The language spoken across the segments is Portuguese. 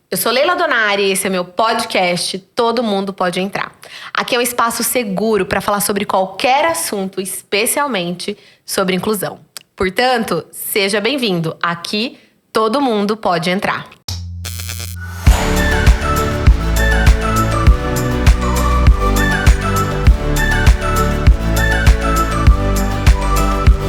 Eu sou Leila Donari e esse é meu podcast Todo Mundo Pode Entrar. Aqui é um espaço seguro para falar sobre qualquer assunto, especialmente sobre inclusão. Portanto, seja bem-vindo. Aqui todo mundo pode entrar.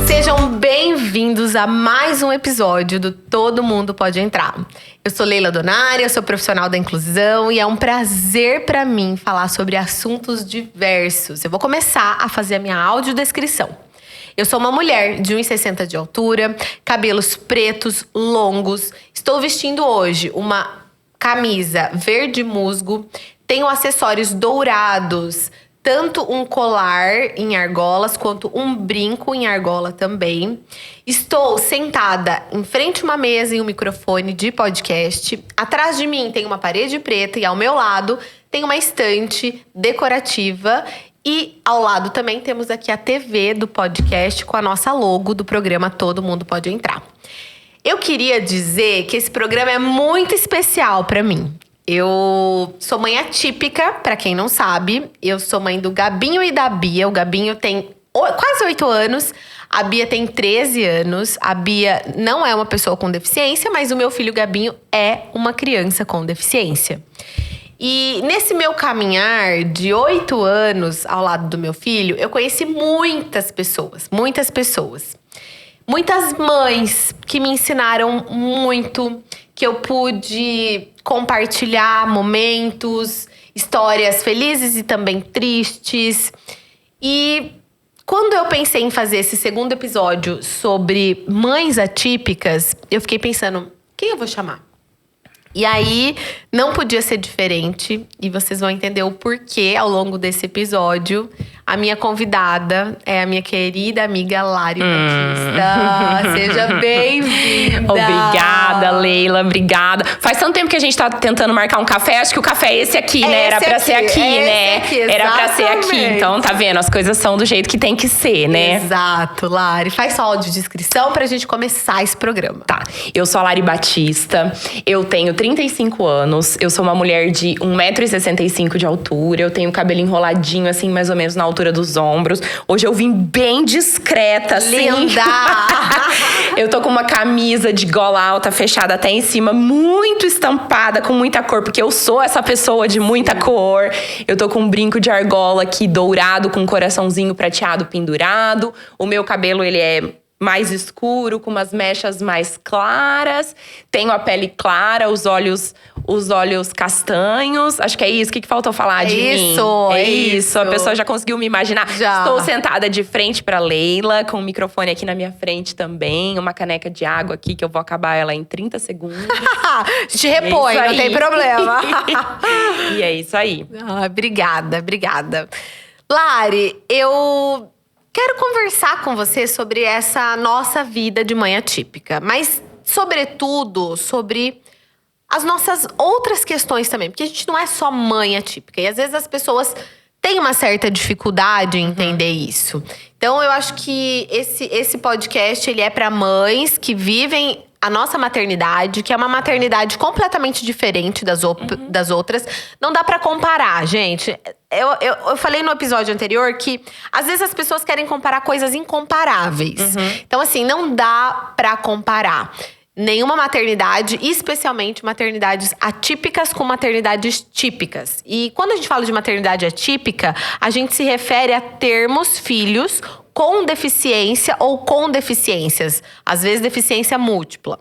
Sejam bem-vindos a mais um episódio do Todo Mundo Pode Entrar. Eu sou Leila Donari, eu sou profissional da inclusão e é um prazer para mim falar sobre assuntos diversos. Eu vou começar a fazer a minha audiodescrição. Eu sou uma mulher de 1,60 de altura, cabelos pretos, longos. Estou vestindo hoje uma camisa verde musgo, tenho acessórios dourados, tanto um colar em argolas quanto um brinco em argola também. Estou sentada em frente a uma mesa e um microfone de podcast. Atrás de mim tem uma parede preta e ao meu lado tem uma estante decorativa. E ao lado também temos aqui a TV do podcast com a nossa logo do programa Todo Mundo Pode Entrar. Eu queria dizer que esse programa é muito especial para mim. Eu sou mãe atípica, pra quem não sabe. Eu sou mãe do Gabinho e da Bia. O Gabinho tem quase 8 anos. A Bia tem 13 anos. A Bia não é uma pessoa com deficiência, mas o meu filho Gabinho é uma criança com deficiência. E nesse meu caminhar de 8 anos ao lado do meu filho, eu conheci muitas pessoas. Muitas mães que me ensinaram muito, que eu pude compartilhar momentos, histórias felizes e também tristes. E quando eu pensei em fazer esse segundo episódio sobre mães atípicas, eu fiquei pensando, quem eu vou chamar? E aí, não podia ser diferente, e vocês vão entender o porquê ao longo desse episódio. A minha convidada é a minha querida amiga Lari Batista. Seja bem-vinda! Obrigada, Leila, obrigada. Faz tanto tempo que a gente tá tentando marcar um café, acho que o café é esse aqui, né? Era pra ser aqui, né? Era pra ser aqui, então tá vendo? As coisas são do jeito que tem que ser, né? Exato, Lari. Faz sua audiodescrição pra gente começar esse programa. Tá, eu sou a Lari Batista, eu tenho 35 anos, eu sou uma mulher de 1,65 m de altura, eu tenho o cabelo enroladinho, assim, mais ou menos na altura dos ombros. Hoje eu vim bem discreta, assim. Linda! Eu tô com uma camisa de gola alta, fechada até em cima, muito estampada, com muita cor, porque eu sou essa pessoa de muita cor. Eu tô com um brinco de argola aqui, dourado, com um coraçãozinho prateado pendurado. O meu cabelo, ele é mais escuro, com umas mechas mais claras. Tenho a pele clara, os olhos castanhos. Acho que é isso. O que faltou falar de mim? É isso. A pessoa já conseguiu me imaginar. Já. Estou sentada de frente pra Leila, com o microfone aqui na minha frente também. Uma caneca de água aqui, que eu vou acabar ela em 30 segundos. A gente repõe, não tem problema. E é isso aí. Obrigada. Lari, eu quero conversar com você sobre essa nossa vida de mãe atípica. Mas, sobretudo, sobre as nossas outras questões também. Porque a gente não é só mãe atípica. E às vezes as pessoas têm uma certa dificuldade em entender isso. Então, eu acho que esse podcast, ele é para mães que vivem a nossa maternidade, que é uma maternidade completamente diferente das outras. Não dá pra comparar, gente. Eu falei no episódio anterior que às vezes as pessoas querem comparar coisas incomparáveis. Então, assim, não dá pra comparar nenhuma maternidade, especialmente maternidades atípicas com maternidades típicas. E quando a gente fala de maternidade atípica, a gente se refere a termos filhos com deficiência ou com deficiências. Às vezes, deficiência múltipla.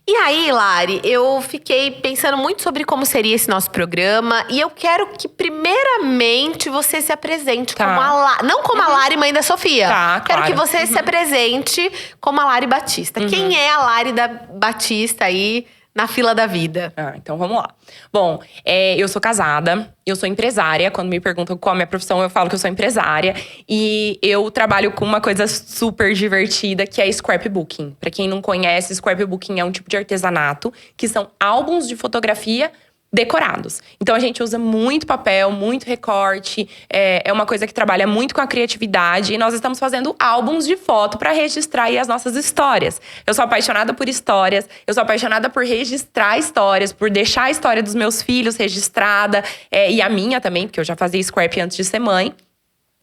E aí, Lari, eu fiquei pensando muito sobre como seria esse nosso programa. E eu quero que, primeiramente, você se apresente como a Lari. Não como a Lari, mãe da Sofia. Tá, quero claro. que você se apresente como a Lari Batista. Quem é a Lari Batista aí na fila da vida? Então vamos lá. Bom, eu sou casada, eu sou empresária. Quando me perguntam qual é a minha profissão, eu falo que eu sou empresária. E eu trabalho com uma coisa super divertida, que é scrapbooking. Pra quem não conhece, scrapbooking é um tipo de artesanato, que são álbuns de fotografia decorados. Então a gente usa muito papel, muito recorte, é uma coisa que trabalha muito com a criatividade. E nós estamos fazendo álbuns de foto para registrar aí as nossas histórias. Eu sou apaixonada por histórias, eu sou apaixonada por registrar histórias, por deixar a história dos meus filhos registrada, e a minha também, porque eu já fazia scrap antes de ser mãe.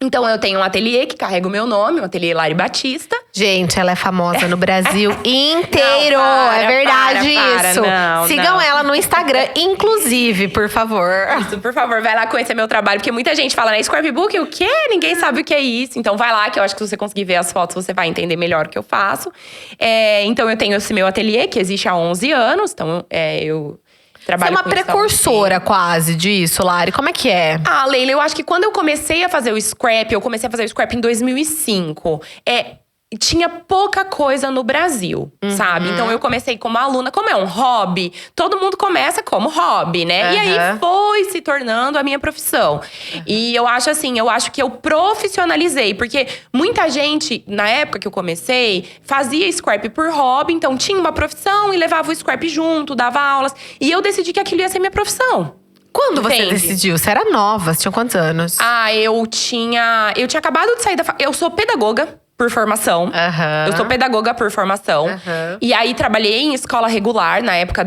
Então eu tenho um ateliê que carrega o meu nome, o ateliê Lari Batista. Gente, ela é famosa no Brasil inteiro. Não, é verdade para, isso. Sigam ela no Instagram, inclusive, por favor. Isso, por favor, vai lá conhecer meu trabalho. Porque muita gente fala, né, scrapbook, o quê? Ninguém sabe o que é isso. Então vai lá, que eu acho que se você conseguir ver as fotos, você vai entender melhor o que eu faço. Então eu tenho esse meu ateliê, que existe há 11 anos. Então eu trabalho Você é uma precursora quase disso, Lari. Como é que é? Ah, Leila, eu acho que quando eu comecei a fazer o scrap, eu comecei a fazer o scrap em 2005. Tinha pouca coisa no Brasil, sabe? Então eu comecei como aluna. Como é um hobby, todo mundo começa como hobby, né? E aí foi se tornando a minha profissão. E eu acho que eu profissionalizei. Porque muita gente, na época que eu comecei, fazia scrap por hobby. Então tinha uma profissão e levava o scrap junto, dava aulas. E eu decidi que aquilo ia ser minha profissão. Quando você decidiu? Você era nova, você tinha quantos anos? Eu tinha acabado de sair da eu sou pedagoga por formação. Eu sou pedagoga por formação. E aí, trabalhei em escola regular na época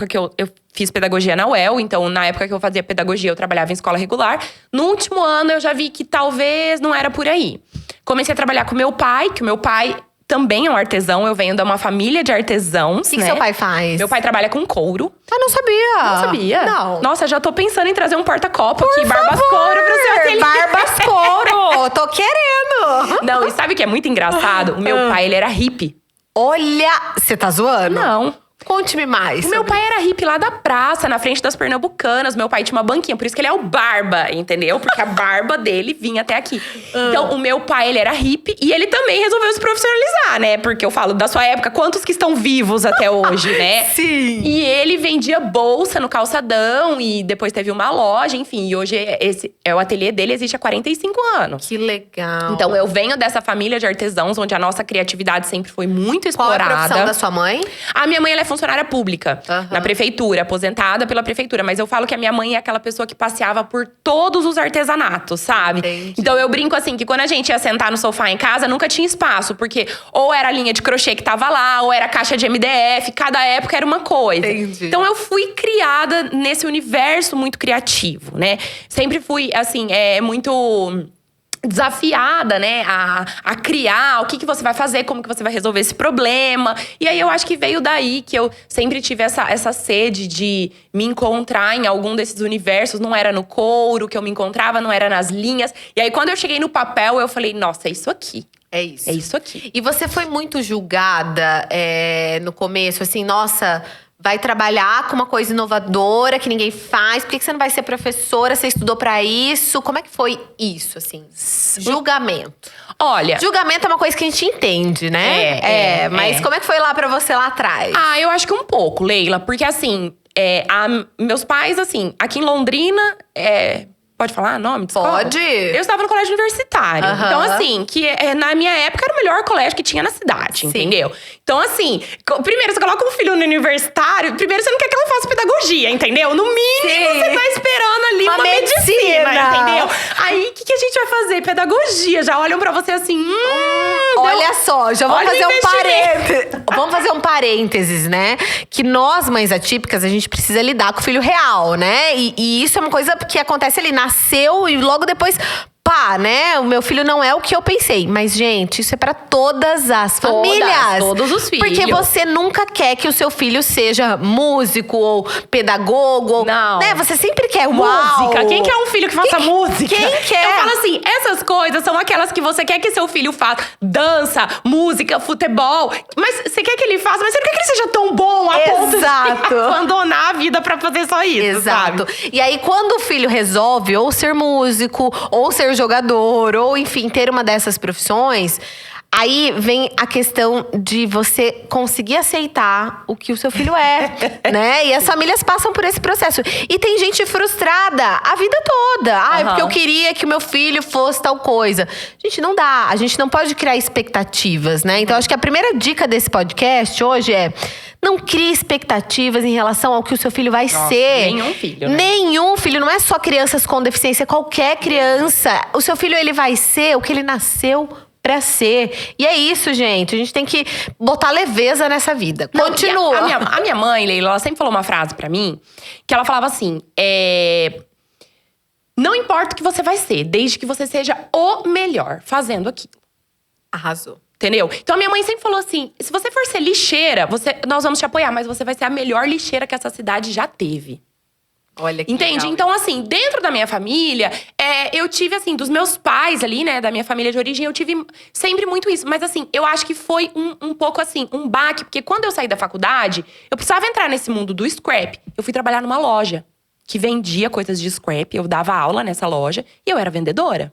que eu fiz pedagogia na UEL. Então, na época que eu fazia pedagogia, eu trabalhava em escola regular. No último ano, eu já vi que talvez não era por aí. Comecei a trabalhar com meu pai, que o meu pai também é um artesão. Eu venho de uma família de artesãos, O que seu pai faz? Meu pai trabalha com couro. Ah, não sabia. Não sabia? Não. Nossa, já tô pensando em trazer um porta-copo aqui, Barbas Couro, pro seu ateliê. Barbas Couro, tô querendo. Não, e sabe o que é muito engraçado? O meu pai, ele era hippie. Olha, você tá zoando? Não. Conte-me mais. O meu pai era hippie lá da praça, na frente das Pernambucanas. Meu pai tinha uma banquinha, por isso que ele é o Barba, entendeu? Porque a barba dele vinha até aqui. Então, o meu pai, ele era hippie e ele também resolveu se profissionalizar, né? Porque eu falo, da sua época, quantos que estão vivos até hoje, né? Sim. E ele vendia bolsa no calçadão e depois teve uma loja, enfim. E hoje esse é o ateliê dele, existe há 45 anos. Que legal. Então, eu venho dessa família de artesãos, onde a nossa criatividade sempre foi muito explorada. Qual é a profissão da sua mãe? A minha mãe, ela é funcionária pública, na prefeitura, aposentada pela prefeitura. Mas eu falo que a minha mãe é aquela pessoa que passeava por todos os artesanatos, sabe? Entendi. Então eu brinco assim, que quando a gente ia sentar no sofá em casa, nunca tinha espaço. Porque ou era a linha de crochê que tava lá, ou era a caixa de MDF. Cada época era uma coisa. Entendi. Então eu fui criada nesse universo muito criativo, né? Sempre fui, assim, muito desafiada, né, a criar o que você vai fazer, como que você vai resolver esse problema. E aí eu acho que veio daí que eu sempre tive essa sede de me encontrar em algum desses universos. Não era no couro que eu me encontrava, não era nas linhas. E aí quando eu cheguei no papel, eu falei, nossa, é isso aqui. É isso. É isso aqui. E você foi muito julgada no começo, assim, nossa, vai trabalhar com uma coisa inovadora que ninguém faz. Por que você não vai ser professora? Você estudou pra isso? Como é que foi isso, assim? Julgamento. Olha… Julgamento é uma coisa que a gente entende, né? Mas como é que foi lá pra você lá atrás? Eu acho que um pouco, Leila. Porque assim, meus pais, assim, aqui em Londrina… Pode falar nome? Pode. Eu estava no colégio universitário. Então, assim, que na minha época era o melhor colégio que tinha na cidade, entendeu? Então, assim, primeiro, você coloca um filho no universitário, primeiro você não quer que ela faça pedagogia, entendeu? No mínimo, você tá esperando ali uma medicina, entendeu? Aí, o que a gente vai fazer? Pedagogia. Já olham pra você assim, olha só, já vamos Olha fazer o um parênteses. Vamos fazer um parênteses, né? Que nós, mães atípicas, a gente precisa lidar com o filho real, né? E isso é uma coisa que acontece ali, nasceu e logo depois… Pá, né? O meu filho não é o que eu pensei. Mas, gente, isso é pra todas as famílias. Todos os filhos. Porque você nunca quer que o seu filho seja músico ou pedagogo. Não. Né? Você sempre quer música. Quem quer um filho que faça música? Quem quer? Eu falo assim, essas coisas são aquelas que você quer que seu filho faça. Dança, música, futebol. Mas você quer que ele faça, mas você não quer que ele seja tão bom a ponto de abandonar a vida pra fazer só isso, Exato. sabe? E aí, quando o filho resolve ou ser músico, ou ser jogador, ou enfim, ter uma dessas profissões… Aí vem a questão de você conseguir aceitar o que o seu filho é, né? E as famílias passam por esse processo. E tem gente frustrada a vida toda. Ah, é porque eu queria que o meu filho fosse tal coisa. Gente, não dá. A gente não pode criar expectativas, né? Então, acho que a primeira dica desse podcast hoje é: não crie expectativas em relação ao que o seu filho vai ser. Nenhum filho, né? Nenhum filho. Não é só crianças com deficiência. Qualquer criança. O seu filho, ele vai ser o que ele nasceu pra ser. E é isso, gente. A gente tem que botar leveza nessa vida. Continua. A minha mãe, Leila, ela sempre falou uma frase pra mim. Que ela falava assim, não importa o que você vai ser, desde que você seja o melhor fazendo aquilo. Arrasou. Entendeu? Então a minha mãe sempre falou assim, se você for ser lixeira, nós vamos te apoiar, mas você vai ser a melhor lixeira que essa cidade já teve. Olha que Entende? legal. Então, assim, dentro da minha família, eu tive, assim, dos meus pais ali, né, da minha família de origem, eu tive sempre muito isso. Mas, assim, eu acho que foi um pouco, assim, um baque. Porque quando eu saí da faculdade, eu precisava entrar nesse mundo do scrap. Eu fui trabalhar numa loja que vendia coisas de scrap. Eu dava aula nessa loja e eu era vendedora.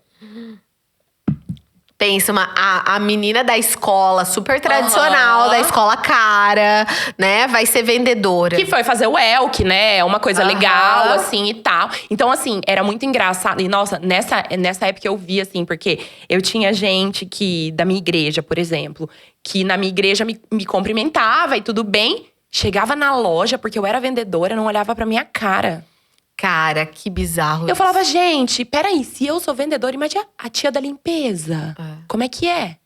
Pensa, a menina da escola super tradicional, da escola cara, né? Vai ser vendedora. Que foi fazer o ELK, né? É uma coisa legal, assim, e tal. Então, assim, era muito engraçado. E, nossa, nessa época eu vi, assim, porque eu tinha gente da minha igreja, por exemplo, que na minha igreja me cumprimentava e tudo bem. Chegava na loja, porque eu era vendedora, não olhava pra minha cara. Cara, que bizarro. Eu falava, gente, peraí, se eu sou vendedora, imagina a tia da limpeza. Como é que é?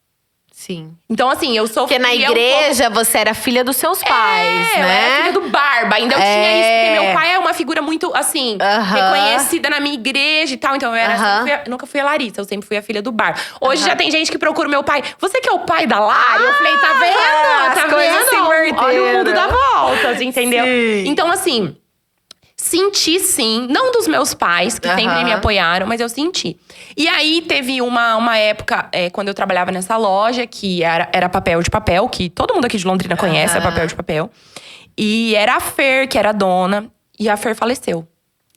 Sim. Então, assim, eu sou Porque na igreja você era filha dos seus pais, né? Eu era filha do Barba. Ainda eu tinha isso, porque meu pai é uma figura muito, assim, reconhecida na minha igreja e tal. Então, eu nunca fui a Larissa, eu sempre fui a filha do Barba. Hoje já tem gente que procura o meu pai. Você que é o pai da Lari? Eu falei, tá vendo? Tá vendo? Olha o mundo dá voltas, entendeu? Sim. Então, assim, senti sim, não dos meus pais, que sempre me apoiaram, mas eu senti. E aí, teve uma época, quando eu trabalhava nessa loja, que era papel de papel, que todo mundo aqui de Londrina conhece, é papel de papel. E era a Fer, que era a dona, e a Fer faleceu.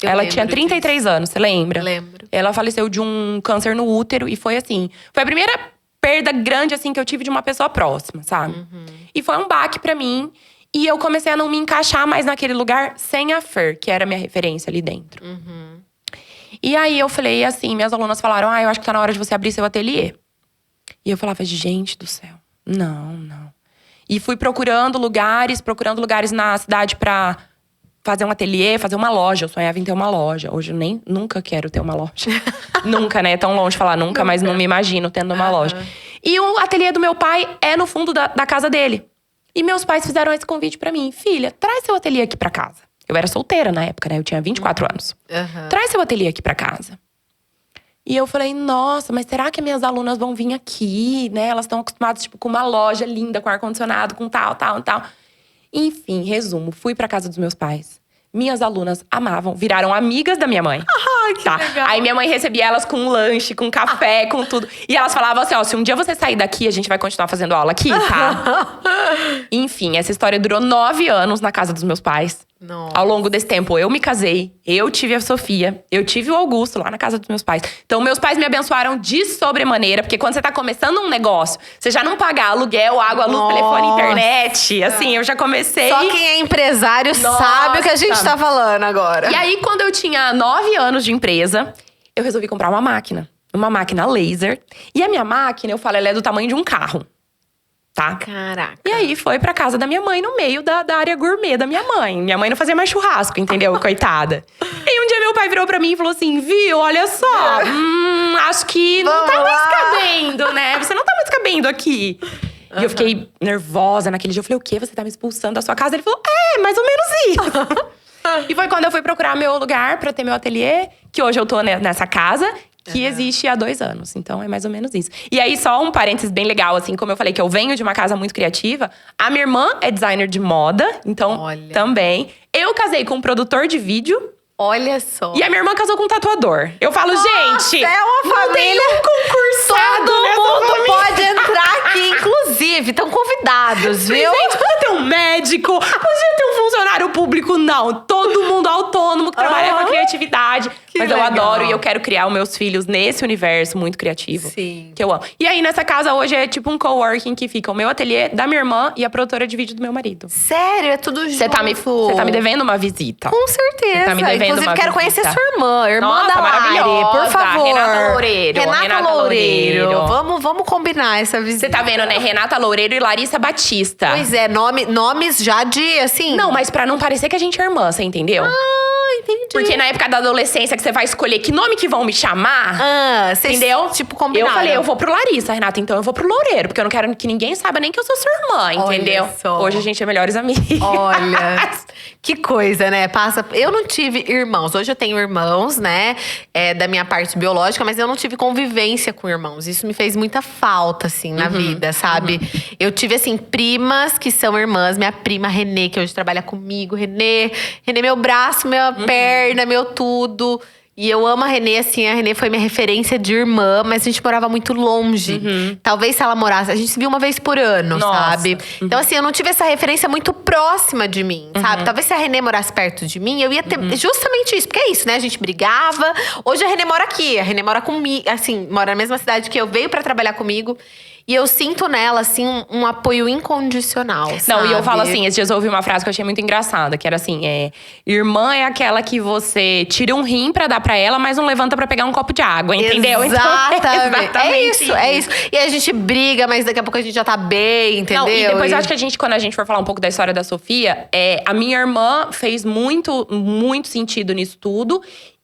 Ela tinha 33 anos, você lembra? Lembro. Ela faleceu de um câncer no útero, e foi assim, foi a primeira perda grande, assim, que eu tive de uma pessoa próxima, sabe? E foi um baque pra mim. E eu comecei a não me encaixar mais naquele lugar sem a Fer, que era a minha referência ali dentro. E aí eu falei assim, minhas alunas falaram, eu acho que tá na hora de você abrir seu ateliê. E eu falava, gente do céu, não. E fui procurando lugares na cidade pra fazer um ateliê, fazer uma loja. Eu sonhava em ter uma loja. Hoje eu nunca quero ter uma loja. Nunca, né? É tão longe de falar nunca, mas não me imagino tendo uma loja. E o ateliê do meu pai é no fundo da casa dele. E meus pais fizeram esse convite pra mim. Filha, traz seu ateliê aqui pra casa. Eu era solteira na época, né? Eu tinha 24 anos. Traz seu ateliê aqui pra casa. E eu falei, nossa, mas será que minhas alunas vão vir aqui, né? Elas estão acostumadas, tipo, com uma loja linda, com ar-condicionado, com tal. Enfim, resumo. Fui pra casa dos meus pais. Minhas alunas amavam, viraram amigas da minha mãe. Que legal. Aí minha mãe recebia elas com lanche, com café, com tudo. E elas falavam assim, se um dia você sair daqui, a gente vai continuar fazendo aula aqui, tá? Enfim, essa história durou 9 anos na casa dos meus pais. Nossa. Ao longo desse tempo, eu me casei, eu tive a Sofia, eu tive o Augusto lá na casa dos meus pais. Então, meus pais me abençoaram de sobremaneira, porque quando você tá começando um negócio, você já não paga aluguel, água, luz, telefone, internet. Assim, eu já comecei. Só quem é empresário sabe o que a gente tá falando agora. E aí, quando eu tinha 9 anos de empresa, eu resolvi comprar uma máquina. Uma máquina laser. E a minha máquina, eu falo, ela é do tamanho de um carro. Tá? Caraca. E aí, foi pra casa da minha mãe, no meio da área gourmet da minha mãe. Minha mãe não fazia mais churrasco, entendeu? Coitada. E um dia, meu pai virou pra mim e falou assim, viu, olha só. Acho que não tá mais cabendo, né? Você não tá mais cabendo aqui. E eu fiquei nervosa naquele dia. Eu falei, o quê? Você tá me expulsando da sua casa? Ele falou, mais ou menos isso. E foi quando eu fui procurar meu lugar pra ter meu ateliê. Que hoje eu tô nessa casa. Que existe há 2 anos. Então, é mais ou menos isso. E aí, só um parênteses bem legal, assim. Como eu falei que eu venho de uma casa muito criativa. A minha irmã é designer de moda. Então, também. Eu casei com um produtor de vídeo. Olha só. E a minha irmã casou com um tatuador. Eu falo, gente… é uma família… Não tem um concursado Todo mundo família. pode entrar aqui, inclusive. Estão convidados, viu? Gente, podia ter um médico. Podia ter um funcionário público. Não, todo mundo autônomo, que trabalha com a criatividade. Mas eu legal. adoro e eu quero criar os meus filhos nesse universo muito criativo. Sim. Que eu amo. E aí, nessa casa hoje é tipo um coworking que fica o meu ateliê da minha irmã e a produtora de vídeo do meu marido. Sério, é tudo junto. Você tá me devendo uma visita. Com certeza. Você tá me devendo Inclusive, uma quero visita. conhecer sua irmã Nossa, da Lari, maravilhosa. por favor. Renata Loureiro. Renata Loureiro. Vamos combinar essa visita. Você tá vendo, né? Renata Loureiro e Larissa Batista. Pois é, nomes já de, assim… Não, mas pra não parecer que a gente é irmã, você entendeu? Ah, entendi. Porque na época da adolescência que você vai escolher que nome que vão me chamar… Vocês, entendeu? tipo, combinaram. Eu falei, eu vou pro Larissa, Renata, então eu vou pro Loureiro. Porque eu não quero que ninguém saiba nem que eu sou sua irmã, entendeu? só. Hoje a gente é melhores amigos. Olha, que coisa, né? Eu não tive irmãos. Hoje eu tenho irmãos, né? Da minha parte biológica, mas eu não tive convivência com irmãos. Isso me fez muita falta, assim, na vida, sabe? Eu tive, assim, primas que são irmãs. Minha prima Renê, que hoje trabalha comigo. Renê, meu braço, minha perna, meu tudo. E eu amo a Renê, assim, a Renê foi minha referência de irmã, mas a gente morava muito longe. Talvez se ela morasse, a gente se viu uma vez por ano, Nossa. sabe? Então, assim, eu não tive essa referência muito próxima de mim, sabe? Talvez se a Renê morasse perto de mim, eu ia ter justamente isso. Porque é isso, né? A gente brigava. Hoje a Renê mora aqui, a Renê mora comigo, assim, mora na mesma cidade que eu, veio pra trabalhar comigo. E eu sinto nela, assim, um apoio incondicional, sabe? Não, e eu falo assim, esses dias eu ouvi uma frase que eu achei muito engraçada. Que era assim, irmã é aquela que você tira um rim pra dar pra ela, mas não levanta pra pegar um copo de água, entendeu? Exatamente. Então, exatamente É isso. E a gente briga, mas daqui a pouco a gente já tá bem, entendeu? Não, e depois eu acho que quando a gente for falar um pouco da história da Sofia, a minha irmã fez muito, muito sentido nisso tudo.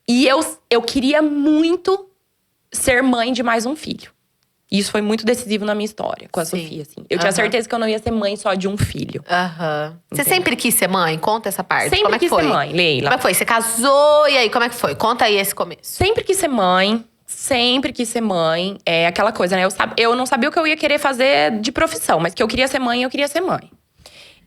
E eu queria muito ser mãe de mais um filho. E isso foi muito decisivo na minha história com a Sofia, assim. Eu tinha certeza que eu não ia ser mãe só de um filho. Você sempre quis ser mãe? Conta essa parte. Sempre como é que quis foi? ser mãe, Leila. Como é que foi? Você casou e aí, como é que foi? Conta aí esse começo. Sempre quis ser mãe. Sempre quis ser mãe. É aquela coisa, né? Eu não sabia o que eu ia querer fazer de profissão. Mas que eu queria ser mãe, eu queria ser mãe.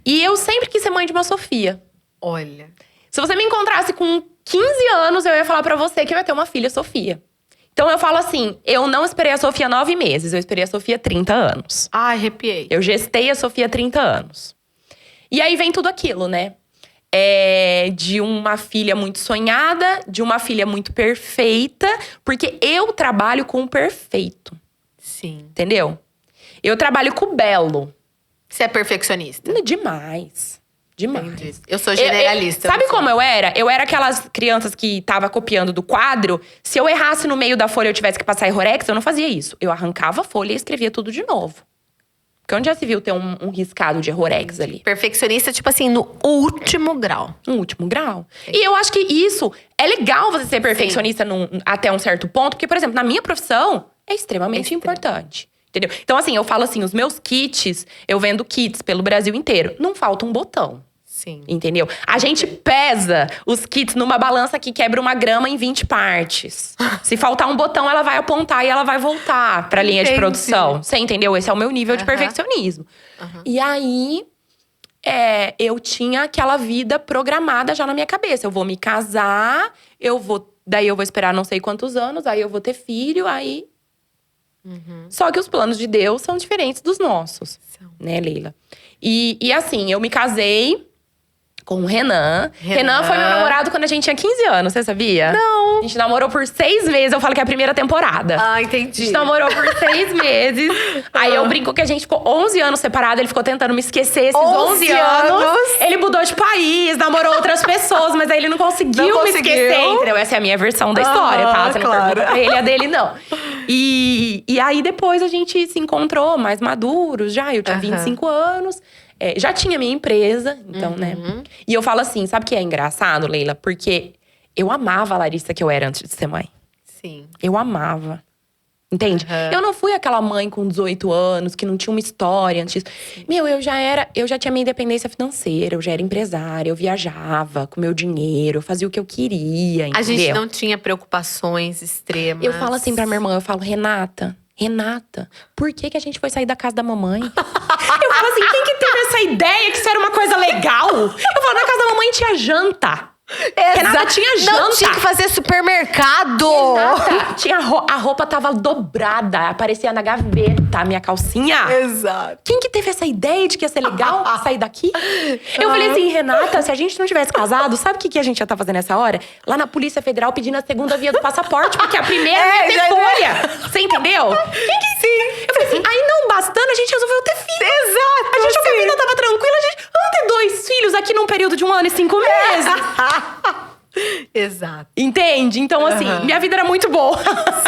E eu sempre quis ser mãe de uma Sofia. Olha. Se você me encontrasse com 15 anos, eu ia falar pra você que eu ia ter uma filha, Sofia. Então eu falo assim, eu não esperei a Sofia 9 meses, eu esperei a Sofia 30 anos. Ai, arrepiei. Eu gestei a Sofia 30 anos. E aí vem tudo aquilo, né? De uma filha muito sonhada, de uma filha muito perfeita. Porque eu trabalho com o perfeito. Sim. Entendeu? Eu trabalho com o belo. Você é perfeccionista? Demais. Demais. Entendi. Eu sou generalista. Sabe como eu era? Eu era aquelas crianças que tava copiando do quadro. Se eu errasse no meio da folha e eu tivesse que passar errorex, eu não fazia isso. Eu arrancava a folha e escrevia tudo de novo. Porque onde já se viu ter um riscado de errorex ali? Perfeccionista, tipo assim, no último grau. No último grau. E eu acho que isso é legal você ser perfeccionista até um certo ponto. Porque, por exemplo, na minha profissão, é extremamente importante. Entendeu? Então, assim, eu falo assim, os meus kits, eu vendo kits pelo Brasil inteiro. Não falta um botão. Sim. Entendeu? A gente pesa os kits numa balança que quebra uma grama em 20 partes. Se faltar um botão, ela vai apontar e ela vai voltar pra linha de produção. Você entendeu? Esse é o meu nível de perfeccionismo. E aí, eu tinha aquela vida programada já na minha cabeça. Eu vou me casar, daí eu vou esperar não sei quantos anos, aí eu vou ter filho, aí… Só que os planos de Deus são diferentes dos nossos. Né, Leila? E assim, eu me casei com o Renan. Renan foi meu namorado quando a gente tinha 15 anos, você sabia? Não. A gente namorou por 6 meses, eu falo que é a primeira temporada. Ah, entendi. A gente namorou por 6 meses. Aí eu brinco que a gente ficou 11 anos separado. Ele ficou tentando me esquecer esses 11 anos. Ele mudou de país, namorou outras pessoas. Mas aí ele não conseguiu me esquecer, entendeu? Essa é a minha versão da história, tá? Você não pergunta pra ele, a dele não. E aí depois a gente se encontrou mais maduros já. Eu tinha 25 anos. Já tinha minha empresa, então, né? E eu falo assim, sabe o que é engraçado, Leila? Porque eu amava a Larissa que eu era antes de ser mãe. Sim. Eu amava. Entende? Eu não fui aquela mãe com 18 anos, que não tinha uma história antes disso. Meu, eu já tinha minha independência financeira, eu já era empresária, eu viajava com meu dinheiro, eu fazia o que eu queria, entendeu? A gente não tinha preocupações extremas. Eu falo assim pra minha irmã, eu falo, Renata, por que a gente foi sair da casa da mamãe? Eu falo assim, quem que teve essa ideia que isso era uma coisa legal? Eu falo, na casa da mamãe tinha janta. Exatamente. Renata, tinha janta. Não tinha que fazer supermercado. Renata, a roupa tava dobrada, aparecia na gaveta a minha calcinha. Exato. Quem que teve essa ideia de que ia ser legal sair daqui? Eu falei assim, Renata, se a gente não tivesse casado, sabe o que a gente ia estar fazendo nessa hora? Lá na Polícia Federal pedindo a segunda via do passaporte, porque a primeira ia ter folha. Você entendeu? Sim. Eu falei assim, aí não bastando, a gente resolveu ter filho. Exato. A gente, a vida tava tranquila, a gente vamos ter 2 filhos aqui num período de 1 ano e 5 meses. Exato. Entende? Então, assim, minha vida era muito boa.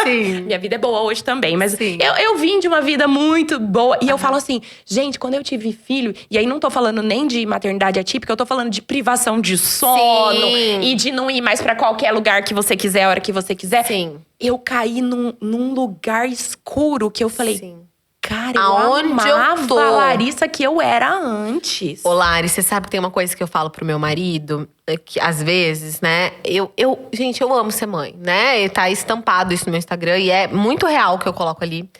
Sim. Minha vida é boa hoje também. Mas Sim. eu vim de uma vida muito boa. E eu falo assim, gente, quando eu tive filho… E aí não tô falando nem de maternidade atípica, eu tô falando de privação de sono. Sim. E de não ir mais pra qualquer lugar que você quiser, a hora que você quiser. Sim. Eu caí num lugar escuro que eu falei… Sim. Cara, eu Aonde eu amava tô? a Larissa que eu era antes. Ô, Lari, você sabe que tem uma coisa que eu falo pro meu marido, que às vezes, né? Gente, eu amo ser mãe, né? E tá estampado isso no meu Instagram e é muito real o que eu coloco ali.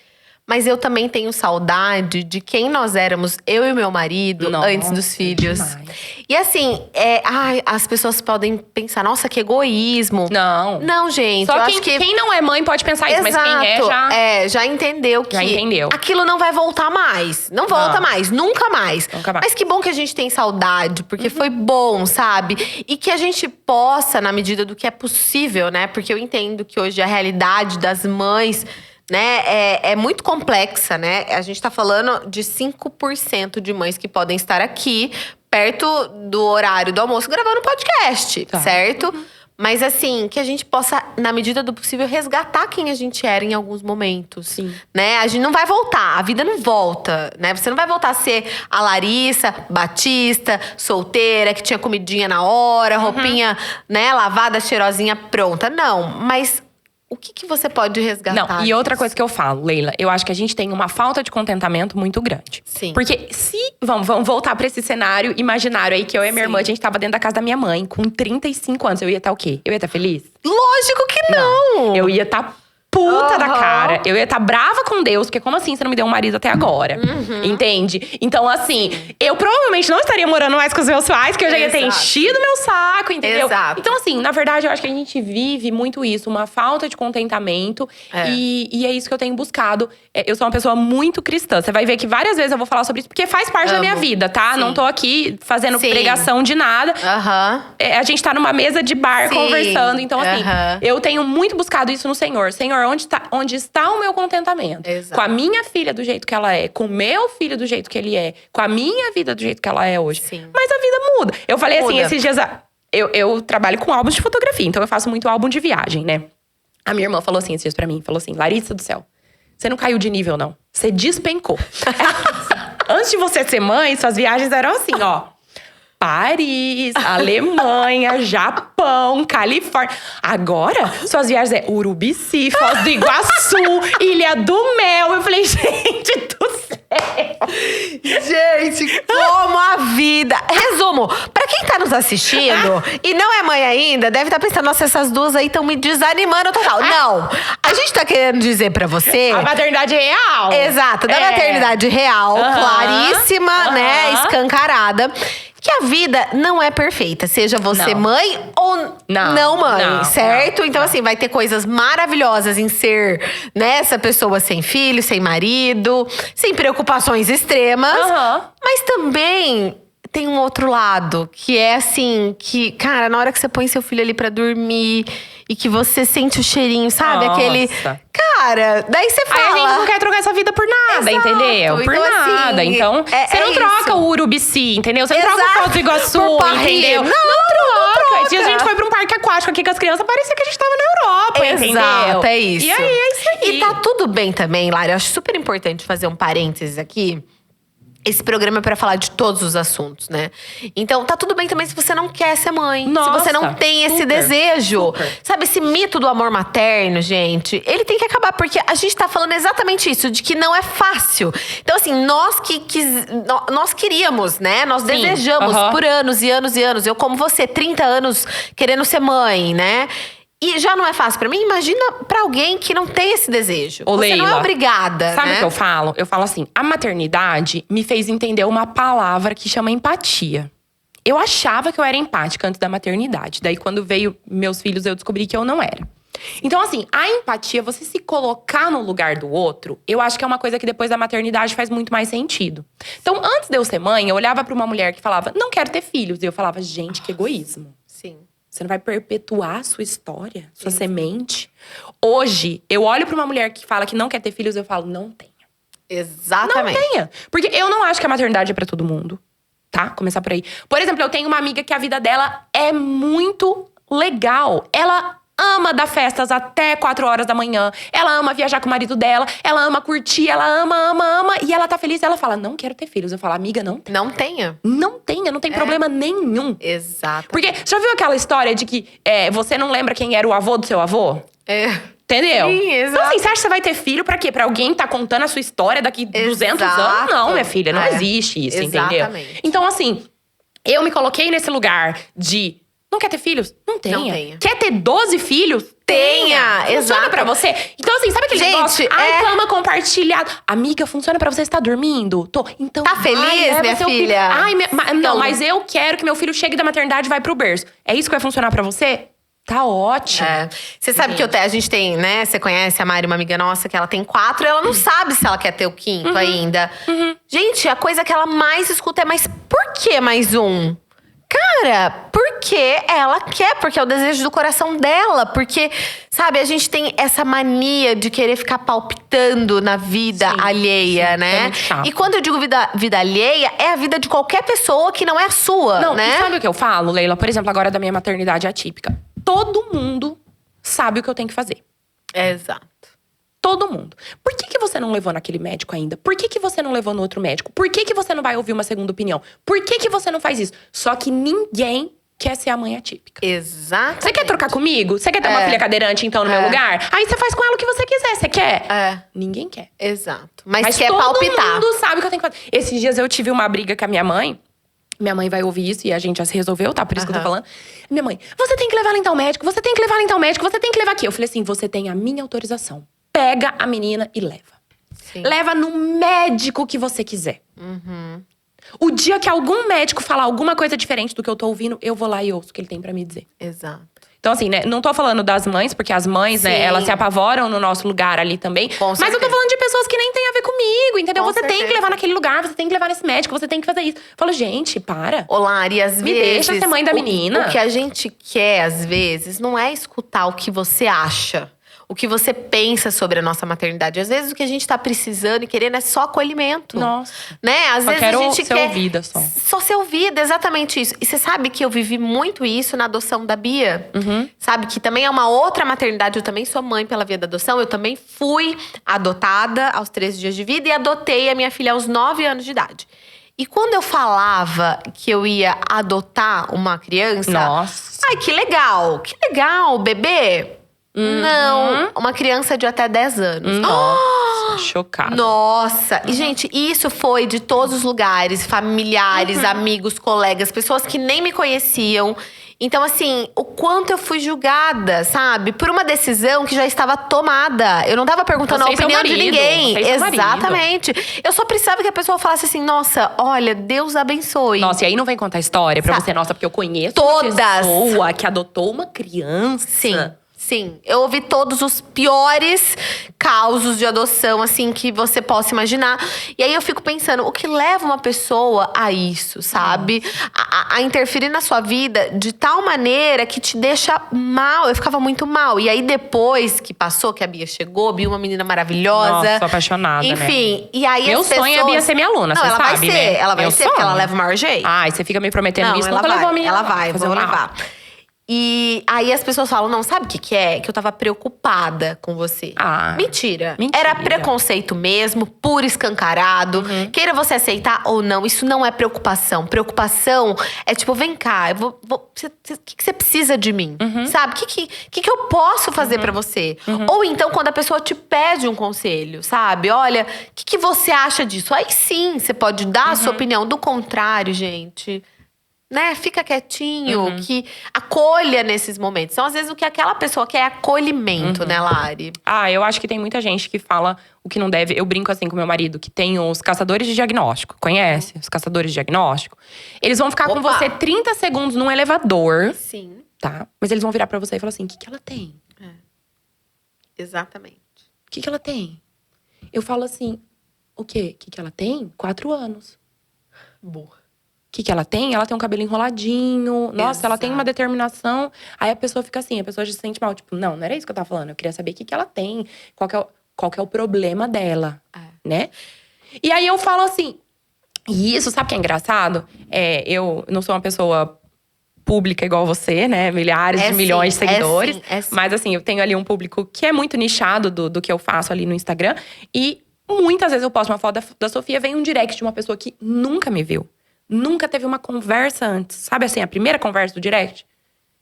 Mas eu também tenho saudade de quem nós éramos, eu e meu marido, Nossa, antes dos filhos. demais. E assim, as pessoas podem pensar, nossa, que egoísmo. Não. Não, gente. Só eu quem, acho que quem não é mãe pode pensar isso, mas quem é já… já entendeu que Já entendeu. aquilo não vai voltar mais. Não volta mais, nunca mais. Nunca mais. Mas que bom que a gente tem saudade, porque foi bom, sabe? E que a gente possa, na medida do que é possível, né? Porque eu entendo que hoje a realidade das mães… né, é muito complexa, né? A gente tá falando de 5% de mães que podem estar aqui, perto do horário do almoço, gravando podcast, certo? Mas assim, que a gente possa, na medida do possível, resgatar quem a gente era em alguns momentos. Sim. Né? A gente não vai voltar, a vida não volta, né? Você não vai voltar a ser a Larissa Batista, solteira, que tinha comidinha na hora, roupinha, né, lavada, cheirosinha, pronta. Não, mas… o que você pode resgatar? Não, e outra coisa que eu falo, Leila, eu acho que a gente tem uma falta de contentamento muito grande. Sim. Porque se… Vamos voltar pra esse cenário imaginário aí, que eu e minha irmã, a gente tava dentro da casa da minha mãe, com 35 anos. Eu ia estar o quê? Eu ia estar feliz? Lógico que não! Eu ia estar puta da cara. Eu ia estar brava com Deus, porque como assim você não me deu um marido até agora? Entende? Então, assim, eu provavelmente não estaria morando mais com os meus pais, que eu já ia ter enchido meu saco, entendeu? Exato. Então, assim, na verdade, eu acho que a gente vive muito isso, uma falta de contentamento. E é isso que eu tenho buscado. Eu sou uma pessoa muito cristã. Você vai ver que várias vezes eu vou falar sobre isso, porque faz parte da minha vida, tá? Sim. Não tô aqui fazendo Sim. pregação de nada. A gente tá numa mesa de bar Sim. conversando. Então, assim, eu tenho muito buscado isso no Senhor. Senhor, onde está o meu contentamento? Exato. Com a minha filha do jeito que ela é, com o meu filho do jeito que ele é, com a minha vida do jeito que ela é hoje. Sim. Mas a vida muda. Eu falei assim, Muda. esses dias… Eu trabalho com álbuns de fotografia, então eu faço muito álbum de viagem, né? A minha irmã falou assim esses dias pra mim, falou assim, Larissa do céu, você não caiu de nível, não. Você despencou. Antes de você ser mãe, suas viagens eram assim, ó. Paris, Alemanha, Japão, Califórnia. Agora, suas viagens é Urubici, Foz do Iguaçu, Ilha do Mel. Eu falei, gente do céu. Gente, como a vida… Resumo, pra quem tá nos assistindo e não é mãe ainda, deve estar pensando, nossa, essas duas aí estão me desanimando total. Não, a gente tá querendo dizer pra você… A maternidade real. Exato, da maternidade real, claríssima, né, escancarada. Que a vida não é perfeita, seja você mãe ou não mãe, certo? Então, assim, vai ter coisas maravilhosas em ser, né, essa pessoa sem filho, sem marido, sem preocupações extremas. Mas também tem um outro lado, que é assim, que, cara, na hora que você põe seu filho ali pra dormir e que você sente o cheirinho, sabe? Nossa. Aquele… Cara, daí você fala… Aí a gente não quer trocar essa vida por nada, Exato. entendeu? Por Então, nada. assim, então, você não troca isso. o Urubici, entendeu? Você não troca o Exato. Foz do Iguaçu, Por Paris. entendeu? Não troca. troca. Esses dias a gente foi pra um parque aquático aqui com as crianças, parecia que a gente tava na Europa, entendeu? Exato, é isso. E aí, é isso aí. E tá tudo bem também, Lara. Eu acho super importante fazer um parênteses aqui. Esse programa é pra falar de todos os assuntos, né? Então, tá tudo bem também se você não quer ser mãe. Nossa, se você não tem esse desejo. Sabe, esse mito do amor materno, gente, ele tem que acabar. Porque a gente tá falando exatamente isso, de que não é fácil. Então, assim, nós queríamos, né? Nós desejamos por anos e anos e anos. Eu, como você, 30 anos querendo ser mãe, né? E já não é fácil pra mim, imagina pra alguém que não tem esse desejo. Ô, você Leila, não é obrigada, sabe né? o que eu falo? Eu falo assim, a maternidade me fez entender uma palavra que chama empatia. Eu achava que eu era empática antes da maternidade. Daí, quando veio meus filhos, eu descobri que eu não era. Então, assim, a empatia, você se colocar no lugar do outro, eu acho que é uma coisa que depois da maternidade faz muito mais sentido. Então, antes de eu ser mãe, eu olhava pra uma mulher que falava, não quero ter filhos. E eu falava, gente, que egoísmo. Sim. Você não vai perpetuar a sua história, sua semente. Hoje, eu olho pra uma mulher que fala que não quer ter filhos, eu falo, não tenha. Exatamente. Não tenha. Porque eu não acho que a maternidade é pra todo mundo. Tá? Começar por aí. Por exemplo, eu tenho uma amiga que a vida dela é muito legal. Ela ama dar festas até 4 horas da manhã. Ela ama viajar com o marido dela. Ela ama curtir. Ela ama. E ela tá feliz. Ela fala, não quero ter filhos. Eu falo, amiga, não tem. Não tenha. Não tenha. Não tem problema nenhum. Exato. Porque, já viu aquela história de que você não lembra quem era o avô do seu avô? Entendeu? Sim, exato. Então, assim, você acha que você vai ter filho pra quê? Pra alguém tá contando a sua história daqui 200 anos? Não, minha filha, não existe isso, entendeu? Então, assim, eu me coloquei nesse lugar de… Não quer ter filhos? Não tenha. Não tenha. Quer ter 12 filhos? Tenha, Funciona exato. pra você? Então, assim, sabe aquele negócio? Ai, cama compartilhada. Amiga, funciona pra você? Você tá dormindo? Tô. Então, tá feliz, minha filha? Ai, então, não, mas eu quero que meu filho chegue da maternidade e vai pro berço. É isso que vai funcionar pra você? Tá ótimo. Você sabe que a gente tem, né? Você conhece a Mari, uma amiga nossa, que ela tem 4 e ela não sabe se ela quer ter o 5º ainda. Gente, a coisa que ela mais escuta é, mas por que mais um? Cara, porque ela quer, porque é o desejo do coração dela. Porque, sabe, a gente tem essa mania de querer ficar palpitando na vida alheia, né? É muito chato. E quando eu digo vida alheia, é a vida de qualquer pessoa que não é a sua, Não, né? e sabe o que eu falo, Leila? Por exemplo, agora da minha maternidade atípica. Todo mundo sabe o que eu tenho que fazer. Exato. Todo mundo. Por que você não levou naquele médico ainda? Por que você não levou no outro médico? Por que você não vai ouvir uma segunda opinião? Por que você não faz isso? Só que ninguém quer ser a mãe atípica. Exato. Você quer trocar comigo? Você quer ter uma filha cadeirante, então, no meu lugar? Aí você faz com ela o que você quiser. Você quer? Ninguém quer. Exato. Mas quer todo palpitar. mundo sabe o que eu tenho que fazer. Esses dias eu tive uma briga com a minha mãe. Minha mãe vai ouvir isso e a gente já se resolveu, tá? Por isso que eu tô falando. Minha mãe, você tem que levar ela em tal médico, você tem que levar ela em tal médico, você tem que levar aqui. Eu falei assim, você tem a minha autorização. Pega a menina e leva. Sim. Leva no médico que você quiser. O dia que algum médico falar alguma coisa diferente do que eu tô ouvindo, eu vou lá e ouço o que ele tem pra me dizer. Exato. Então, assim, né? Não tô falando das mães, porque as mães, né? Elas se apavoram no nosso lugar ali também. Mas eu tô falando de pessoas que nem tem a ver comigo, entendeu? Você tem que levar naquele lugar, você tem que levar nesse médico, você tem que fazer isso. Eu falo, gente, para. Ô, Lari, às vezes… Me deixa ser mãe da menina. O que a gente quer, às vezes, não é escutar o que você acha. O que você pensa sobre a nossa maternidade. Às vezes, o que a gente tá precisando e querendo é só acolhimento. Nossa. Né? Às vezes quero a gente ser quer… ouvida só. Só ser ouvida, exatamente isso. E você sabe que eu vivi muito isso na adoção da Bia? Sabe? Que também é uma outra maternidade. Eu também sou mãe pela via da adoção. Eu também fui adotada aos 13 dias de vida. E adotei a minha filha aos 9 anos de idade. E quando eu falava que eu ia adotar uma criança… Nossa. Ai, que legal, bebê. Não, uma criança de até 10 anos. Nossa, chocada. Nossa, e gente, isso foi de todos os lugares, familiares, amigos, colegas, pessoas que nem me conheciam. Então, assim, o quanto eu fui julgada, sabe? Por uma decisão que já estava tomada. Eu não tava perguntando a opinião de ninguém. Exatamente. Eu só precisava que a pessoa falasse assim, nossa, olha, Deus abençoe. Nossa, e aí não vem contar história pra você, nossa, porque eu conheço todas uma pessoa que adotou uma criança. Sim, eu ouvi todos os piores causos de adoção, assim, que você possa imaginar. E aí eu fico pensando, o que leva uma pessoa a isso, sabe? A interferir na sua vida de tal maneira que te deixa mal. Eu ficava muito mal. E aí depois que passou, que a Bia chegou, a Bia uma menina maravilhosa. Nossa, tô apaixonada, enfim, e aí meu as pessoas… sonho é a Bia ser minha aluna, não, você ela sabe, vai ser, né? ela vai ser, porque ela leva o maior jeito. Ai, você fica me prometendo não, isso, ela nunca vai, levou a minha. ela vai, vou levar. E aí as pessoas falam, não, sabe o que é? Que eu tava preocupada com você. Mentira. Era preconceito mesmo, puro escancarado. Queira você aceitar ou não, isso não é preocupação. Preocupação é tipo, vem cá, o que você precisa de mim? Sabe? O que eu posso fazer pra você? Ou então, quando a pessoa te pede um conselho, sabe? Olha, o que você acha disso? Aí sim, você pode dar a sua opinião. Do contrário, gente… né? Fica quietinho, que acolha nesses momentos. Então, às vezes, o que aquela pessoa quer é acolhimento, né, Lari? Eu acho que tem muita gente que fala o que não deve. Eu brinco assim com meu marido, que tem os caçadores de diagnóstico. Conhece? Os caçadores de diagnóstico. Eles vão ficar com você 30 segundos num elevador. Sim. Tá? Mas eles vão virar pra você e falar assim, o que ela tem? Exatamente. O que ela tem? Eu falo assim, o quê? O que ela tem? 4 anos. Boa. O que ela tem? Ela tem um cabelo enroladinho. Nossa, ela tem uma determinação. Aí a pessoa fica assim, a pessoa já se sente mal. Tipo, não era isso que eu tava falando. Eu queria saber o que ela tem. Qual que é o problema dela, né? E aí eu falo assim… E isso, sabe o que é engraçado? Eu não sou uma pessoa pública igual você, né? Milhares de milhões de seguidores. Sim. Mas assim, eu tenho ali um público que é muito nichado do que eu faço ali no Instagram. E muitas vezes eu posto uma foto da Sofia, vem um direct de uma pessoa que nunca me viu. Nunca teve uma conversa antes. Sabe assim, a primeira conversa do direct?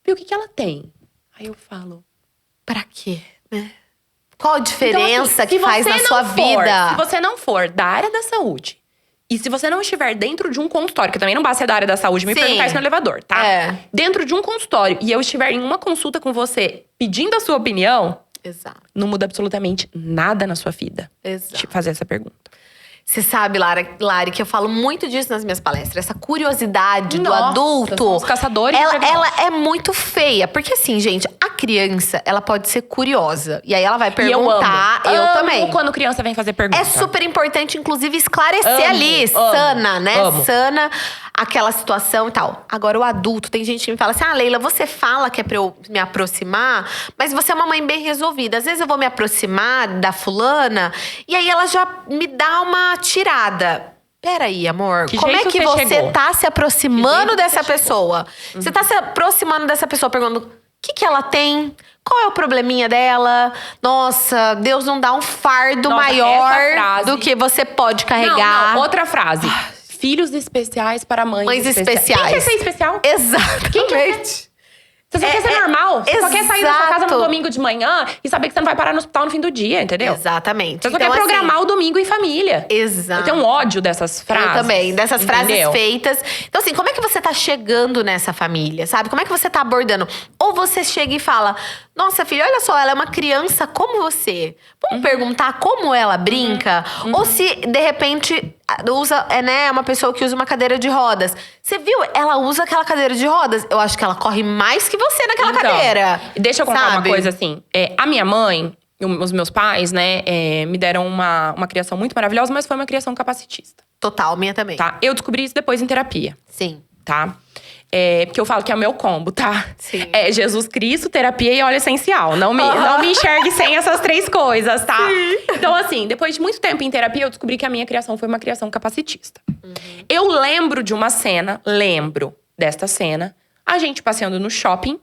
Viu o que ela tem? Aí eu falo… Pra quê, né? Qual a diferença então, assim, que faz na sua vida? Se você não for da área da saúde… E se você não estiver dentro de um consultório, que também não basta ser da área da saúde, me perguntar isso no elevador, tá? Dentro de um consultório e eu estiver em uma consulta com você pedindo a sua opinião… Exato. Não muda absolutamente nada na sua vida. Exato. Te fazer essa pergunta. Você sabe, Lari, que eu falo muito disso nas minhas palestras. Essa curiosidade do Nossa, adulto. são os caçadores de ela diagnóstico. é muito feia. Porque assim, gente, a criança, ela pode ser curiosa. E aí ela vai perguntar. Eu amo também. quando criança vem fazer pergunta. É super importante, inclusive, esclarecer ali. Sana, né? Sana aquela situação e tal. Agora, o adulto, tem gente que me fala assim: Leila, você fala que é pra eu me aproximar, mas você é uma mãe bem resolvida. Às vezes eu vou me aproximar da fulana e aí ela já me dá uma tirada. Peraí, amor, como é que você tá se aproximando dessa pessoa? Você tá se aproximando dessa pessoa perguntando o que ela tem? Qual é o probleminha dela? Nossa, Deus não dá um fardo maior do que você pode carregar. Não, outra frase. Filhos especiais para mães especiais. Quem quer ser especial? Exatamente. Quem quer ser? Você só quer ser normal. Você só quer sair da sua casa no domingo de manhã e saber que você não vai parar no hospital no fim do dia, entendeu? Exatamente. Você só quer programar o domingo em família. Exato. Eu tenho um ódio dessas frases. Eu também, dessas frases feitas. Então assim, como é que você tá chegando nessa família, sabe? Como é que você tá abordando? Ou você chega e fala… Nossa, filha, olha só, ela é uma criança como você. Vamos perguntar como ela brinca? Ou se, de repente, usa, é uma pessoa que usa uma cadeira de rodas. Você viu? Ela usa aquela cadeira de rodas. Eu acho que ela corre mais que você naquela cadeira. Deixa eu contar uma coisa assim. A minha mãe, os meus pais, né, me deram uma criação muito maravilhosa, mas foi uma criação capacitista. Total, minha também. Tá? Eu descobri isso depois em terapia. Sim. Tá? Porque eu falo que é o meu combo, tá? Sim. Jesus Cristo, terapia e óleo essencial. Não me enxergue sem essas 3 coisas, tá? Sim. Então, assim, depois de muito tempo em terapia, eu descobri que a minha criação foi uma criação capacitista. Eu lembro de uma cena, desta cena. A gente passeando no shopping.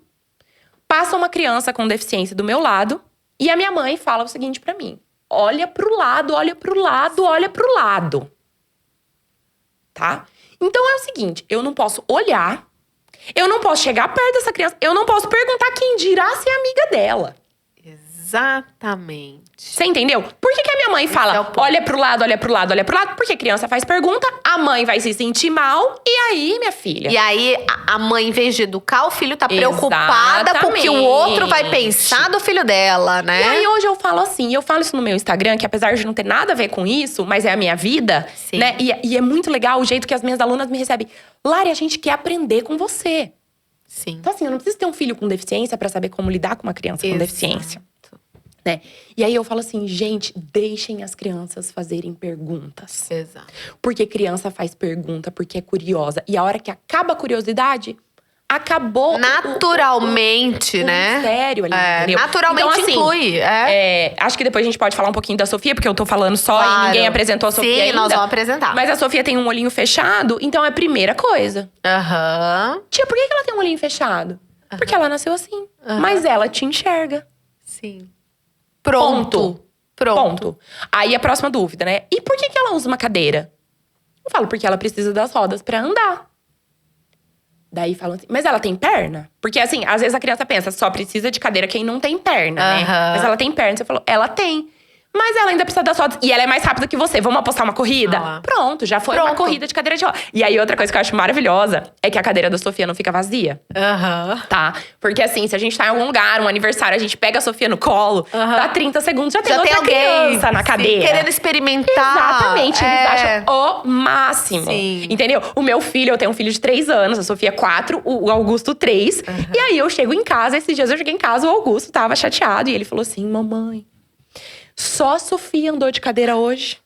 Passa uma criança com deficiência do meu lado. E a minha mãe fala o seguinte pra mim. Olha pro lado, olha pro lado, olha pro lado. Tá? Então é o seguinte, eu não posso olhar… Eu não posso chegar perto dessa criança. Eu não posso perguntar quem dirá se é amiga dela. Exatamente. Você entendeu? Por que a minha mãe fala, olha pro lado, olha pro lado, olha pro lado? Porque a criança faz pergunta, a mãe vai se sentir mal. E aí, minha filha? E aí, a mãe, em vez de educar, o filho tá preocupada com o que o outro vai pensar do filho dela, né? E aí, hoje eu falo assim, eu falo isso no meu Instagram, que apesar de não ter nada a ver com isso, mas é a minha vida, né? E é muito legal o jeito que as minhas alunas me recebem. Lari, a gente quer aprender com você. Sim. Então assim, eu não preciso ter um filho com deficiência pra saber como lidar com uma criança com deficiência. Né? E aí eu falo assim, gente, deixem as crianças fazerem perguntas. Exato. Porque criança faz pergunta, porque é curiosa. E a hora que acaba a curiosidade, acabou naturalmente, né? Sério ali, entendeu? Naturalmente então, assim, inclui. Acho que depois a gente pode falar um pouquinho da Sofia, porque eu tô falando só e ninguém apresentou a Sofia ainda. Sim, nós vamos apresentar. Mas a Sofia tem um olhinho fechado, então é a primeira coisa. Tia, por que ela tem um olhinho fechado? Porque ela nasceu assim. Mas ela te enxerga. Sim. Pronto. Aí a próxima dúvida, né? E por que ela usa uma cadeira? Eu falo, porque ela precisa das rodas pra andar. Daí falam assim, mas ela tem perna? Porque assim, às vezes a criança pensa, só precisa de cadeira quem não tem perna, né? Mas ela tem perna. Você falou, ela tem. Mas ela ainda precisa das fotos. E ela é mais rápida que você. Vamos apostar uma corrida? Ah. Pronto, já foi uma corrida de cadeira de roda. E aí, outra coisa que eu acho maravilhosa é que a cadeira da Sofia não fica vazia. Tá? Porque assim, se a gente tá em algum lugar, um aniversário, a gente pega a Sofia no colo, dá 30 segundos, já tem outra criança na cadeira. Querendo experimentar. Exatamente, eles acham o máximo. Sim. Entendeu? O meu filho, eu tenho um filho de 3 anos, a Sofia 4, o Augusto 3. E aí, eu chego em casa, esses dias eu cheguei em casa, o Augusto tava chateado. E ele falou assim, mamãe… Só a Sofia andou de cadeira hoje.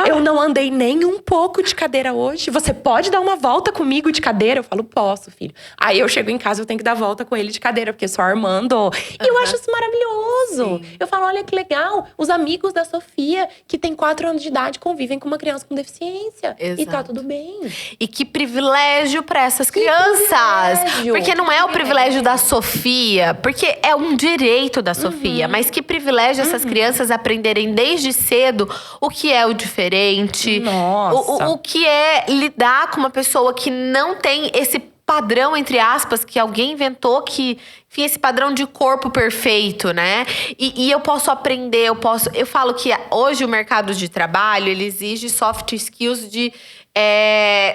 Eu não andei nem um pouco de cadeira hoje. Você pode dar uma volta comigo de cadeira? Eu falo, posso, filho. Aí eu chego em casa, eu tenho que dar volta com ele de cadeira, porque só Armando. E eu acho isso maravilhoso. Sim. Eu falo, olha que legal. Os amigos da Sofia, que tem 4 anos de idade, convivem com uma criança com deficiência. Exato. E tá tudo bem. E que privilégio para essas crianças. privilégio. Porque não é o privilégio da Sofia, porque é um direito da Sofia. Mas que privilégio essas crianças aprenderem desde cedo o que é o diferente. Nossa. O que é lidar com uma pessoa que não tem esse padrão, entre aspas, que alguém inventou, que, enfim, esse padrão de corpo perfeito, né? E eu posso aprender, eu falo que hoje o mercado de trabalho, ele exige soft skills de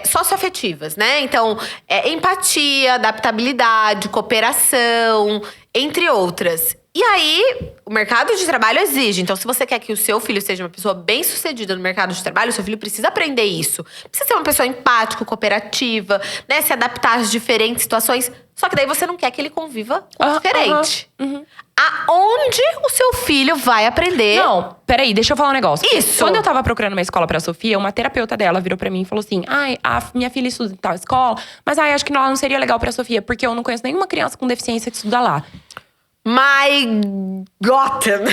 socioafetivas, né? Então, empatia, adaptabilidade, cooperação, entre outras. E aí, o mercado de trabalho exige. Então, se você quer que o seu filho seja uma pessoa bem-sucedida no mercado de trabalho, o seu filho precisa aprender isso. Precisa ser uma pessoa empática, cooperativa, né? Se adaptar às diferentes situações. Só que daí você não quer que ele conviva diferente. Aonde o seu filho vai aprender? Não, peraí, deixa eu falar um negócio. Isso. Quando eu tava procurando uma escola pra Sofia, uma terapeuta dela virou pra mim e falou assim: ai, a minha filha estuda em tal escola, mas acho que ela não seria legal pra Sofia, porque eu não conheço nenhuma criança com deficiência que estuda lá. My Gotham.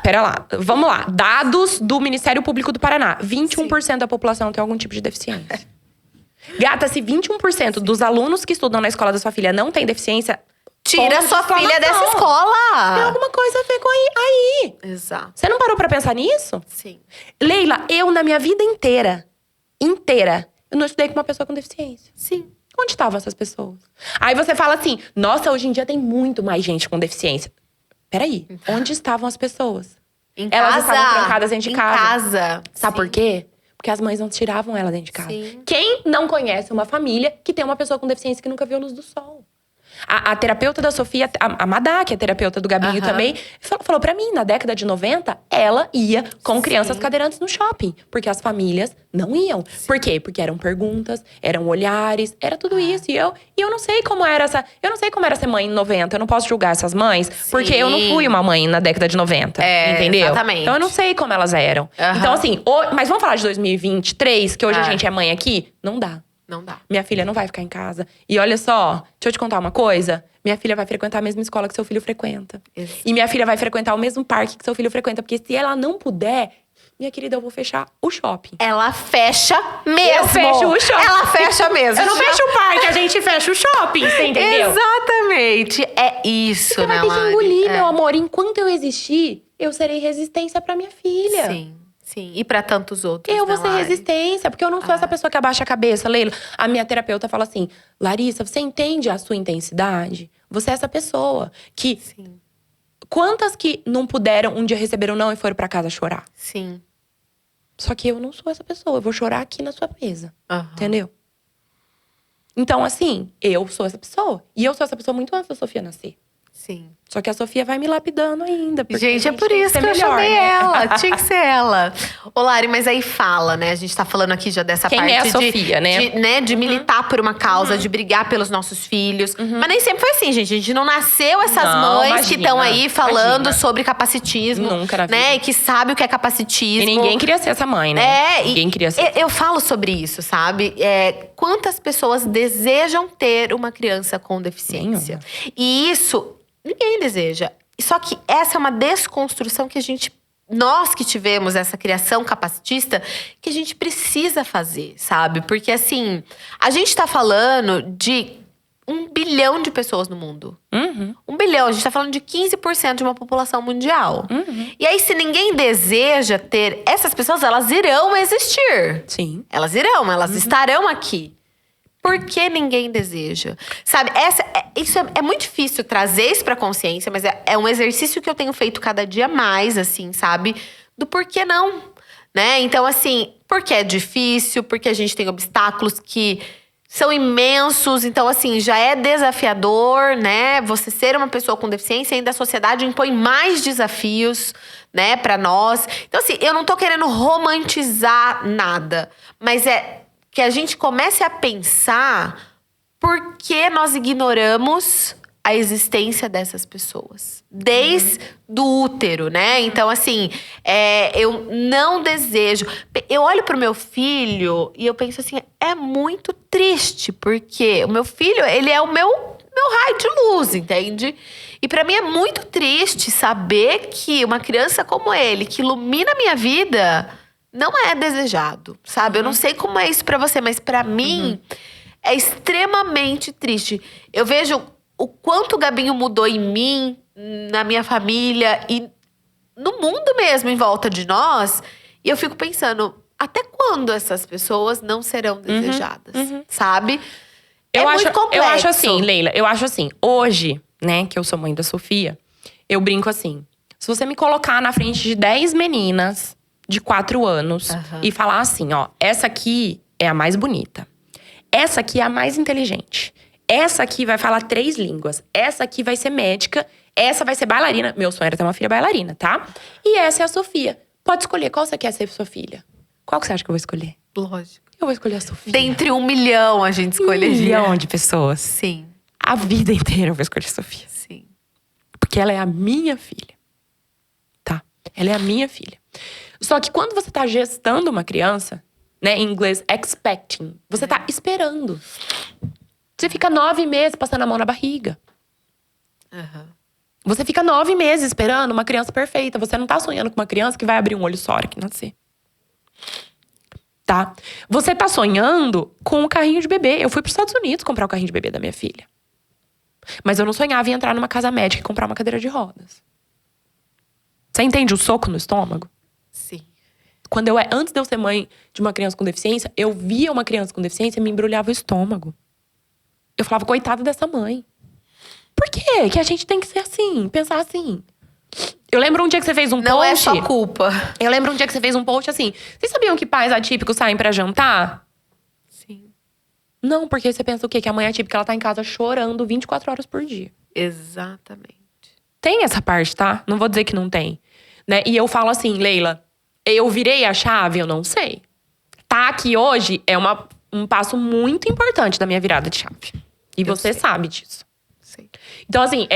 Pera lá. Vamos lá. Dados do Ministério Público do Paraná. 21% da população tem algum tipo de deficiência. Gata, se 21% dos alunos que estudam na escola da sua filha não tem deficiência… Tira sua filha dessa Tem escola. alguma coisa a ver com aí. Exato. Você não parou pra pensar nisso? Sim. Leila, eu na minha vida inteira, eu não estudei com uma pessoa com deficiência. Sim. Onde estavam essas pessoas? Aí você fala assim, nossa, hoje em dia tem muito mais gente com deficiência. Peraí, onde estavam as pessoas? Em Elas casa. estavam trancadas dentro de casa. Em casa. Sabe por quê? Porque as mães não tiravam ela dentro de casa. Sim. Quem não conhece uma família que tem uma pessoa com deficiência que nunca viu a luz do sol? A terapeuta da Sofia, a Madá, que é terapeuta do Gabinho também, falou pra mim, na década de 90, ela ia com crianças cadeirantes no shopping. Porque as famílias não iam. Por quê? Porque eram perguntas, eram olhares, era tudo isso. E eu não sei como era eu não sei como era ser mãe em 90. Eu não posso julgar essas mães, porque eu não fui uma mãe na década de 90. Entendeu? Exatamente. Então eu não sei como elas eram. Então, assim, mas vamos falar de 2023, que hoje a gente é mãe aqui? Não dá. Não dá. Minha filha não vai ficar em casa. E olha só, deixa eu te contar uma coisa. Minha filha vai frequentar a mesma escola que seu filho frequenta. Isso. E minha filha vai frequentar o mesmo parque que seu filho frequenta. Porque se ela não puder, minha querida, eu vou fechar o shopping. Ela fecha mesmo. Eu fecho o shopping. Ela fecha mesmo. Eu não fecho o parque, a gente fecha o shopping, você entendeu? Exatamente. É isso, Você né, vai ter que Lari? engolir, meu amor. Enquanto eu existir, eu serei resistência pra minha filha. Sim. Sim, e pra tantos outros, Eu né, vou ser Lari? resistência, porque eu não sou essa pessoa que abaixa a cabeça, Leila. A minha terapeuta fala assim, Larissa, você entende a sua intensidade? Você é essa pessoa que… Sim. Quantas que não puderam, um dia receberam não e foram pra casa chorar? Sim. Só que eu não sou essa pessoa, eu vou chorar aqui na sua mesa, Aham. entendeu? Então, assim, eu sou essa pessoa. E eu sou essa pessoa muito antes da Sofia nascer. Sim. Só que a Sofia vai me lapidando ainda. porque Gente, a é por tem isso ser que eu melhor, chamei né? ela. Tinha que ser ela. Ô, Lari, mas aí fala, né? A gente tá falando aqui já dessa Quem parte é a Sofia, né? de militar por uma causa, de brigar pelos nossos filhos. Mas nem sempre foi assim, gente. A gente não nasceu essas Não, mães que estão imagina, aí falando imagina. sobre capacitismo. Nunca na né? vida. E que sabe o que é capacitismo. E ninguém queria ser essa mãe, né? Ninguém queria ser. Eu falo sobre isso, sabe? Quantas pessoas desejam ter uma criança com deficiência? E isso, ninguém deseja. Só que essa é uma desconstrução que nós que tivemos essa criação capacitista, que a gente precisa fazer, sabe? Porque assim, a gente tá falando de 1 bilhão de pessoas no mundo. 1 bilhão, a gente tá falando de 15% de uma população mundial. E aí, se ninguém deseja ter essas pessoas, elas irão existir. Sim. Elas irão, elas estarão aqui. Por que ninguém deseja? Sabe, isso é muito difícil trazer isso pra consciência, mas é um exercício que eu tenho feito cada dia mais, assim, sabe? Do porquê não, né? Então, assim, porque é difícil, porque a gente tem obstáculos que são imensos. Então, assim, já é desafiador, né? Você ser uma pessoa com deficiência, ainda a sociedade impõe mais desafios, né, pra nós. Então, assim, eu não tô querendo romantizar nada, mas é que a gente comece a pensar por que nós ignoramos a existência dessas pessoas. Desde do útero, né? Então, assim, eu não desejo. Eu olho pro meu filho e eu penso assim, é muito triste, porque o meu filho, ele é o meu raio de luz, entende? E pra mim é muito triste saber que uma criança como ele, que ilumina a minha vida, não é desejado, sabe? Eu não sei como é isso pra você, mas pra mim é extremamente triste. Eu vejo o quanto o Gabinho mudou em mim, na minha família e no mundo mesmo em volta de nós. E eu fico pensando, até quando essas pessoas não serão desejadas, sabe? Muito complexo. Eu acho assim, Leila, eu acho assim, hoje, né, que eu sou mãe da Sofia, eu brinco assim, se você me colocar na frente de 10 meninas de 4 anos e falar assim, ó, essa aqui é a mais bonita, essa aqui é a mais inteligente, essa aqui vai falar 3 línguas, essa aqui vai ser médica, essa vai ser bailarina, meu sonho era ter uma filha bailarina, tá? E essa é a Sofia. Pode escolher qual você quer ser sua filha. Qual que você acha que eu vou escolher? Lógico. Eu vou escolher a Sofia. Dentre 1 milhão a gente escolheria. 1 milhão de pessoas. Sim. A vida inteira eu vou escolher a Sofia. Sim. Porque ela é a minha filha. Tá? Ela é a minha filha. Só que quando você tá gestando uma criança, né? Em inglês, expecting. Você tá esperando. Você fica 9 meses passando a mão na barriga. Você fica 9 meses esperando uma criança perfeita. Você não tá sonhando com uma criança que vai abrir um olho só a hora que nascer. Tá? Você tá sonhando com o carrinho de bebê. Eu fui pros Estados Unidos comprar o carrinho de bebê da minha filha. Mas eu não sonhava em entrar numa casa médica e comprar uma cadeira de rodas. Você entende o soco no estômago? Sim. Antes de eu ser mãe de uma criança com deficiência, eu via uma criança com deficiência e me embrulhava o estômago. Eu falava, coitada dessa mãe. Por quê? Que a gente tem que ser assim, pensar assim. Eu lembro um dia que você fez um post… Não é só culpa. Eu lembro um dia que você fez um post assim. Vocês sabiam que pais atípicos saem pra jantar? Sim. Não, porque você pensa o quê? Que a mãe atípica, ela tá em casa chorando 24 horas por dia. Exatamente. Tem essa parte, tá? Não vou dizer que não tem. Né? E eu falo assim, Leila, eu virei a chave? Eu não sei. Tá aqui hoje é um passo muito importante da minha virada de chave. E você sabe disso. Sim. Então, assim,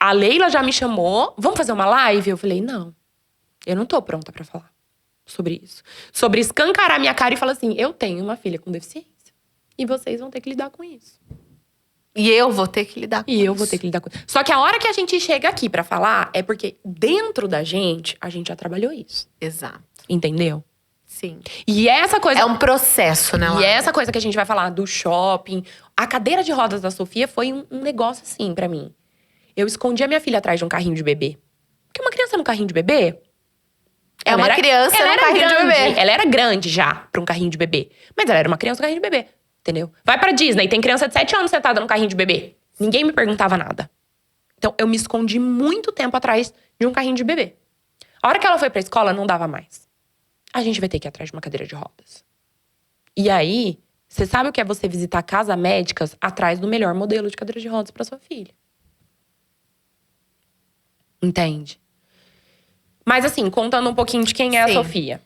a Leila já me chamou. Vamos fazer uma live? Eu falei, não. Eu não tô pronta pra falar sobre isso. Sobre escancarar minha cara e falar assim, eu tenho uma filha com deficiência. E vocês vão ter que lidar com isso. E eu vou ter que lidar com isso. E eu vou ter que lidar com isso. Só que a hora que a gente chega aqui pra falar, é porque dentro da gente, a gente já trabalhou isso. Exato. Entendeu? Sim. E essa coisa… É um processo, né, E Lara? essa coisa que a gente vai falar do shopping… A cadeira de rodas da Sofia foi um negócio assim pra mim. Eu escondi a minha filha atrás de um carrinho de bebê. Porque uma criança no carrinho de bebê… É uma criança no carrinho de bebê. Ela era grande já pra um carrinho de bebê. Mas ela era uma criança no carrinho de bebê. Entendeu? Vai pra Disney, tem criança de 7 anos sentada no carrinho de bebê. Ninguém me perguntava nada. Então, eu me escondi muito tempo atrás de um carrinho de bebê. A hora que ela foi pra escola, não dava mais. A gente vai ter que ir atrás de uma cadeira de rodas. E aí, você sabe o que é você visitar casas médicas atrás do melhor modelo de cadeira de rodas pra sua filha. Entende? Mas assim, contando um pouquinho de quem é a Sofia.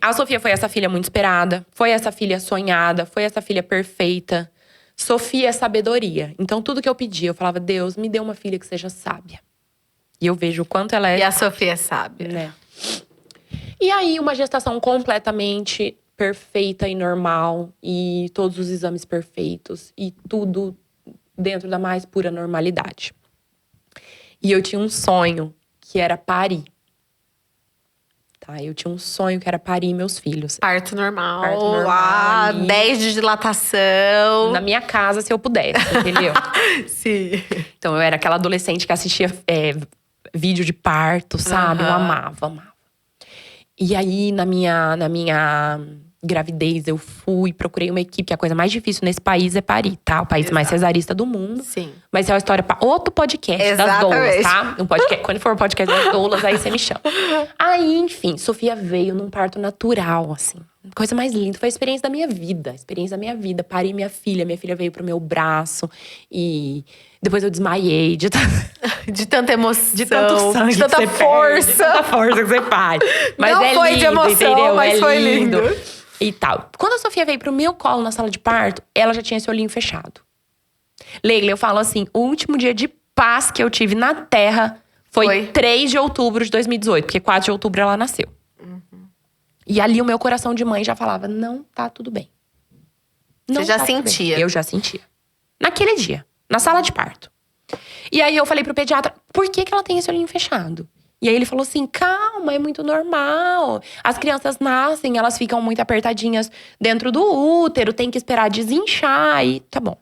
A Sofia foi essa filha muito esperada. Foi essa filha sonhada. Foi essa filha perfeita. Sofia é sabedoria. Então, tudo que eu pedia, eu falava, Deus, me dê uma filha que seja sábia. E eu vejo o quanto ela é… E a Sofia é sábia. Né? E aí, uma gestação completamente perfeita e normal. E todos os exames perfeitos. E tudo dentro da mais pura normalidade. E eu tinha um sonho que era parir. Tá? Eu tinha um sonho que era parir meus filhos. Parto normal. Parto normal. 10 de dilatação. Na minha casa, se eu pudesse, entendeu? Sim. Então, eu era aquela adolescente que assistia vídeo de parto, sabe? Eu amava. E aí, na minha gravidez, eu procurei uma equipe, que a coisa mais difícil nesse país é parir, tá? O país mais cesarista do mundo. Sim. Mas é uma história pra outro podcast das doulas, tá? Um podcast, quando for o podcast das doulas, aí você me chama. Aí, enfim, Sofia veio num parto natural, assim. Coisa mais linda. Foi a experiência da minha vida. Parei minha filha veio pro meu braço. E depois eu desmaiei de tanta emoção. De tanto sangue, de tanta força. De tanta força que você faz. Mas não é foi lindo, de emoção, entendeu? mas foi lindo. E tal. Quando a Sofia veio pro meu colo na sala de parto, ela já tinha esse olhinho fechado. Leila, eu falo assim, o último dia de paz que eu tive na Terra foi 3 de outubro de 2018. Porque 4 de outubro ela nasceu. E ali o meu coração de mãe já falava, não tá tudo bem. Você já sentia? Eu já sentia. Naquele dia, na sala de parto. E aí eu falei pro pediatra, por que ela tem esse olhinho fechado? E aí ele falou assim, calma, é muito normal. As crianças nascem, elas ficam muito apertadinhas dentro do útero, tem que esperar desinchar e tá bom.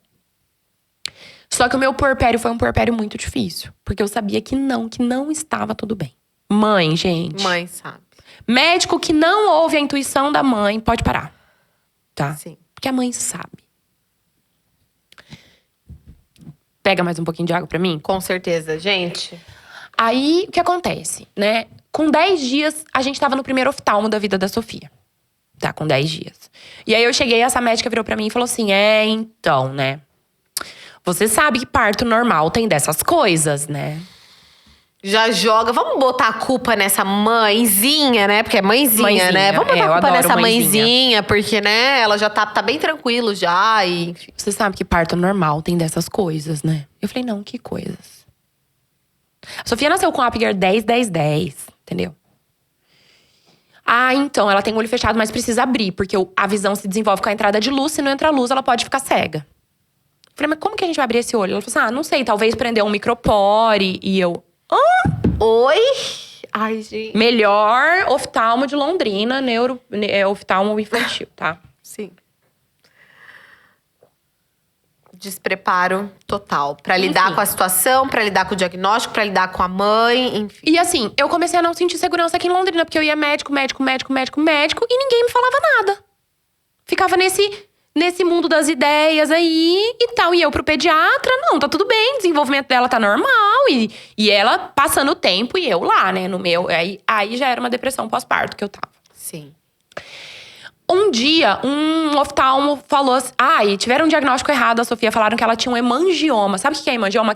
Só que o meu puerpério foi um puerpério muito difícil. Porque eu sabia que não estava tudo bem. Mãe, gente. Mãe sabe. Médico que não ouve a intuição da mãe, pode parar. Tá? Sim. Porque a mãe sabe. Pega mais um pouquinho de água pra mim? Com certeza, gente. Aí, o que acontece, né? Com 10 dias, a gente tava no primeiro oftalmo da vida da Sofia. Tá, com 10 dias. E aí eu cheguei, essa médica virou pra mim e falou assim, então, né? Você sabe que parto normal tem dessas coisas, né? Já joga. Vamos botar a culpa nessa mãezinha, né? Porque é mãezinha, né? Vamos botar a culpa nessa mãezinha, porque, né, ela já tá bem tranquilo já. E enfim. Você sabe que parto normal tem dessas coisas, né? Eu falei, não, que coisas? A Sofia nasceu com Apgar 10-10-10, entendeu? Ah, então, ela tem o olho fechado, mas precisa abrir. Porque a visão se desenvolve com a entrada de luz. Se não entra luz, ela pode ficar cega. Eu falei, mas como que a gente vai abrir esse olho? Ela falou assim, não sei, talvez prender um micropore. E eu… Oi? Ai, gente. Melhor oftalmo de Londrina, oftalmo infantil, tá? Sim. Despreparo total. Pra lidar com a situação, pra lidar com o diagnóstico, pra lidar com a mãe, enfim. E assim, eu comecei a não sentir segurança aqui em Londrina. Porque eu ia médico e ninguém me falava nada. Ficava nesse mundo das ideias aí e tal. E eu pro pediatra, não, tá tudo bem. O desenvolvimento dela tá normal. E ela passando o tempo e eu lá, né, no meu… Aí já era uma depressão pós-parto que eu tava. Sim. Um dia, um oftalmo falou assim… e tiveram um diagnóstico errado. A Sofia falaram que ela tinha um hemangioma. Sabe o que é hemangioma?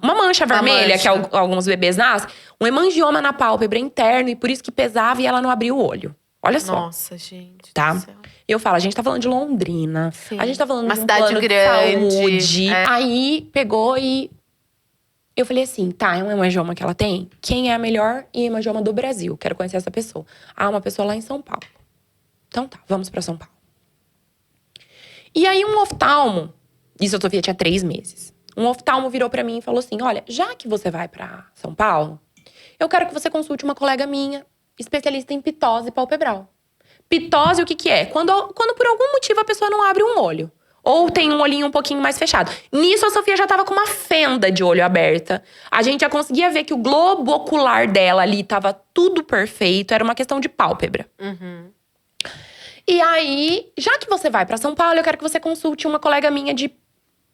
Uma mancha vermelha que alguns bebês nascem. Um hemangioma na pálpebra interno. E por isso que pesava e ela não abriu o olho. Olha só. Nossa, gente. Tá? Do céu. Eu falo, a gente tá falando de Londrina. Sim. A gente tá falando uma de um cidade plano grande. De saúde. Aí, pegou e… Eu falei assim, tá, é um hemangioma que ela tem? Quem é a melhor hemangioma do Brasil? Quero conhecer essa pessoa. Uma pessoa lá em São Paulo. Então tá, vamos pra São Paulo. E aí um oftalmo… Isso a Sofia tinha 3 meses. Um oftalmo virou pra mim e falou assim, olha, já que você vai pra São Paulo, eu quero que você consulte uma colega minha, especialista em pitose palpebral. Pitose, o que é? Quando por algum motivo a pessoa não abre um olho. Ou tem um olhinho um pouquinho mais fechado. Nisso, a Sofia já tava com uma fenda de olho aberta. A gente já conseguia ver que o globo ocular dela ali tava tudo perfeito. Era uma questão de pálpebra. Uhum. E aí, já que você vai pra São Paulo, eu quero que você consulte uma colega minha de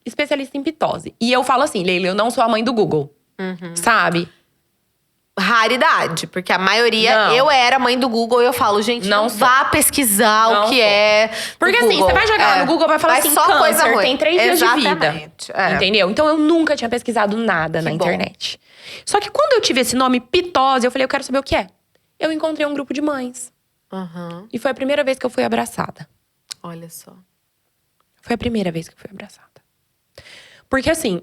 especialista em pitose. E eu falo assim, Leila, eu não sou a mãe do Google. Sabe? Raridade, porque a maioria… Não. Eu era mãe do Google e eu falo, gente, não vá pesquisar Não o que sou. é Porque assim, Google. você vai jogar lá no Google, vai falar assim, só coisa câncer, ruim. tem 3 dias de vida. Exatamente. Entendeu? Então eu nunca tinha pesquisado nada na bom. internet. Só que quando eu tive esse nome pitose, eu falei, eu quero saber o que é. Eu encontrei um grupo de mães. Uhum. E foi a primeira vez que eu fui abraçada. Olha só. Foi a primeira vez que eu fui abraçada. Porque assim,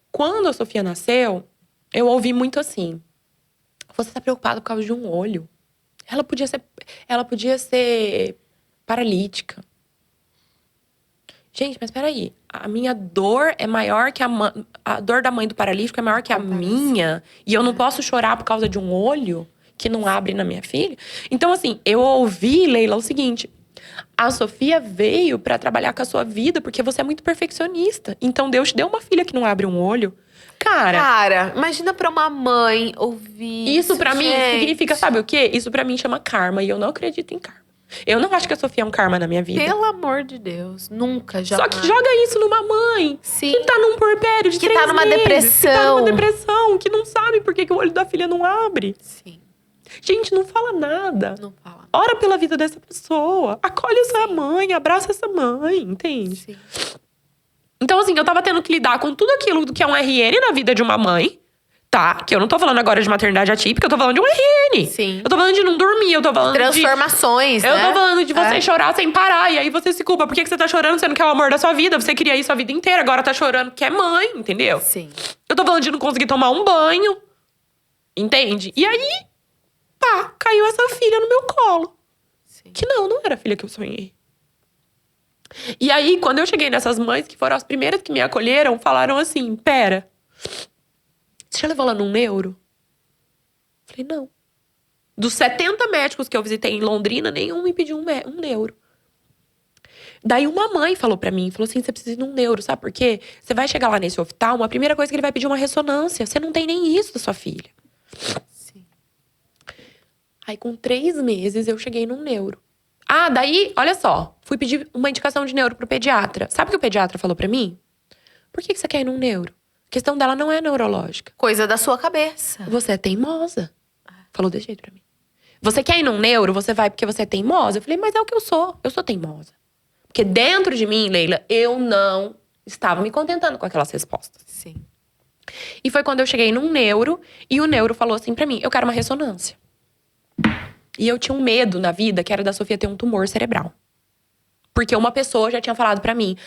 quando a Sofia nasceu, eu ouvi muito assim, você tá preocupada por causa de um olho. Ela podia ser paralítica. Gente, mas peraí. A minha dor é maior que a dor da mãe do paralítico é maior que a minha. E eu não posso chorar por causa de um olho que não abre na minha filha. Então, assim, eu ouvi, Leila, o seguinte… A Sofia veio pra trabalhar com a sua vida porque você é muito perfeccionista. Então, Deus te deu uma filha que não abre um olho. Cara, imagina pra uma mãe ouvir Isso pra mim gente. significa, sabe o quê? Isso pra mim chama karma. E eu não acredito em karma. Eu não acho que a Sofia é um karma na minha vida. Pelo amor de Deus. Nunca, Só jamais. que joga isso numa mãe Sim. que tá num puerpério de Que 3 tá numa meses, depressão. Que tá numa depressão, que não sabe por que o olho da filha não abre. Sim, Gente, não fala nada. não fala. Ora pela vida dessa pessoa. Acolhe essa mãe, abraça essa mãe, entende? Sim. Então, assim, eu tava tendo que lidar com tudo aquilo que é um RN na vida de uma mãe, tá? Que eu não tô falando agora de maternidade atípica, eu tô falando de um RN. Sim. Eu tô falando de não dormir, eu tô falando Transformações, de… né? Eu tô falando de você É. chorar sem parar. E aí você se culpa. Por que você tá chorando? Você não quer o amor da sua vida. Você queria isso a vida inteira. Agora tá chorando porque é mãe, entendeu? Sim. Eu tô falando de não conseguir tomar um banho. Entende? E aí, pá, caiu essa filha no meu colo. Sim. Que não era a filha que eu sonhei. E aí, quando eu cheguei nessas mães, que foram as primeiras que me acolheram, falaram assim, pera, você já levou ela num neuro? Falei, não. Dos 70 médicos que eu visitei em Londrina, nenhum me pediu um neuro. Daí uma mãe falou pra mim, falou assim, você precisa ir num neuro, sabe por quê? Você vai chegar lá nesse oftalmo, a primeira coisa que ele vai pedir é uma ressonância. Você não tem nem isso da sua filha. Sim. Aí, com 3 meses, eu cheguei num neuro. Ah, daí, olha só. Fui pedir uma indicação de neuro pro pediatra. Sabe o que o pediatra falou pra mim? Por que você quer ir num neuro? A questão dela não é neurológica. Coisa da sua cabeça. Você é teimosa. Falou desse jeito pra mim. Você quer ir num neuro, você vai porque você é teimosa. Eu falei, mas é o que eu sou. Eu sou teimosa. Porque dentro de mim, Leila, eu não estava me contentando com aquelas respostas. Sim. E foi quando eu cheguei num neuro, e o neuro falou assim pra mim, eu quero uma ressonância. E eu tinha um medo na vida, que era da Sofia ter um tumor cerebral. Porque uma pessoa já tinha falado pra mim,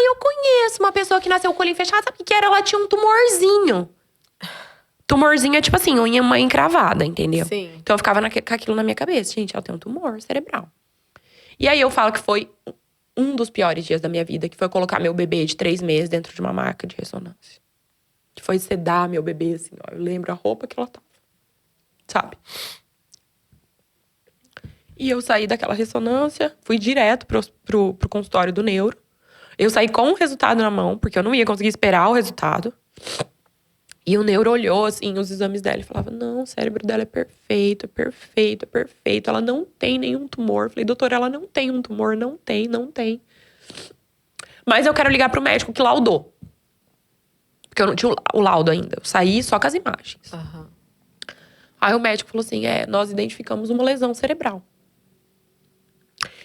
eu conheço uma pessoa que nasceu com o olhinho fechado, sabe o que era? Ela tinha um tumorzinho. Tumorzinho é tipo assim, uma encravada, entendeu? Sim. Então eu ficava com aquilo na minha cabeça. Gente, ela tem um tumor cerebral. E aí eu falo que foi um dos piores dias da minha vida, que foi colocar meu bebê de 3 meses dentro de uma maca de ressonância. Que foi sedar meu bebê, assim, ó. Eu lembro a roupa que ela tava. Sabe? E eu saí daquela ressonância, fui direto pro consultório do neuro. Eu saí com o resultado na mão, porque eu não ia conseguir esperar o resultado. E o neuro olhou, assim, os exames dela e falava, não, o cérebro dela é perfeito, é perfeito, é perfeito. Ela não tem nenhum tumor. Eu falei, doutora, ela não tem um tumor, não tem. Mas eu quero ligar pro médico que laudou. Porque eu não tinha o laudo ainda. Eu saí só com as imagens. Uhum. Aí o médico falou assim, nós identificamos uma lesão cerebral.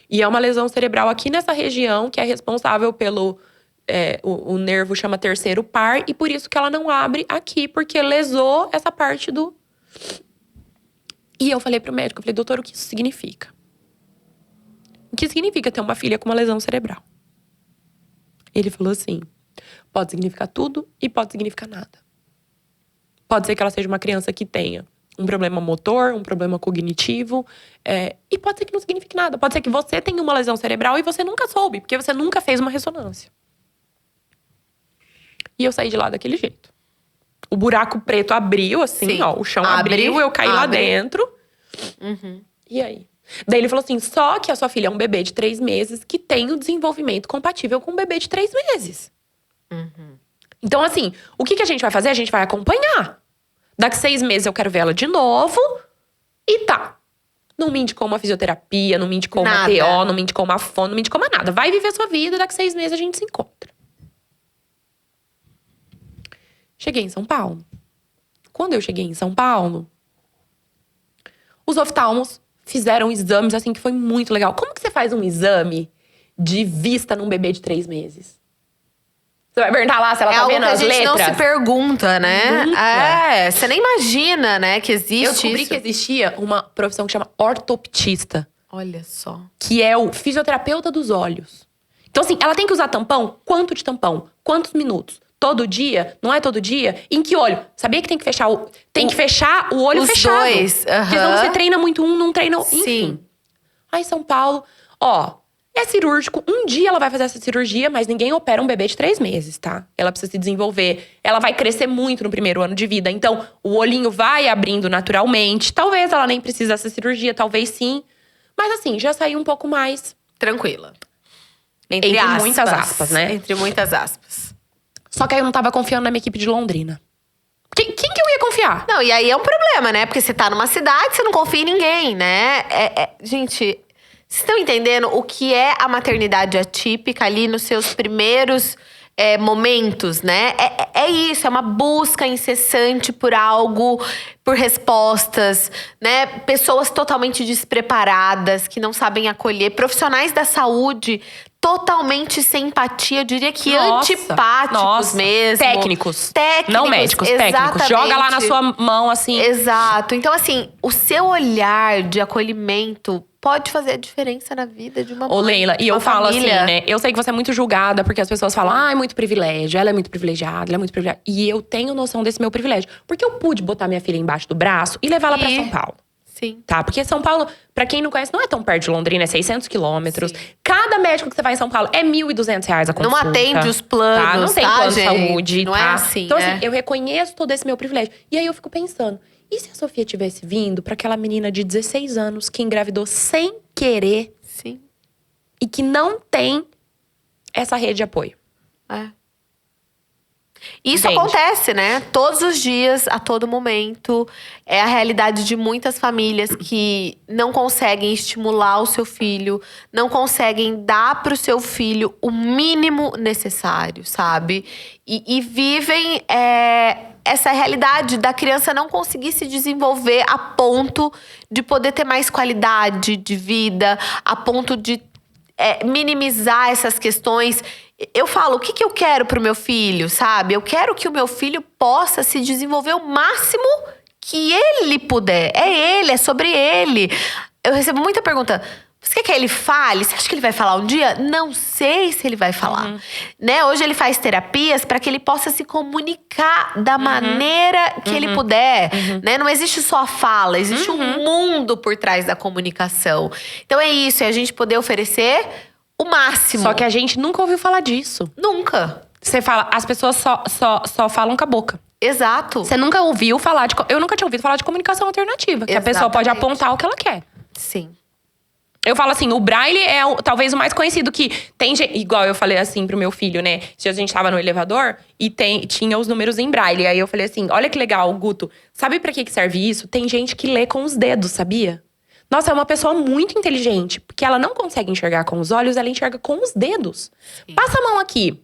E é uma lesão cerebral aqui nessa região, que é responsável pelo… o nervo chama terceiro par, e por isso que ela não abre aqui, porque lesou essa parte do… E eu falei pro médico, eu falei, doutor, o que isso significa? O que significa ter uma filha com uma lesão cerebral? Ele falou assim, pode significar tudo e pode significar nada. Pode ser que ela seja uma criança que tenha um problema motor, um problema cognitivo, e pode ser que não signifique nada. Pode ser que você tenha uma lesão cerebral e você nunca soube, porque você nunca fez uma ressonância. E eu saí de lá daquele jeito. O buraco preto abriu, assim, Sim. ó. O chão abriu, eu caí lá dentro. Uhum. E aí? Daí ele falou assim, só que a sua filha é um bebê de 3 meses que tem o desenvolvimento compatível com um bebê de 3 meses. Uhum. Então, assim, o que a gente vai fazer? A gente vai acompanhar. Daqui 6 meses eu quero ver ela de novo. E tá. Não me indicou uma fisioterapia, não me indicou uma TO, não me indicou uma fono, não me indicou mais nada. Vai viver sua vida, daqui 6 meses a gente se encontra. Cheguei em São Paulo. Quando eu cheguei em São Paulo, os oftalmos fizeram exames, assim, que foi muito legal. Como que você faz um exame de vista num bebê de 3 meses? Você vai perguntar lá se ela tá vendo as letras? É algo que a gente não se pergunta, né? Nunca. Você nem imagina, né, que existe Eu descobri isso. que existia uma profissão que chama ortoptista. Olha só. Que é o fisioterapeuta dos olhos. Então, assim, ela tem que usar tampão? Quanto de tampão? Quantos minutos? Todo dia? Não é todo dia? Em que olho? Sabia que tem que fechar que fechar o olho os fechado. dois. Porque senão você treina muito um, não treina… Enfim. Sim. Aí, São Paulo… é cirúrgico. Um dia ela vai fazer essa cirurgia, mas ninguém opera um bebê de 3 meses, tá? Ela precisa se desenvolver. Ela vai crescer muito no primeiro ano de vida. Então, o olhinho vai abrindo naturalmente. Talvez ela nem precise dessa cirurgia, talvez sim. Mas assim, já saiu um pouco mais… Tranquila. Entre muitas aspas, né? Entre muitas aspas. Só que aí eu não tava confiando na minha equipe de Londrina. Quem que eu ia confiar? Não, e aí é um problema, né? Porque você tá numa cidade, você não confia em ninguém, né? Gente… Vocês estão entendendo o que é a maternidade atípica ali nos seus primeiros momentos, né? É isso, é uma busca incessante por algo, por respostas, né? Pessoas totalmente despreparadas, que não sabem acolher. Profissionais da saúde totalmente sem empatia, eu diria que antipáticos mesmo. Técnicos. Não médicos, técnicos. Joga lá na sua mão, assim. Exato. Então, assim, o seu olhar de acolhimento pode fazer a diferença na vida de uma mãe. Ô, Leila, e eu falo família. assim, né? Eu sei que você é muito julgada, porque as pessoas falam, é muito privilégio, ela é muito privilegiada, ela é muito privilegiada. E eu tenho noção desse meu privilégio. Porque eu pude botar minha filha embaixo do braço e levar ela pra São Paulo. Sim. Tá? Porque São Paulo, pra quem não conhece, não é tão perto de Londrina, é 600 quilômetros. Cada médico que você vai em São Paulo é R$1.200 a consulta. Não atende os planos, tá? Não tem plano de gente? saúde, não tá? é assim, então, assim, eu reconheço todo esse meu privilégio. E aí eu fico pensando, e se a Sofia tivesse vindo pra aquela menina de 16 anos que engravidou sem querer Sim. e que não tem essa rede de apoio? Isso Entende? acontece, né? Todos os dias, a todo momento. É a realidade de muitas famílias que não conseguem estimular o seu filho, não conseguem dar pro seu filho o mínimo necessário, sabe? E vivem essa realidade da criança não conseguir se desenvolver a ponto de poder ter mais qualidade de vida, a ponto de minimizar essas questões. Eu falo, o que eu quero pro meu filho, sabe? Eu quero que o meu filho possa se desenvolver o máximo que ele puder. É ele, é sobre ele. Eu recebo muita pergunta. Você quer que ele fale? Você acha que ele vai falar um dia? Não sei se ele vai falar. Né? Hoje ele faz terapias para que ele possa se comunicar da maneira que ele puder. Né? Não existe só a fala, existe um mundo por trás da comunicação. Então é isso, é a gente poder oferecer o máximo. Só que a gente nunca ouviu falar disso. Nunca. Você fala, as pessoas só falam com a boca. Exato. Você nunca ouviu falar de… Eu nunca tinha ouvido falar de comunicação alternativa. Que a pessoa pode apontar o que ela quer. Sim. Eu falo assim, o Braille é talvez o mais conhecido que… Tem gente… Igual eu falei assim pro meu filho, né? Se a gente tava no elevador e tinha os números em Braille. Aí eu falei assim, olha que legal, Guto. Sabe pra que serve isso? Tem gente que lê com os dedos, sabia? Nossa, é uma pessoa muito inteligente. Porque ela não consegue enxergar com os olhos, ela enxerga com os dedos. Sim. Passa a mão aqui.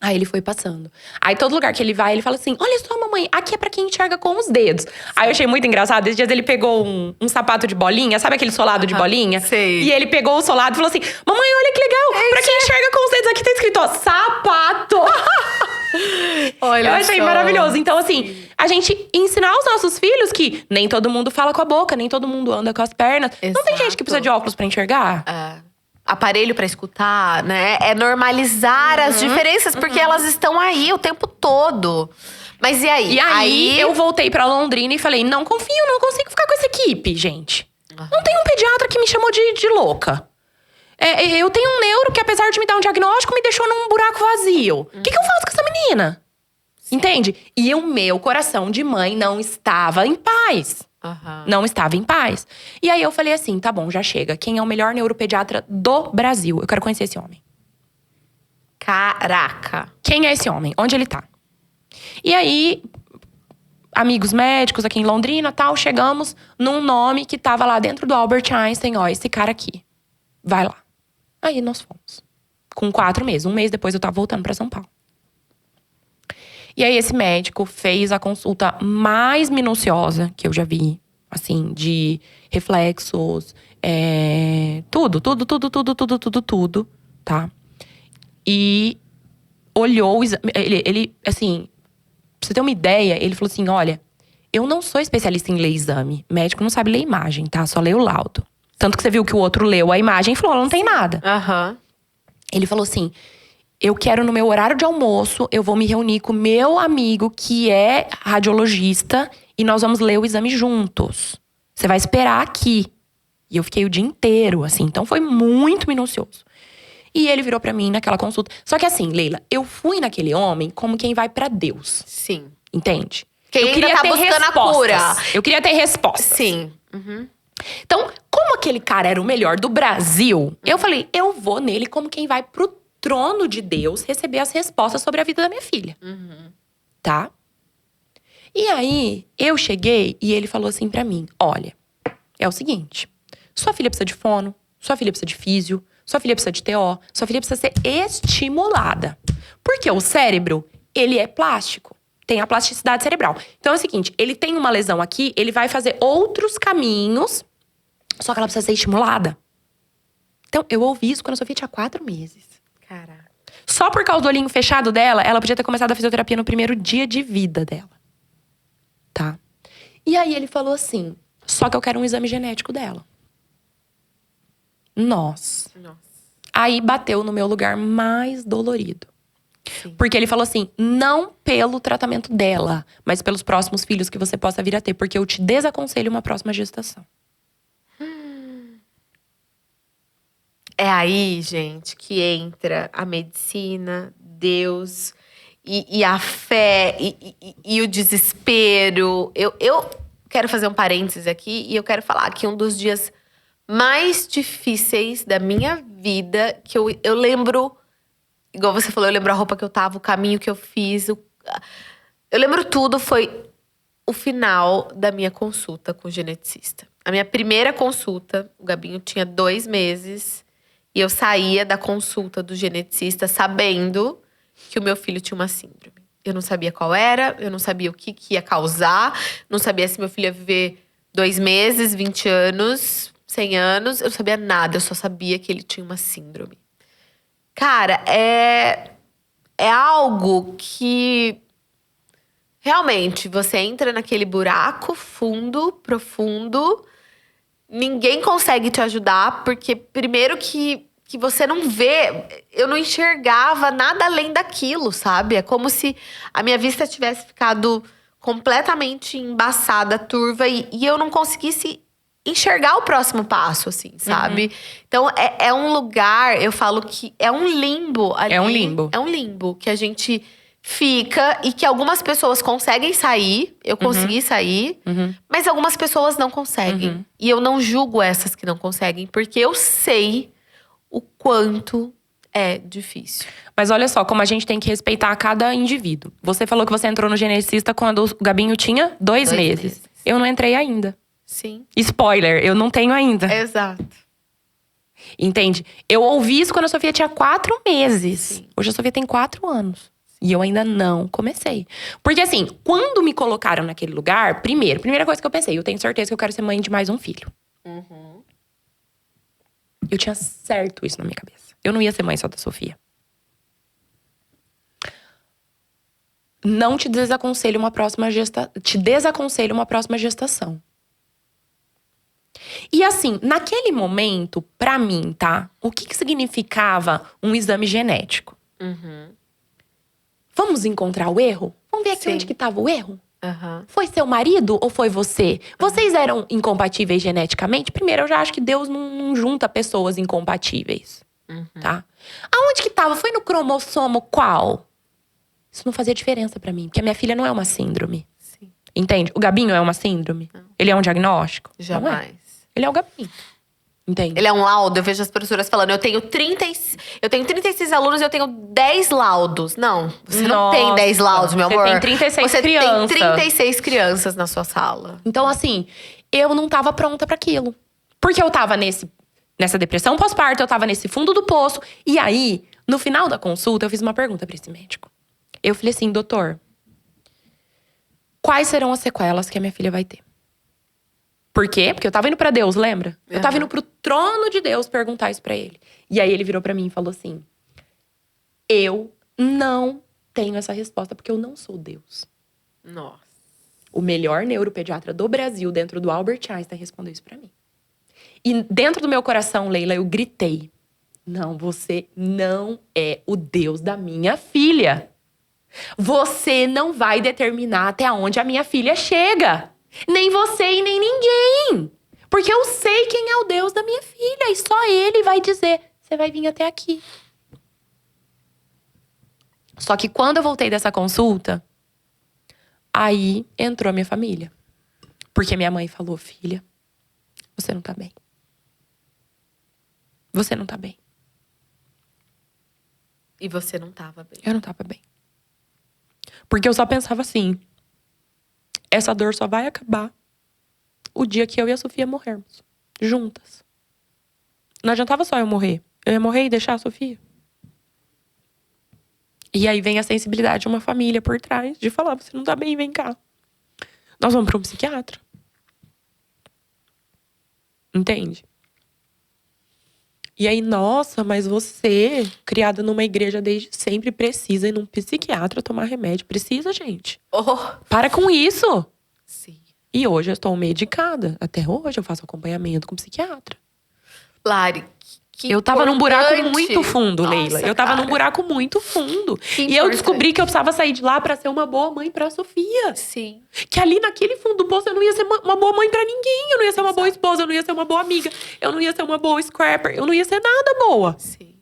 Aí ele foi passando. Aí todo lugar que ele vai, ele fala assim, olha só, mamãe, aqui é pra quem enxerga com os dedos. Sim. Aí eu achei muito engraçado, esses dias ele pegou um sapato de bolinha, sabe aquele solado de bolinha? Sei. E ele pegou o solado e falou assim, mamãe, olha que legal, pra quem enxerga com os dedos, aqui tá escrito, ó, sapato. Olha, eu achei maravilhoso. Então, assim, a gente ensinar os nossos filhos que nem todo mundo fala com a boca, nem todo mundo anda com as pernas. Exato. Não tem gente que precisa de óculos pra enxergar? Aparelho pra escutar, né? É normalizar as diferenças, porque elas estão aí o tempo todo. Mas e aí? E aí eu voltei pra Londrina e falei, não confio, não consigo ficar com essa equipe, gente. Não tem um pediatra que me chamou de louca. Eu tenho um neuro que, apesar de me dar um diagnóstico, me deixou num buraco vazio. O que eu faço com essa menina? Sim. Entende? E o meu coração de mãe não estava em paz. Não estava em paz. E aí eu falei assim, tá bom, já chega. Quem é o melhor neuropediatra do Brasil? Eu quero conhecer esse homem. Caraca. Quem é esse homem? Onde ele tá? E aí, amigos médicos aqui em Londrina, tal, chegamos num nome que tava lá dentro do Albert Einstein. Ó, esse cara aqui. Vai lá. Aí nós fomos. Com 4 meses. 1 mês depois eu tava voltando pra São Paulo. E aí esse médico fez a consulta mais minuciosa que eu já vi. Assim, de reflexos, tudo, tá? E olhou, ele assim, pra você ter uma ideia, ele falou assim, olha, eu não sou especialista em ler exame. Médico não sabe ler imagem, tá? Só lê o laudo. Tanto que você viu que o outro leu a imagem e falou, não tem nada. Ele falou assim, eu quero no meu horário de almoço, eu vou me reunir com meu amigo que é radiologista e nós vamos ler o exame juntos. Você vai esperar aqui. E eu fiquei o dia inteiro, assim. Então foi muito minucioso. E ele virou pra mim naquela consulta. Só que assim, Leila, eu fui naquele homem como quem vai pra Deus. Sim. Entende? Quem eu queria ainda tá ter buscando respostas. a cura. Eu queria ter respostas. Sim. Então, como aquele cara era o melhor do Brasil, eu falei, eu vou nele como quem vai pro trono de Deus receber as respostas sobre a vida da minha filha. Tá? E aí, eu cheguei e ele falou assim pra mim, olha, é o seguinte, sua filha precisa de fono, Sua filha precisa de físio, sua filha precisa de TO, sua filha precisa ser estimulada. Porque o cérebro, ele é plástico. Tem a plasticidade cerebral. Então é o seguinte, ele tem uma lesão aqui, ele vai fazer outros caminhos, só que ela precisa ser estimulada. Então, eu ouvi isso quando a Sofia tinha 4 meses. Caraca. Só por causa do olhinho fechado dela, ela podia ter começado a fisioterapia no primeiro dia de vida dela. Tá? E aí ele falou assim, só que eu quero um exame genético dela. Nossa. Aí bateu no meu lugar mais dolorido. Sim. Porque ele falou assim, não pelo tratamento dela, mas pelos próximos filhos que você possa vir a ter. Porque eu te desaconselho uma próxima gestação. É aí, gente, que entra a medicina, Deus e a fé e o desespero. Eu quero fazer um parênteses aqui e eu quero falar que um dos dias mais difíceis da minha vida, que eu lembro, igual você falou, eu lembro a roupa que eu tava, o caminho que eu fiz. Eu lembro tudo, foi o final da minha consulta com o geneticista. A minha primeira consulta, o Gabinho tinha 2 meses. E eu saía da consulta do geneticista sabendo que o meu filho tinha uma síndrome. Eu não sabia qual era, eu não sabia o que ia causar. Não sabia se meu filho ia viver 2 meses, 20 anos, 100 anos. Eu não sabia nada, eu só sabia que ele tinha uma síndrome. Cara, é algo que… Realmente, você entra naquele buraco fundo, profundo… Ninguém consegue te ajudar, porque primeiro que você não vê… Eu não enxergava nada além daquilo, sabe? É como se a minha vista tivesse ficado completamente embaçada, turva. E eu não conseguisse enxergar o próximo passo, assim, sabe? Então, é um lugar… Eu falo que é um limbo ali. É um limbo. É um limbo que a gente… fica e que algumas pessoas conseguem sair. Eu consegui sair. Mas algumas pessoas não conseguem. E eu não julgo essas que não conseguem. Porque eu sei o quanto é difícil. Mas olha só, como a gente tem que respeitar cada indivíduo. Você falou que você entrou no geneticista quando o Gabinho tinha 2 meses. Eu não entrei ainda. Sim. Spoiler, eu não tenho ainda. Exato. Entende? Eu ouvi isso quando a Sofia tinha 4 meses. Sim. Hoje a Sofia tem 4 anos. E eu ainda não comecei. Porque assim, quando me colocaram naquele lugar… Primeira coisa que eu pensei, eu tenho certeza que eu quero ser mãe de mais um filho. Eu tinha certo isso na minha cabeça. Eu não ia ser mãe só da Sofia. Não te desaconselho uma próxima gestação. E assim, naquele momento, pra mim, tá? O que significava um exame genético? Vamos encontrar o erro? Vamos ver aqui Sim. onde que tava o erro? Aham. Foi seu marido ou foi você? Vocês eram incompatíveis geneticamente? Primeiro, eu já acho que Deus não junta pessoas incompatíveis, tá? Aonde que tava? Foi no cromossomo qual? Isso não fazia diferença pra mim, porque a minha filha não é uma síndrome. Sim. Entende? O Gabinho é uma síndrome? Não. Ele é um diagnóstico? Não é. Jamais. Ele é o Gabinho. Entende? Ele é um laudo. Eu vejo as professoras falando, eu tenho 36 alunos e eu tenho 10 laudos. Não, você não tem 10 laudos, meu amor. Você tem 36 Você crianças. tem 36 crianças na sua sala. Então, assim, eu não tava pronta pra aquilo. Porque eu tava nessa depressão pós-parto, eu tava nesse fundo do poço. E aí, no final da consulta, eu fiz uma pergunta pra esse médico. Eu falei assim, doutor, quais serão as sequelas que a minha filha vai ter? Por quê? Porque eu tava indo pra Deus, lembra? Eu tava indo pro trono de Deus perguntar isso pra ele. E aí ele virou pra mim e falou assim, eu não tenho essa resposta porque eu não sou Deus. Nossa. O melhor neuropediatra do Brasil, dentro do Albert Einstein, respondeu isso pra mim. E dentro do meu coração, Leila, eu gritei. Não, você não é o Deus da minha filha. Você não vai determinar até onde a minha filha chega. Nem você e nem ninguém. Porque eu sei quem é o Deus da minha filha. E só ele vai dizer, você vai vir até aqui. Só que quando eu voltei dessa consulta, aí entrou a minha família. Porque minha mãe falou, filha, você não tá bem. Você não tá bem. E você não tava bem. Eu não tava bem. Porque eu só pensava assim, essa dor só vai acabar o dia que eu e a Sofia morrermos. Juntas. Não adiantava só eu morrer. Eu ia morrer e deixar a Sofia. E aí vem a sensibilidade de uma família por trás. De falar, você não tá bem, vem cá. Nós vamos pra um psiquiatra. Entende? E aí, nossa, mas você, criada numa igreja desde sempre, precisa ir num psiquiatra tomar remédio. Precisa, gente. Oh, Para com isso. sim. E hoje eu estou medicada. Até hoje eu faço acompanhamento com psiquiatra. Lari, que Eu tava num buraco importante. muito fundo, Nossa, Leila. Eu tava cara. num buraco muito fundo. Que E eu importante. descobri que eu precisava sair de lá pra ser uma boa mãe pra Sofia. Sim. Que ali naquele fundo do poço eu não ia ser uma boa mãe pra ninguém. Eu não ia ser uma boa esposa, eu não ia ser uma boa amiga. Eu não ia ser uma boa scrapper. Eu não ia ser nada boa. Sim.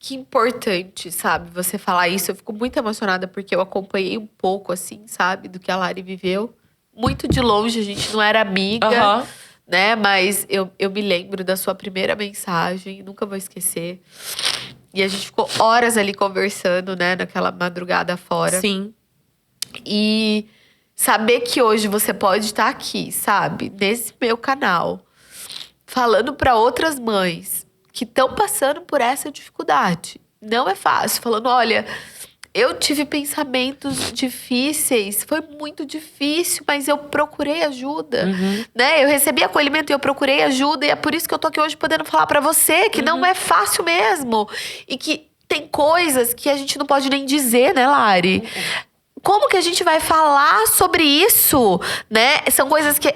Que importante, sabe, você falar isso. Eu fico muito emocionada porque eu acompanhei um pouco, assim, sabe, do que a Lari viveu. Muito de longe, a gente não era amiga, Aham. né? Mas eu me lembro da sua primeira mensagem, nunca vou esquecer. E a gente ficou horas ali conversando, né, naquela madrugada fora. Sim. E saber que hoje você pode estar aqui, sabe? Nesse meu canal, falando para outras mães que estão passando por essa dificuldade. Não é fácil. Falando, olha, eu tive pensamentos difíceis, foi muito difícil, mas eu procurei ajuda, né? Eu recebi acolhimento e eu procurei ajuda. E é por isso que eu tô aqui hoje podendo falar para você que não é fácil mesmo. E que tem coisas que a gente não pode nem dizer, né, Lari? Como que a gente vai falar sobre isso, né? São coisas que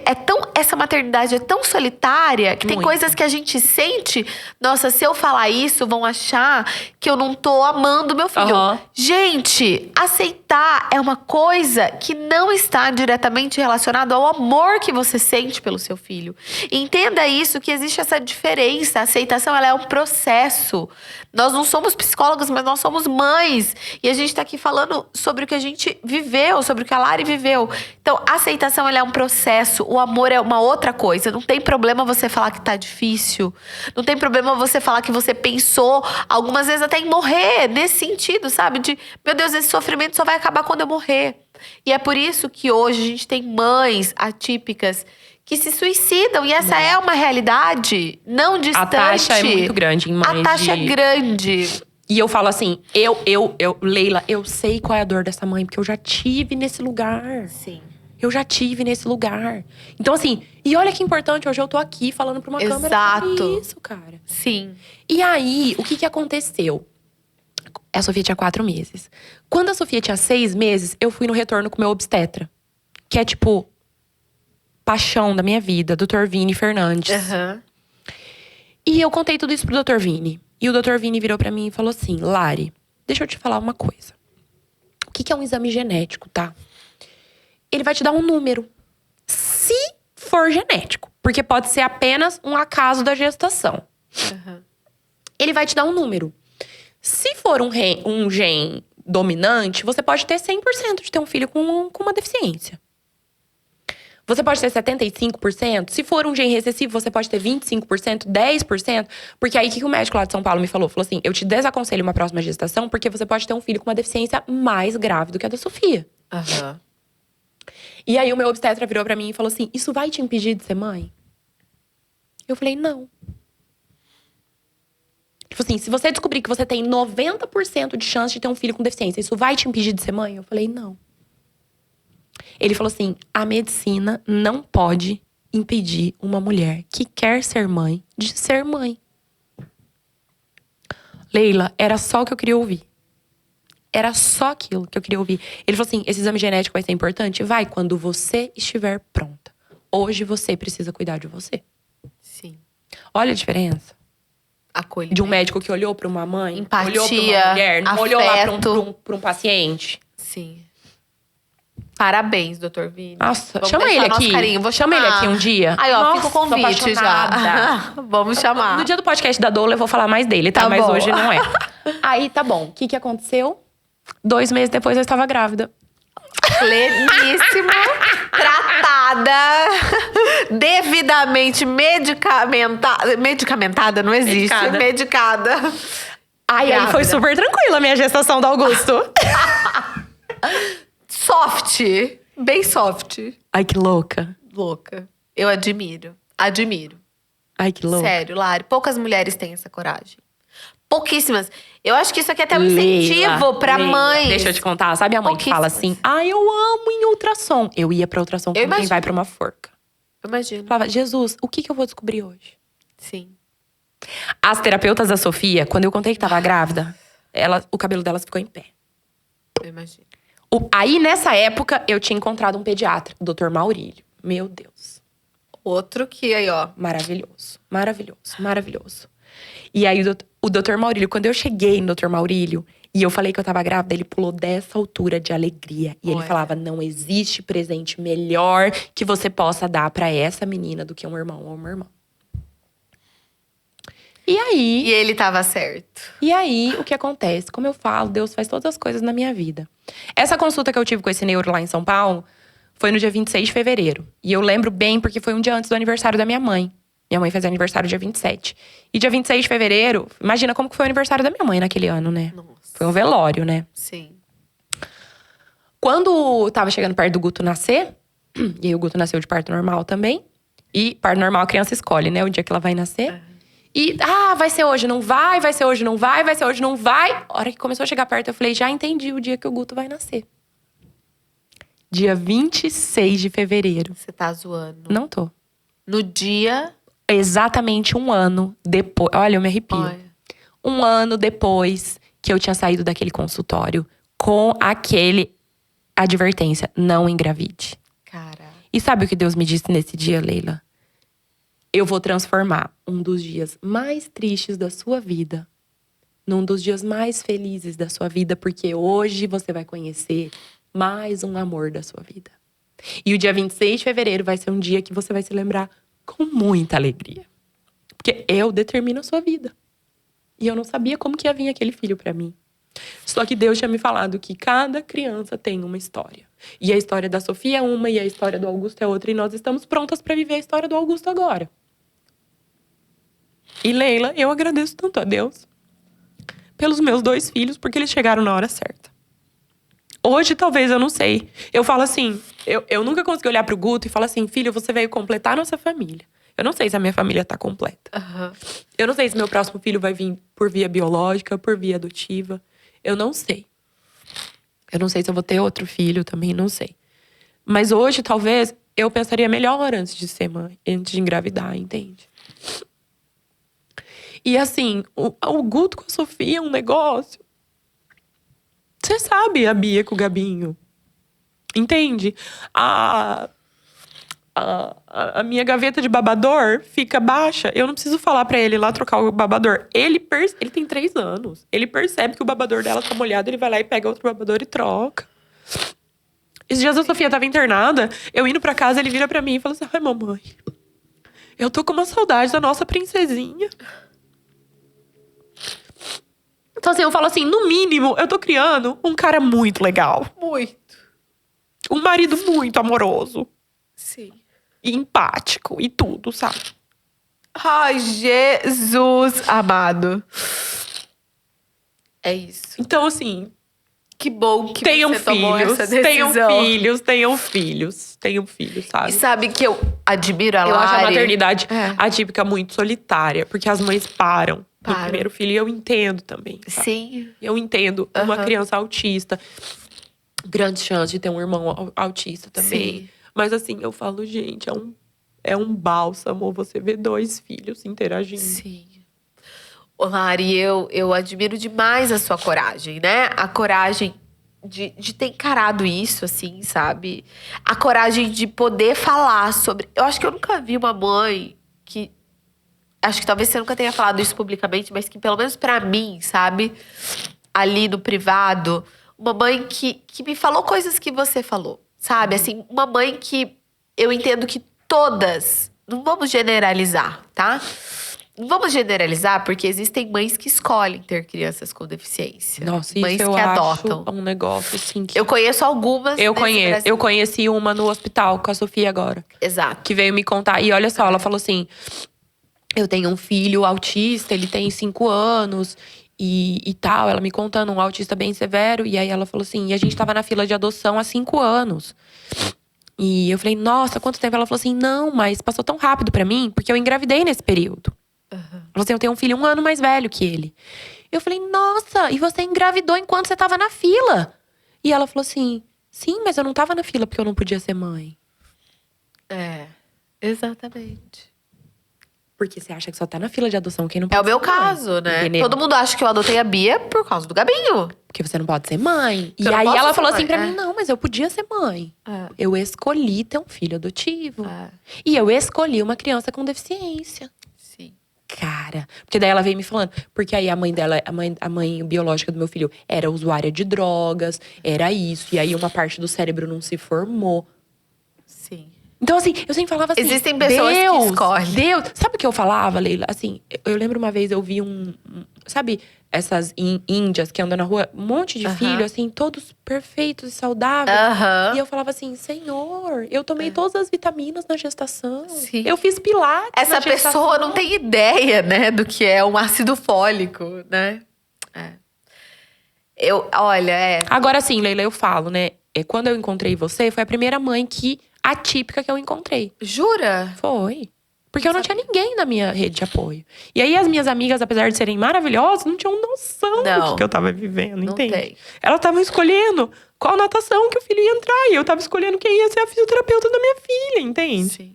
essa maternidade é tão solitária que tem Muito. coisas que a gente sente. Nossa, se eu falar isso, vão achar que eu não tô amando meu filho. Aham. Gente, aceitar é uma coisa que não está diretamente relacionada ao amor que você sente pelo seu filho. Entenda isso, que existe essa diferença. A aceitação, ela é um processo. Nós não somos psicólogos, mas nós somos mães. E a gente tá aqui falando sobre o que a gente viveu, sobre o que a Lari viveu. Então, a aceitação, ela é um processo. O amor é uma outra coisa. Não tem problema você falar que tá difícil. Não tem problema você falar que você pensou, algumas vezes até em morrer. Nesse sentido, sabe? De, meu Deus, esse sofrimento só vai acabar quando eu morrer. E é por isso que hoje a gente tem mães atípicas que se suicidam. E essa é uma realidade não distante. A taxa é muito grande em mães A taxa é grande. E eu falo assim, Leila, eu sei qual é a dor dessa mãe, porque eu já tive nesse lugar. Sim. Eu já tive nesse lugar. Então, assim, e olha que importante, hoje eu tô aqui falando pra uma câmera sobre isso, cara. Sim. E aí, o que aconteceu? A Sofia tinha 4 meses. Quando a Sofia tinha 6 meses, eu fui no retorno com o meu obstetra. Que é, tipo, paixão da minha vida, Dr. Vini Fernandes. Aham. E eu contei tudo isso pro Dr. Vini. E o Dr. Vini virou pra mim e falou assim, Lari, deixa eu te falar uma coisa. O que é um exame genético, tá? Ele vai te dar um número. Se for genético. Porque pode ser apenas um acaso da gestação. Ele vai te dar um número. Se for um gene dominante, você pode ter 100% de ter um filho com uma deficiência. Você pode ter 75%. Se for um gene recessivo, você pode ter 25%, 10%. Porque aí, o que o médico lá de São Paulo me falou? Falou assim, eu te desaconselho uma próxima gestação, porque você pode ter um filho com uma deficiência mais grave do que a da Sofia. Aham. E aí, o meu obstetra virou pra mim e falou assim, isso vai te impedir de ser mãe? Eu falei, não. Ele falou assim, se você descobrir que você tem 90% de chance de ter um filho com deficiência, isso vai te impedir de ser mãe? Eu falei, não. Ele falou assim, a medicina não pode impedir uma mulher que quer ser mãe de ser mãe. Leila, era só o que eu queria ouvir. Era só aquilo que eu queria ouvir. Ele falou assim, esse exame genético vai ser importante? Vai, quando você estiver pronta. Hoje você precisa cuidar de você. Sim. Olha a diferença. Acolhimento. De um médico que olhou pra uma mãe, Empatia, olhou pra uma mulher, não olhou lá afeto. pra um paciente. Sim. Parabéns, Dr. Vini. Nossa, Vamos chama deixar ele nosso aqui. Carinho. Vou Chama ele chamar. aqui um dia. Aí, ó, Nossa, fica o convite tô apaixonada. já. Vamos chamar. No dia do podcast da Doula eu vou falar mais dele, tá? Tá Mas bom. hoje não é. Aí, tá bom. O que aconteceu? 2 meses depois eu estava grávida. Pleníssima, tratada, devidamente medicamentada, não existe. Medicada. Aí Grávida. foi super tranquila a minha gestação do Augusto. Soft. Bem soft. Ai, que louca. Louca. Eu admiro. Admiro. Ai, que louco. Sério, Lari. Poucas mulheres têm essa coragem. Pouquíssimas. Eu acho que isso aqui é até um Leila, incentivo pra Leila. mães. Deixa eu te contar. Sabe a mãe que fala assim? Pouquíssimas. Eu amo em ultrassom. Eu ia pra ultrassom como quem imagino. vai pra uma forca. Eu imagino. Falava, Jesus, o que eu vou descobrir hoje? Sim. As terapeutas da Sofia, quando eu contei que tava grávida, o cabelo delas ficou em pé. Eu imagino. Aí, nessa época, eu tinha encontrado um pediatra, o Dr. Maurílio. Meu Deus. Outro que aí, ó. Maravilhoso, maravilhoso, maravilhoso. E aí, o Dr. Maurílio, quando eu cheguei no Dr. Maurílio e eu falei que eu tava grávida, ele pulou dessa altura de alegria. E ele Olha. falava: não existe presente melhor que você possa dar pra essa menina do que um irmão ou uma irmã. E aí. E ele tava certo. E aí, o que acontece? Como eu falo, Deus faz todas as coisas na minha vida. Essa consulta que eu tive com esse neuro lá em São Paulo foi no dia 26 de fevereiro. E eu lembro bem porque foi um dia antes do aniversário da minha mãe. Minha mãe faz aniversário dia 27. E dia 26 de fevereiro, imagina como que foi o aniversário da minha mãe naquele ano, né? Nossa. Foi um velório, né? Sim. Quando tava chegando perto do Guto nascer, e aí o Guto nasceu de parto normal também. E parto normal a criança escolhe, né? O dia que ela vai nascer. E, vai ser hoje, não vai, vai ser hoje, não vai, vai ser hoje, não vai. A hora que começou a chegar perto, eu falei, já entendi o dia que o Guto vai nascer. Dia 26 de fevereiro. Você tá zoando. Não tô. No dia. Exatamente um ano depois. Olha, eu me arrepio. Olha. Um ano depois que eu tinha saído daquele consultório com aquele advertência: não engravide. Cara. E sabe o que Deus me disse nesse dia, Leila? Eu vou transformar um dos dias mais tristes da sua vida num dos dias mais felizes da sua vida, porque hoje você vai conhecer mais um amor da sua vida. E o dia 26 de fevereiro vai ser um dia que você vai se lembrar com muita alegria. Porque eu determino a sua vida. E eu não sabia como que ia vir aquele filho pra mim. Só que Deus tinha me falado que cada criança tem uma história. E a história da Sofia é uma, e a história do Augusto é outra. E nós estamos prontas pra viver a história do Augusto agora. E Leila, eu agradeço tanto a Deus pelos meus 2 filhos, porque eles chegaram na hora certa. Hoje, talvez, eu não sei. Eu falo assim, eu nunca consegui olhar pro Guto e falar assim: filho, você veio completar a nossa família. Eu não sei se a minha família tá completa. Aham. Eu não sei se meu próximo filho vai vir por via biológica, por via adotiva. Eu não sei. Eu não sei se eu vou ter outro filho também, não sei. Mas hoje, talvez, eu pensaria melhor antes de ser mãe, antes de engravidar, entende? E assim, o Guto com a Sofia é um negócio. Você sabe, a Bia com o Gabinho. Entende? A minha gaveta de babador fica baixa. Eu não preciso falar pra ele ir lá trocar o babador. Ele tem 3 anos. Ele percebe que o babador dela tá molhado, ele vai lá e pega outro babador e troca. Esses dias a Sofia tava internada, eu indo pra casa, ele vira pra mim e fala assim: ai, mamãe, eu tô com uma saudade da nossa princesinha. Então assim, eu falo assim, no mínimo, eu tô criando um cara muito legal. Muito. Um marido muito amoroso. Sim. E empático e tudo, sabe? Ai, Jesus amado. É isso. Então, assim, Que bom que tenham você tomou filhos, essa decisão. tenham filhos, sabe? E sabe que eu admiro a Eu acho a Lari. maternidade É. atípica muito solitária, porque as mães param no Param. primeiro filho. E eu entendo também, sabe? Sim. Eu entendo uma Aham. criança autista. Grande chance de ter um irmão autista também. Sim. Mas assim, eu falo, gente, é um bálsamo você ver 2 filhos interagindo. Sim. Ô, Lari, eu admiro demais a sua coragem, né? A coragem de ter encarado isso, assim, sabe? A coragem de poder falar sobre. Eu acho que eu nunca vi uma mãe que. Acho que talvez você nunca tenha falado isso publicamente, mas que pelo menos pra mim, sabe? Ali no privado, uma mãe que me falou coisas que você falou, sabe? Assim, uma mãe que eu entendo que todas. Não vamos generalizar, tá? Não vamos generalizar, porque existem mães que escolhem ter crianças com deficiência. Nossa, mães isso eu que acho adotam. um negócio assim que… Eu conheço algumas. Eu nesse Brasil. eu conheci uma no hospital com a Sofia agora. Exato. Que veio me contar. E olha só, ela falou assim: eu tenho um filho autista, ele tem 5 anos e tal. Ela me contando, um autista bem severo. E aí ela falou assim: e a gente tava na fila de adoção há 5 anos. E eu falei, nossa, quanto tempo? Ela falou assim, não, mas passou tão rápido pra mim, porque eu engravidei nesse período. Ela falou assim, eu tenho um filho 1 ano mais velho que ele. Eu falei, nossa, e você engravidou enquanto você tava na fila? E ela falou assim, sim, mas eu não tava na fila porque eu não podia ser mãe. Exatamente. Porque você acha que só tá na fila de adoção quem não pode É o meu ser mãe, caso, né? entendeu? Todo mundo acha que eu adotei a Bia por causa do Gabinho. Porque você não pode ser mãe. Eu E não aí posso ela ser falou mãe, assim pra é. mim, não, mas eu podia ser mãe. Eu escolhi ter um filho adotivo. É. E eu escolhi uma criança com deficiência. Sim. Cara, porque daí ela veio me falando, porque aí a mãe dela, a mãe biológica do meu filho era usuária de drogas, era isso, e aí uma parte do cérebro não se formou. Sim. Então, assim, eu sempre falava assim, Existem pessoas que escolhem. Deus, sabe o que eu falava, Leila? Assim, eu lembro uma vez eu vi sabe, essas índias que andam na rua, um monte de filho, assim, todos perfeitos e saudáveis. E eu falava assim, Senhor, eu tomei todas as vitaminas na gestação. Sim. Eu fiz pilates Essa na gestação. pessoa não tem ideia, né, do que é um ácido fólico, né? Olha. Agora sim, Leila, eu falo, né? Quando eu encontrei você, foi a primeira mãe atípica que eu encontrei. Jura? Foi. Porque eu não tinha ninguém na minha rede de apoio. E aí as minhas amigas, apesar de serem maravilhosas, não tinham noção do que eu tava vivendo, Não entende? tem. Elas estavam escolhendo qual natação que o filho ia entrar. E eu tava escolhendo quem ia ser a fisioterapeuta da minha filha, entende? Sim.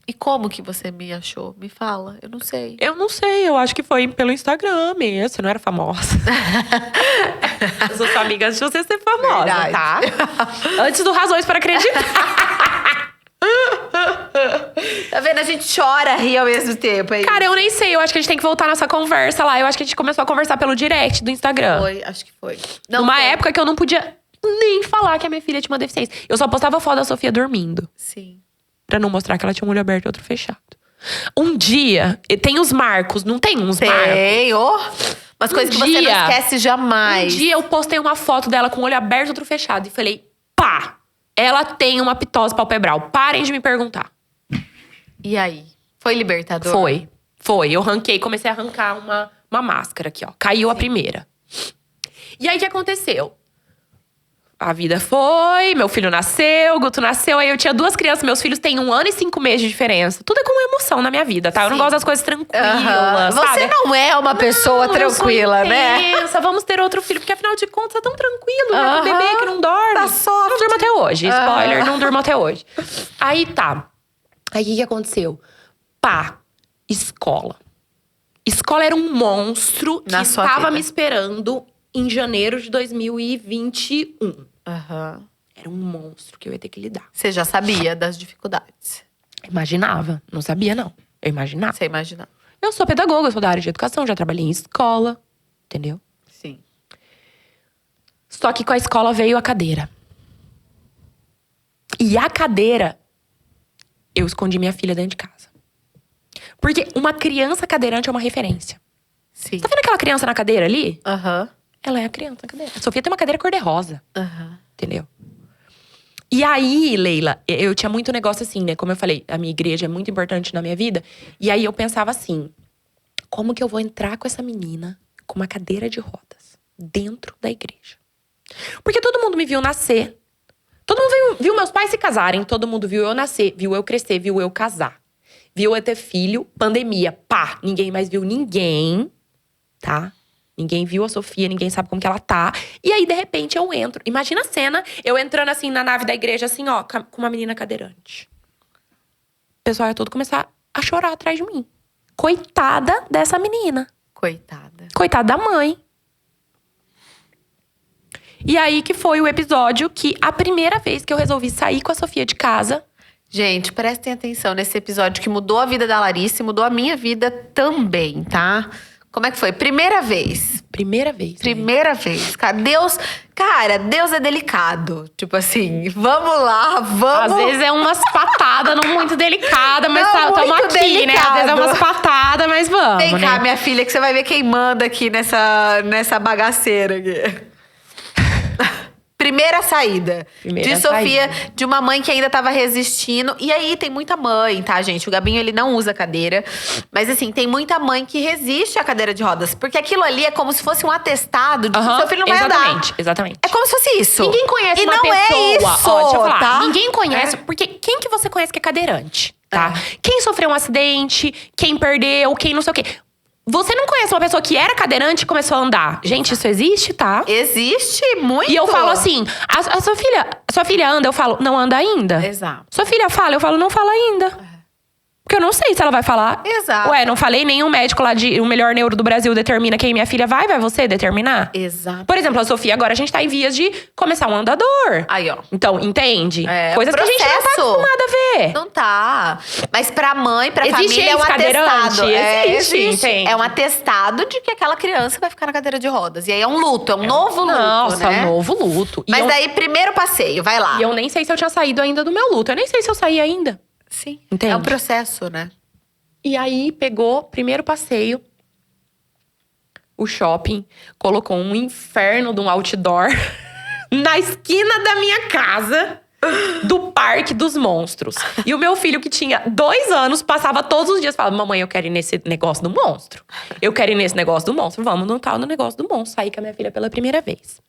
E como que você me achou? Me fala, eu não sei. Eu não sei, eu acho que foi pelo Instagram mesmo. Você não era famosa. Eu sou sua amiga antes de você ser famosa, Verdade. tá? Antes do Razões para Acreditar. Tá vendo? A gente chora, ri ao mesmo tempo. Aí. Cara, eu nem sei. Eu acho que a gente tem que voltar nessa conversa lá. Eu acho que a gente começou a conversar pelo direct do Instagram. Foi, acho que foi. Numa época que eu não podia nem falar que a minha filha tinha uma deficiência. Eu só postava foto da Sofia dormindo. Sim. Pra não mostrar que ela tinha um olho aberto e outro fechado. Um dia, tem os marcos, não tem uns marcos? Tem, umas coisas que você não esquece jamais. Um dia eu postei uma foto dela com o olho aberto e outro fechado. E falei, pá, ela tem uma pitose palpebral. Parem de me perguntar. E aí? Foi libertador? Foi. Eu comecei a arrancar uma máscara aqui, ó. Caiu a primeira. E aí, o que aconteceu? A vida foi, meu filho nasceu, o Guto nasceu. Aí eu tinha 2 crianças, meus filhos têm 1 ano e 5 meses de diferença. Tudo é com emoção na minha vida, tá? Eu não gosto das coisas tranquilas, sabe? Você não é uma pessoa tranquila, né? Vamos ter outro filho, porque afinal de contas é tão tranquilo, né? O bebê que não dorme. Tá soft. Não durmo até hoje. Spoiler, não durmo até hoje. Aí tá. Aí o que aconteceu? Escola. Escola era um monstro que estava me esperando em janeiro de 2021. Era um monstro que eu ia ter que lidar. Você já sabia das dificuldades? Imaginava. Não sabia, não. Eu imaginava. Você imaginava? Eu sou pedagoga, eu sou da área de educação, já trabalhei em escola. Entendeu? Sim. Só que com a escola veio a cadeira. E a cadeira, eu escondi minha filha dentro de casa. Porque uma criança cadeirante é uma referência. Sim. Tá vendo aquela criança na cadeira ali? Ela é a criança na cadeira. A Sofia tem uma cadeira cor-de-rosa. Entendeu? E aí, Leila, eu tinha muito negócio assim, né? Como eu falei, a minha igreja é muito importante na minha vida. E aí eu pensava assim, como que eu vou entrar com essa menina com uma cadeira de rodas dentro da igreja? Porque todo mundo me viu nascer. Todo mundo viu meus pais se casarem. Todo mundo viu eu nascer, viu eu crescer, viu eu casar. Viu eu ter filho, pandemia, ninguém mais viu ninguém, tá? Ninguém viu a Sofia, ninguém sabe como que ela tá. E aí, de repente, eu entro. Imagina a cena, eu entrando assim na nave da igreja, assim, ó, com uma menina cadeirante. O pessoal ia todo começar a chorar atrás de mim. Coitada dessa menina. Coitada da mãe. E aí que foi o episódio que a primeira vez que eu resolvi sair com a Sofia de casa. Gente, prestem atenção nesse episódio que mudou a vida da Larissa e mudou a minha vida também, tá? Como é que foi? Primeira vez. Primeira vez. Cara, Deus é delicado. Tipo assim, vamos lá, vamos. Às vezes é umas patadas não muito delicadas, mas Não, tamo muito aqui, delicado. né? Às vezes é umas patadas, mas vamos, Vem cá, né? minha filha, que você vai ver quem manda aqui nessa bagaceira aqui. primeira saída Primeira de Sofia, saída. de uma mãe que ainda tava resistindo. E aí tem muita mãe, tá, gente? O Gabinho, ele não usa cadeira. Mas assim, tem muita mãe que resiste à cadeira de rodas. Porque aquilo ali é como se fosse um atestado de que o seu filho não vai andar. Exatamente. É como se fosse isso. Ninguém conhece e uma não pessoa. É isso, Ó, deixa eu falar. tá? Ninguém conhece. Porque quem que você conhece que é cadeirante, tá? Quem sofreu um acidente, quem perdeu, quem não sei o quê. Você não conhece uma pessoa que era cadeirante e começou a andar. Gente, isso existe, tá? Existe muito. E eu falo assim, a sua filha anda? Eu falo, não anda ainda. Exato. Sua filha fala? Eu falo, não fala ainda. Porque eu não sei se ela vai falar. Exato. Ué, não falei, nenhum médico lá o melhor neuro do Brasil determina quem minha filha vai você determinar? Exato. Por exemplo, a Sofia, agora a gente tá em vias de começar um andador. Aí, ó. Então, entende? É, Coisas que a gente não tá processo. acostumada a ver. Não tá. Mas pra mãe, pra Existe família, é um ex-cadeirante? atestado. Existe, entende? É um atestado de que aquela criança vai ficar na cadeira de rodas. E aí é um luto, é um novo luto, Nossa, né? novo luto. Mas daí, primeiro passeio, vai lá. E eu nem sei se eu tinha saído ainda do meu luto. Eu nem sei se eu saí ainda. Sim. Entende? É um processo, né? E aí, pegou, primeiro passeio, o shopping, colocou um inferno de um outdoor na esquina da minha casa, do Parque dos Monstros. E o meu filho, que tinha 2 anos, passava todos os dias, falava, mamãe, eu quero ir nesse negócio do monstro. Eu quero ir nesse negócio do monstro. Vamos no tal no negócio do monstro. Saí com a minha filha pela primeira vez.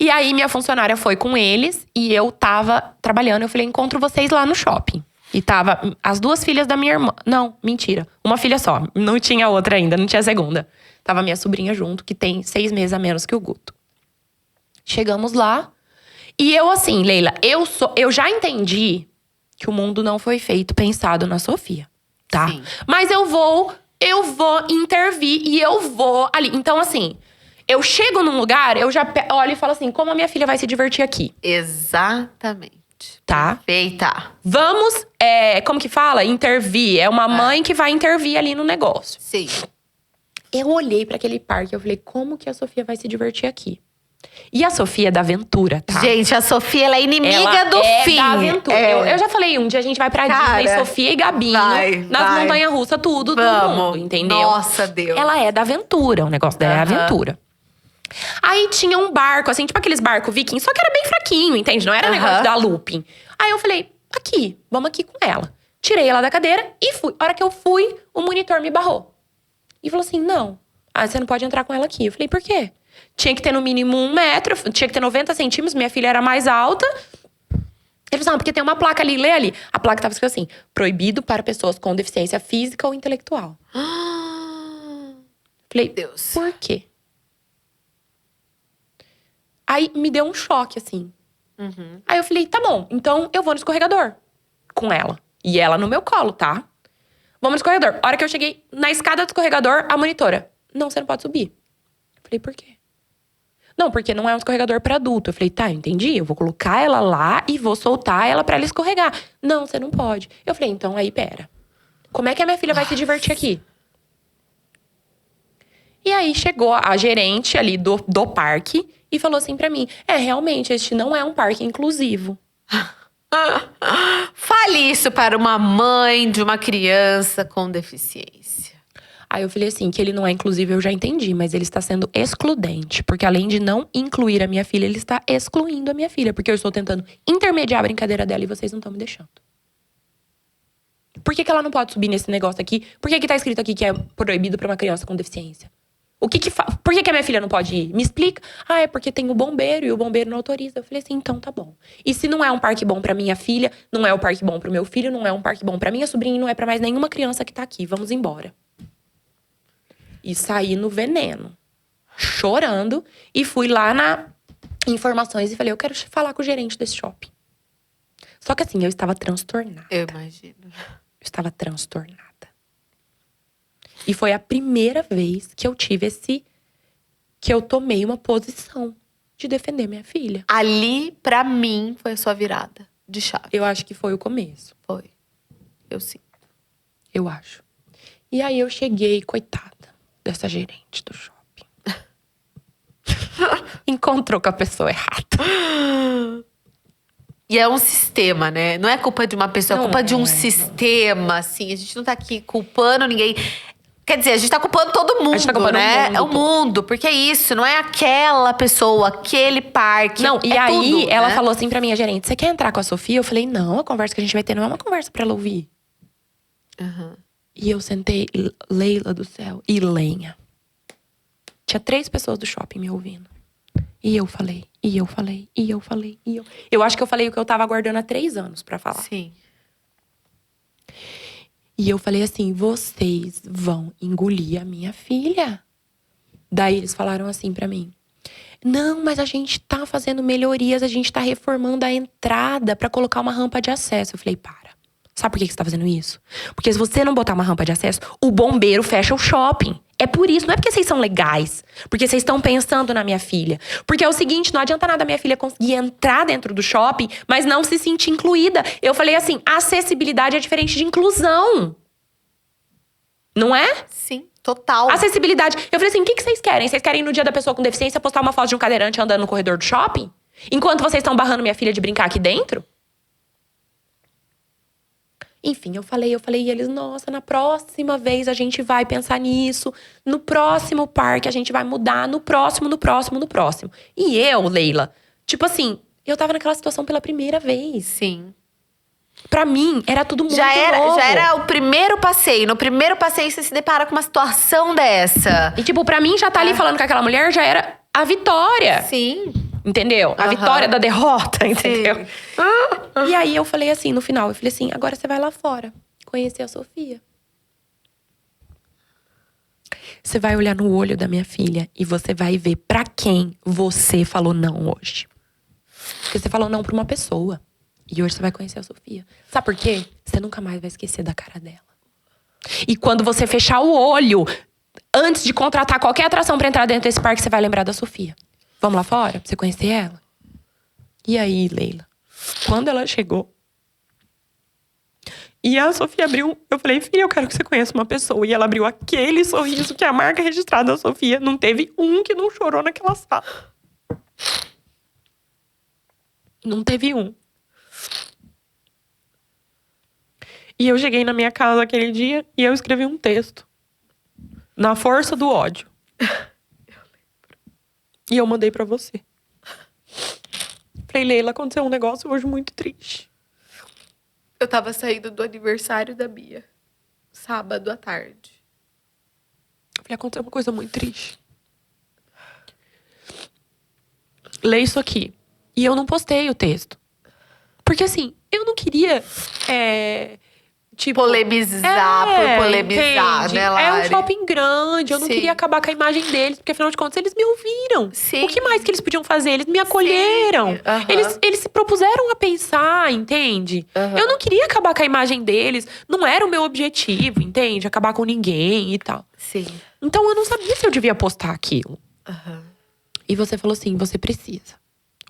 E aí, minha funcionária foi com eles e eu tava trabalhando. Eu falei, encontro vocês lá no shopping. E tava as 2 filhas da minha irmã. Não, mentira. Uma filha só. Não tinha outra ainda, não tinha a segunda. Tava minha sobrinha junto, que tem 6 meses a menos que o Guto. Chegamos lá. E eu assim, Leila, eu já entendi que o mundo não foi feito pensado na Sofia, tá? Sim. Mas eu vou intervir e eu vou ali. Então assim, eu chego num lugar, eu já olho e falo assim, como a minha filha vai se divertir aqui? Exatamente. Tá? Perfeita. Vamos, como que fala? Intervir. É uma mãe que vai intervir ali no negócio. Sim. Eu olhei pra aquele parque, eu falei, como que a Sofia vai se divertir aqui? E a Sofia é da aventura, tá? Gente, a Sofia, ela é inimiga Ela do fim. da aventura. Eu já falei, um dia a gente vai pra Cara, Disney, Sofia e Gabinho. nas montanhas-russas, tudo do mundo, entendeu? Nossa, Deus. Ela é da aventura, o negócio dela é aventura. Aí tinha um barco, assim, tipo aqueles barcos vikings, só que era bem fraquinho, entende? Não era negócio da looping. Aí eu falei, vamos aqui com ela. Tirei ela da cadeira e fui. A hora que eu fui, o monitor me barrou. E falou assim, não, você não pode entrar com ela aqui. Eu falei, por quê? Tinha que ter no mínimo 1 metro, tinha que ter 90 centímetros, minha filha era mais alta. Ele falou assim, não, porque tem uma placa ali, lê ali. A placa tava escrito assim, proibido para pessoas com deficiência física ou intelectual. Falei, Deus. por quê? Aí me deu um choque, assim. Aí eu falei, tá bom, então eu vou no escorregador com ela. E ela no meu colo, tá? Vamos no escorregador. A hora que eu cheguei na escada do escorregador, a monitora, não, você não pode subir. Eu falei, por quê? Não, porque não é um escorregador pra adulto. Eu falei, tá, entendi. Eu vou colocar ela lá e vou soltar ela pra ela escorregar. Não, você não pode. Eu falei, então aí, pera. Como é que a minha filha vai se divertir aqui? E aí chegou a gerente ali do parque e falou assim pra mim, realmente, este não é um parque inclusivo. Fale isso para uma mãe de uma criança com deficiência. Aí eu falei assim, que ele não é inclusivo, eu já entendi, mas ele está sendo excludente. Porque além de não incluir a minha filha, ele está excluindo a minha filha. Porque eu estou tentando intermediar a brincadeira dela e vocês não estão me deixando. Por que ela não pode subir nesse negócio aqui? Por que tá escrito aqui que é proibido para uma criança com deficiência? Por que a minha filha não pode ir? Me explica. É porque tem o bombeiro e o bombeiro não autoriza. Eu falei assim, então tá bom. E se não é um parque bom pra minha filha, não é um parque bom pro meu filho, não é um parque bom pra minha sobrinha, não é pra mais nenhuma criança que tá aqui. Vamos embora. E saí no veneno. Chorando. E fui lá na informações e falei, eu quero falar com o gerente desse shopping. Só que assim, eu estava transtornada. Eu imagino. Eu estava transtornada. E foi a primeira vez que eu tive que eu tomei uma posição de defender minha filha. Ali, pra mim, foi a sua virada de chave. Eu acho que foi o começo. Foi. Eu sinto. Eu acho. E aí eu cheguei, coitada dessa gerente do shopping. Encontrou com a pessoa errada. E é um sistema, né? Não é culpa de uma pessoa, é Não culpa de um é, sistema, assim. A gente não tá aqui culpando ninguém. Quer dizer, a gente tá culpando todo mundo, gente tá culpando né? o mundo, É o mundo, porque é isso, não é aquela pessoa, aquele parque. Não, e é aí tudo, ela né? falou assim pra mim, a gerente, você quer entrar com a Sofia? Eu falei, não, a conversa que a gente vai ter não é uma conversa pra ela ouvir. Uhum. E eu sentei, Leila do céu, e lenha. Tinha 3 pessoas do shopping me ouvindo. E eu falei, e eu falei, e eu falei, e eu... Eu acho que eu falei o que eu tava aguardando há 3 anos pra falar. Sim. E eu falei assim, vocês vão engolir a minha filha. Daí eles falaram assim pra mim. Não, mas a gente tá fazendo melhorias, a gente tá reformando a entrada pra colocar uma rampa de acesso. Eu falei, para. Sabe por que você tá fazendo isso? Porque se você não botar uma rampa de acesso, o bombeiro fecha o shopping. É por isso, não é porque vocês são legais. Porque vocês estão pensando na minha filha. Porque é o seguinte, não adianta nada a minha filha conseguir entrar dentro do shopping, mas não se sentir incluída. Eu falei assim, acessibilidade é diferente de inclusão. Não é? Sim, total. Acessibilidade. Eu falei assim, o que vocês querem? Vocês querem no dia da pessoa com deficiência postar uma foto de um cadeirante andando no corredor do shopping? Enquanto vocês estão barrando minha filha de brincar aqui dentro? Enfim, eu falei, e eles, nossa, na próxima vez a gente vai pensar nisso. No próximo parque a gente vai mudar, no próximo. E eu, Leila, tipo assim, eu tava naquela situação pela primeira vez. Sim. Pra mim, era tudo muito Já novo. era o primeiro passeio. No primeiro passeio, você se depara com uma situação dessa. E tipo, pra mim, já tá ali falando com aquela mulher, já era a vitória. Sim. Entendeu? A Aham. vitória da derrota, entendeu? Sim. E aí eu falei assim, no final, eu falei assim, agora você vai lá fora conhecer a Sofia. Você vai olhar no olho da minha filha e você vai ver pra quem você falou não hoje. Porque você falou não pra uma pessoa. E hoje você vai conhecer a Sofia. Sabe por quê? Você nunca mais vai esquecer da cara dela. E quando você fechar o olho, antes de contratar qualquer atração pra entrar dentro desse parque, você vai lembrar da Sofia. Vamos lá fora pra você conhecer ela? E aí, Leila? Quando ela chegou e a Sofia abriu, eu falei, filha, eu quero que você conheça uma pessoa. E ela abriu aquele sorriso que é a marca registrada da Sofia. Não teve um que não chorou naquela sala. Não teve um. E eu cheguei na minha casa aquele dia e eu escrevi um texto. Na força do ódio. E eu mandei pra você. Falei, Leila, aconteceu um negócio hoje muito triste. Eu tava saindo do aniversário da Bia. Sábado à tarde. Falei, aconteceu uma coisa muito triste. Lê isso aqui. E eu não postei o texto. Porque assim, eu não queria... Polemizar por polemizar, entende? né, É um Lari? shopping grande, eu não Sim. queria acabar com a imagem deles, porque afinal de contas eles me ouviram. Sim. O que mais que eles podiam fazer? Eles me acolheram. Aham. Eles se propuseram a pensar, entende? Aham. Eu não queria acabar com a imagem deles, não era o meu objetivo, entende? Acabar com ninguém e tal. Sim. Então eu não sabia se eu devia postar aquilo. Aham. E você falou assim, você precisa.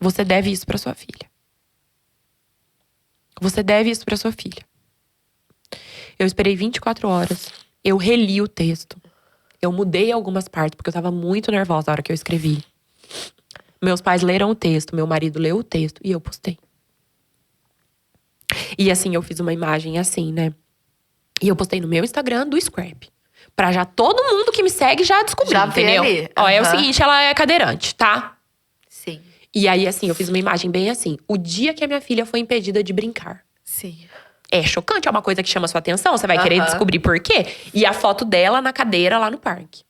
Você deve isso pra sua filha. Você deve isso pra sua filha. Eu esperei 24 horas. Eu reli o texto. Eu mudei algumas partes, porque eu tava muito nervosa na hora que eu escrevi. Meus pais leram o texto, meu marido leu o texto e eu postei. E assim, eu fiz uma imagem assim, né? E eu postei no meu Instagram do Scrap. Pra já todo mundo que me segue já descobrir, Já vê entendeu? ali. Ó, é o Aham. seguinte, ela é cadeirante, tá? Sim. E aí, assim, eu fiz uma imagem bem assim. O dia que a minha filha foi impedida de brincar. Sim. É chocante, é uma coisa que chama sua atenção. Você vai querer Aham. descobrir por quê. E a foto dela na cadeira lá no parque.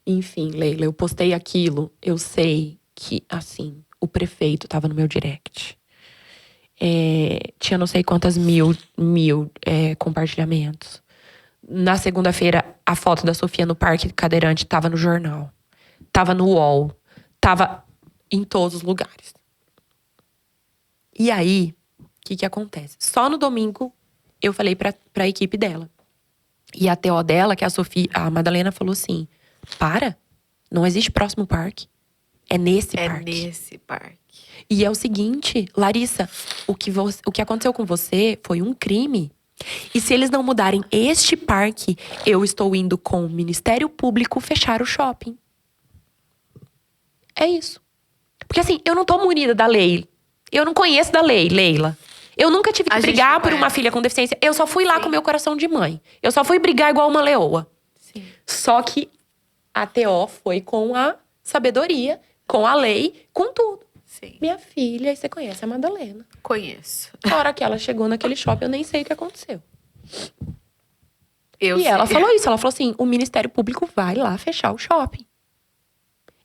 Enfim, Leila, eu postei aquilo. Eu sei que, assim, o prefeito tava no meu direct. Tinha não sei quantas mil compartilhamentos. Na segunda-feira, a foto da Sofia no parque cadeirante tava no jornal. Tava no UOL. Tava em todos os lugares. E aí, o que acontece? Só no domingo, eu falei pra equipe dela. E a TO dela, que é a Sofia, a Madalena, falou assim, não existe próximo parque. É nesse parque. É nesse parque. E é o seguinte, Larissa, o que aconteceu com você foi um crime. E se eles não mudarem este parque, eu estou indo com o Ministério Público fechar o shopping. É isso. Porque assim, eu não tô munida da lei. Eu não conheço da lei, Leila. Eu nunca tive que A gente brigar não por é. uma filha com deficiência. Eu só fui lá com meu coração de mãe. Eu só fui brigar igual uma leoa. Sim. Só que a TO foi com a sabedoria, com a lei, com tudo. Sim. Minha filha, aí você conhece a Madalena. Conheço. Na hora que ela chegou naquele shopping, eu nem sei o que aconteceu. Eu E sei. ela falou isso, ela falou assim, o Ministério Público vai lá fechar o shopping.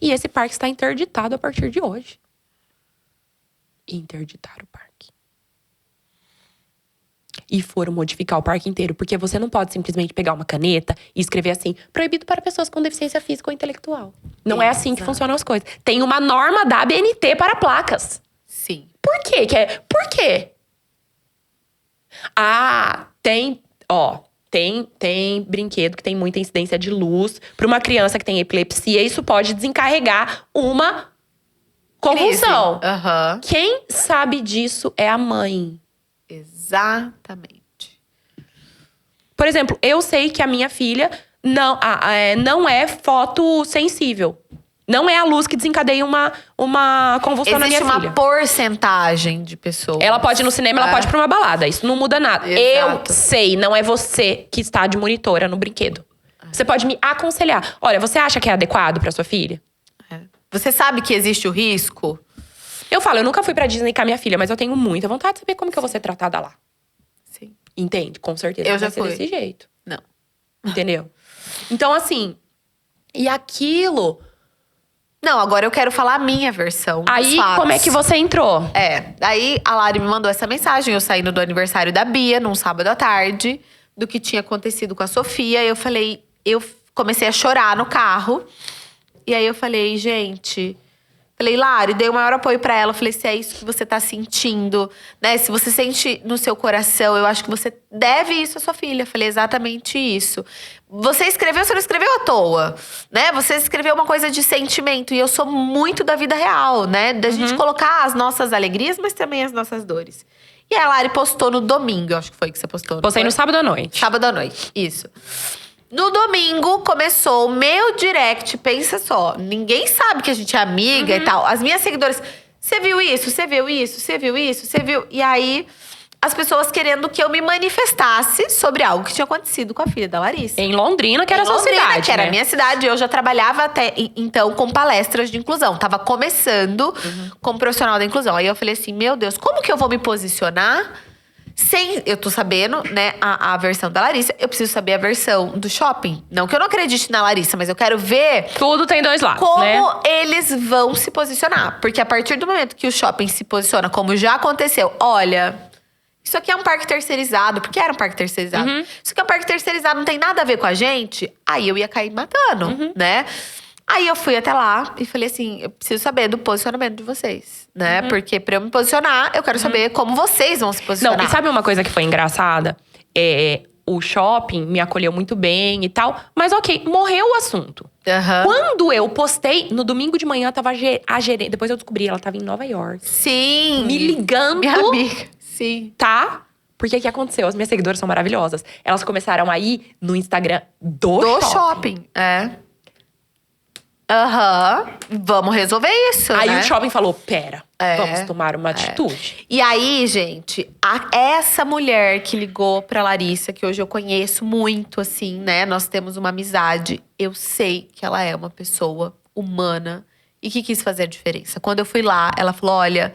E esse parque está interditado a partir de hoje. Interditaram o parque. E foram modificar o parque inteiro, porque você não pode simplesmente pegar uma caneta e escrever assim, proibido para pessoas com deficiência física ou intelectual. Não é assim que Exato. funcionam as coisas. Tem uma norma da ABNT para placas. Sim. Por quê? Por quê? Ah, tem brinquedo que tem muita incidência de luz. Para uma criança que tem epilepsia, isso pode desencarregar uma convulsão. Crise. Aham. Quem sabe disso é a mãe. Exatamente. Por exemplo, eu sei que a minha filha não é fotossensível. Não é a luz que desencadeia uma convulsão na minha Existe uma filha. porcentagem de pessoas. Ela pode ir no cinema, ela pode ir pra uma balada. Isso não muda nada. Exato. Eu sei, não é você que está de monitora no brinquedo. Você pode me aconselhar. Olha, você acha que é adequado pra sua filha? É. Você sabe que existe o risco? Eu falo, eu nunca fui pra Disney com a minha filha, mas eu tenho muita vontade de saber como que eu vou ser tratada lá. Sim. Entende? Com certeza Eu não já vai ser fui. desse jeito. Não. Entendeu? Então, assim… E aquilo… Não, agora eu quero falar a minha versão. dos Aí, fatos. como é que você entrou? Aí a Lari me mandou essa mensagem, eu saindo do aniversário da Bia, num sábado à tarde, do que tinha acontecido com a Sofia. Eu comecei a chorar no carro. E aí eu falei, gente… Falei, Lari, dei o maior apoio pra ela. Falei, se é isso que você tá sentindo, né? Se você sente no seu coração, eu acho que você deve isso à sua filha. Falei, exatamente isso. Você não escreveu à toa, né? Você escreveu uma coisa de sentimento. E eu sou muito da vida real, né? Da gente colocar as nossas alegrias, mas também as nossas dores. E a Lari postou no domingo, eu acho que foi que você postou. não Postei foi? no sábado à noite. Sábado à noite, isso. No domingo, começou o meu direct. Pensa só, ninguém sabe que a gente é amiga e tal. As minhas seguidoras, você viu isso? Você viu isso? Você viu isso? Você viu? E aí, as pessoas querendo que eu me manifestasse sobre algo que tinha acontecido com a filha da Larissa. Em Londrina, que era a sua Londrina, cidade, que era né? a minha cidade. Eu já trabalhava até então com palestras de inclusão. Tava começando como profissional da inclusão. Aí eu falei assim, meu Deus, como que eu vou me posicionar sem… Eu tô sabendo, né, a versão da Larissa. Eu preciso saber a versão do shopping. Não que eu não acredite na Larissa, mas eu quero ver Tudo tem dois lados, como né? eles vão se posicionar. Porque a partir do momento que o shopping se posiciona, como já aconteceu, olha… Isso aqui é um parque terceirizado, porque era um parque terceirizado. Isso aqui é um parque terceirizado, não tem nada a ver com a gente. Aí eu ia cair matando, né? Aí eu fui até lá e falei assim, eu preciso saber do posicionamento de vocês, né? Porque pra eu me posicionar, eu quero saber como vocês vão se posicionar. Não, e sabe uma coisa que foi engraçada? O shopping me acolheu muito bem e tal. Mas ok, morreu o assunto. Aham. Quando eu postei, no domingo de manhã, tava a gerente… Depois eu descobri, ela tava em Nova York. Sim. Me ligando, Minha amiga. Sim. tá? Porque o que aconteceu? As minhas seguidoras são maravilhosas. Elas começaram a ir no Instagram do shopping. É. Aham. Vamos resolver isso, Aí né? o shopping falou, pera, É. vamos tomar uma atitude. E aí, gente, essa mulher que ligou pra Larissa, que hoje eu conheço muito, assim, né? Nós temos uma amizade. Eu sei que ela é uma pessoa humana e que quis fazer a diferença. Quando eu fui lá, ela falou, olha…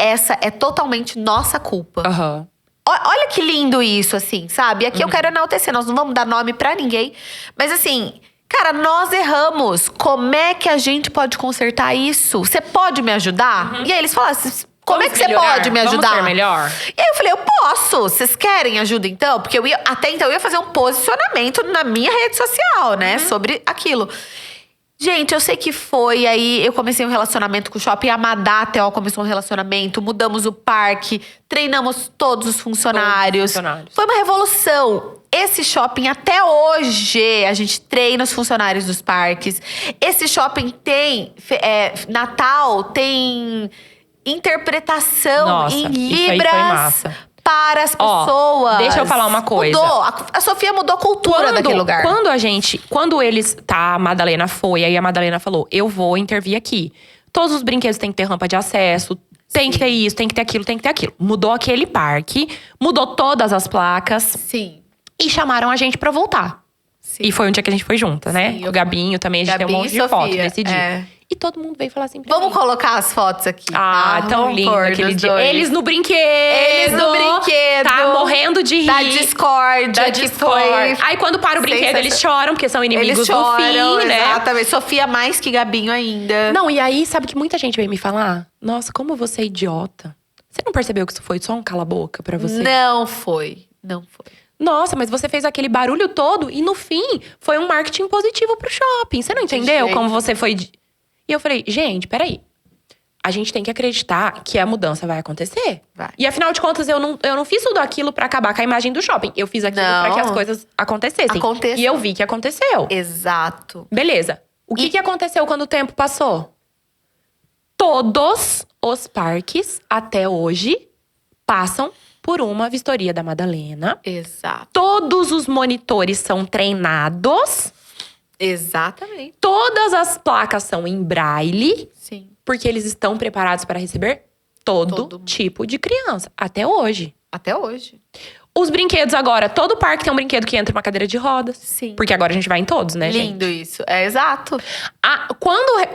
Essa é totalmente nossa culpa. Aham. Olha que lindo isso, assim, sabe? E aqui eu quero enaltecer, nós não vamos dar nome pra ninguém. Mas assim, cara, nós erramos. Como é que a gente pode consertar isso? Você pode me ajudar? E aí eles falaram assim, como é que você pode me ajudar? Vamos ser melhor? E aí eu falei, eu posso. Vocês querem ajuda então? Porque até então eu ia fazer um posicionamento na minha rede social, né? Sobre aquilo. Gente, eu sei que foi, aí eu comecei um relacionamento com o shopping, a Madá Teó começou um relacionamento, mudamos o parque, treinamos todos os funcionários. Foi uma revolução. Esse shopping, até hoje, a gente treina os funcionários dos parques. Esse shopping tem, Natal, tem interpretação Nossa, em isso aí foi libras massa. para as pessoas. Deixa eu falar uma coisa. Mudou. A Sofia mudou a cultura daquele lugar. Quando eles… Tá, a Madalena foi, aí a Madalena falou, eu vou intervir aqui. Todos os brinquedos têm que ter rampa de acesso. Tem que ter isso, tem que ter aquilo, tem que ter aquilo. Mudou aquele parque, mudou todas as placas. Sim. E chamaram a gente pra voltar. Sim. E foi um dia que a gente foi junta, né? Sim, o Gabinho também, a gente tem um Gabi monte e de foto Sofia, nesse dia. é. E todo mundo veio falar assim pra Vamos mim. colocar as fotos aqui. Ah, tá? tão Vamos lindo pôr aquele dos dia. dois. Eles no brinquedo. Eles no brinquedo. Tá morrendo de rir. Da discórdia. Da que discórdia. foi Aí quando para o brinquedo, eles choram, porque são inimigos Eles do choram, fim, né? exatamente. Sofia mais que Gabinho ainda. Não, e aí, sabe que muita gente veio me falar? Nossa, como você é idiota. Você não percebeu que isso foi só um cala-boca pra você? Não foi. Não foi. Nossa, mas você fez aquele barulho todo e no fim foi um marketing positivo pro shopping. Você não entendeu jeito. como você foi. E eu falei, gente, peraí. A gente tem que acreditar que a mudança vai acontecer. Vai. E afinal de contas, eu não fiz tudo aquilo pra acabar com a imagem do shopping. Eu fiz aquilo Não. pra que as coisas acontecessem. Aconteçam. E eu vi que aconteceu. Exato. Beleza. O que aconteceu quando o tempo passou? Todos os parques, até hoje, passam por uma vistoria da Madalena. Exato. Todos os monitores são treinados. Exatamente. Todas as placas são em braille. Sim. Porque eles estão preparados para receber todo Todo. tipo de criança. Até hoje. Até hoje. Os brinquedos agora. Todo parque tem um brinquedo que entra uma cadeira de rodas. Sim. Porque agora a gente vai em todos, né, gente? Lindo isso. É exato. Quando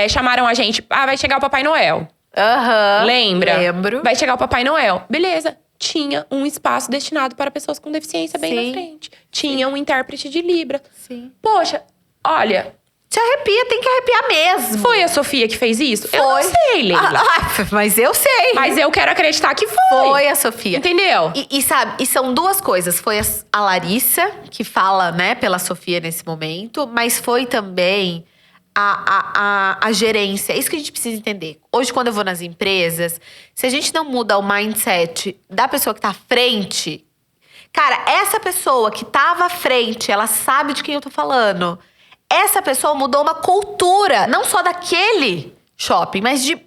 chamaram a gente… vai chegar o Papai Noel. Aham. Lembra? Lembro. Vai chegar o Papai Noel. Beleza. Tinha um espaço destinado para pessoas com deficiência bem Sim. na frente. Tinha um intérprete de Libra. Sim. Poxa, olha… Te arrepia, tem que arrepiar mesmo. Foi a Sofia que fez isso? Eu não Foi. sei, Leila. Mas eu sei. Mas eu quero acreditar que foi. Foi a Sofia. Entendeu? E sabe, e são duas coisas. Foi a Larissa, que fala, né, pela Sofia nesse momento, mas foi também a gerência. É isso que a gente precisa entender. Hoje, quando eu vou nas empresas, se a gente não muda o mindset da pessoa que tá à frente, cara, essa pessoa que tava à frente, ela sabe de quem eu tô falando. Essa pessoa mudou uma cultura, não só daquele shopping, mas de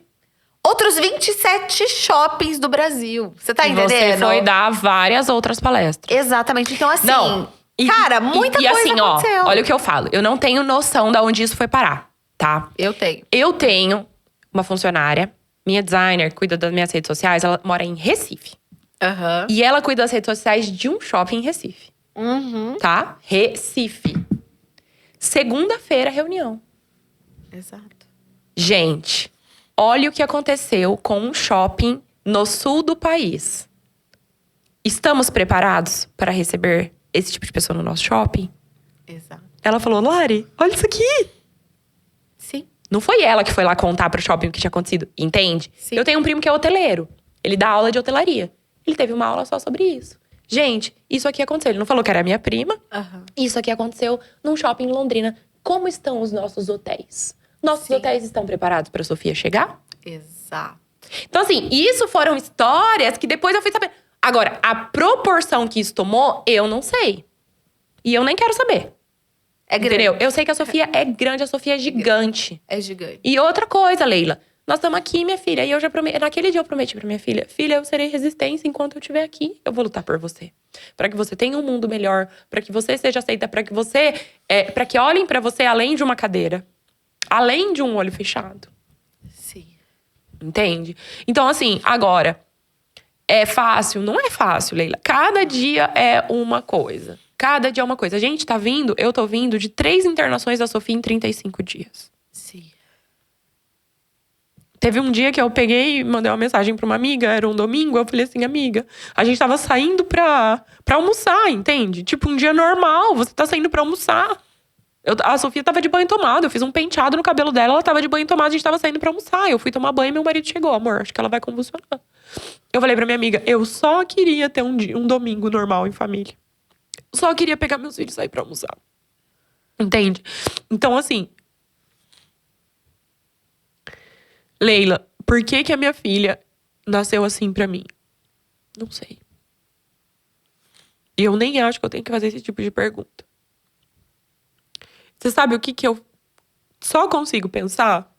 outros 27 shoppings do Brasil. Você tá entendendo? Você foi dar várias outras palestras. Exatamente. Então, assim, Não. cara, muita coisa assim, aconteceu. ó, olha o que eu falo. Eu não tenho noção de onde isso foi parar, tá? Eu tenho. Eu tenho uma funcionária, minha designer, cuida das minhas redes sociais, ela mora em Recife. Aham. E ela cuida das redes sociais de um shopping em Recife, Uhum. tá? Recife. Segunda-feira, reunião. Exato. Gente, olha o que aconteceu com um shopping no sul do país. Estamos preparados para receber esse tipo de pessoa no nosso shopping? Exato. Ela falou, Lari, olha isso aqui. Sim. Não foi ela que foi lá contar pro shopping o que tinha acontecido, entende? Sim. Eu tenho um primo que é hoteleiro. Ele dá aula de hotelaria. Ele teve uma aula só sobre isso. Gente, isso aqui aconteceu. Ele não falou que era a minha prima. Aham. Isso aqui aconteceu num shopping em Londrina. Como estão os nossos hotéis? Nossos Sim. hotéis estão preparados pra Sofia chegar? Exato. Então, assim, isso foram histórias que depois eu fui saber. Agora, a proporção que isso tomou, eu não sei. E eu nem quero saber. É grande. Entendeu? Eu sei que a Sofia é grande, a Sofia é gigante. É gigante. E outra coisa, Leila. Nós estamos aqui, minha filha. E eu já prometi. Naquele dia eu prometi pra minha filha: Filha, eu serei resistência enquanto eu estiver aqui. Eu vou lutar por você. Pra que você tenha um mundo melhor. Pra que você seja aceita. Pra que você. Para que olhem pra você além de uma cadeira. Além de um olho fechado. Sim. Entende? Então, assim, agora. É fácil? Não é fácil, Leila. Cada dia é uma coisa. Cada dia é uma coisa. A gente tá vindo, eu tô vindo de 3 internações da Sofia em 35 dias. Sim. Teve um dia que eu peguei e mandei uma mensagem pra uma amiga, era um domingo, eu falei assim, amiga, a gente tava saindo pra almoçar, entende? Tipo, um dia normal, você tá saindo pra almoçar. A Sofia tava de banho tomado, eu fiz um penteado no cabelo dela, ela tava de banho tomado, a gente tava saindo pra almoçar. Eu fui tomar banho e meu marido chegou, amor, acho que ela vai convulsionar. Eu falei pra minha amiga, eu só queria ter um domingo normal em família. Eu só queria pegar meus filhos e sair pra almoçar. Entende? Então, assim… Leila, por que a minha filha nasceu assim pra mim? Não sei. E eu nem acho que eu tenho que fazer esse tipo de pergunta. Você sabe o que eu só consigo pensar?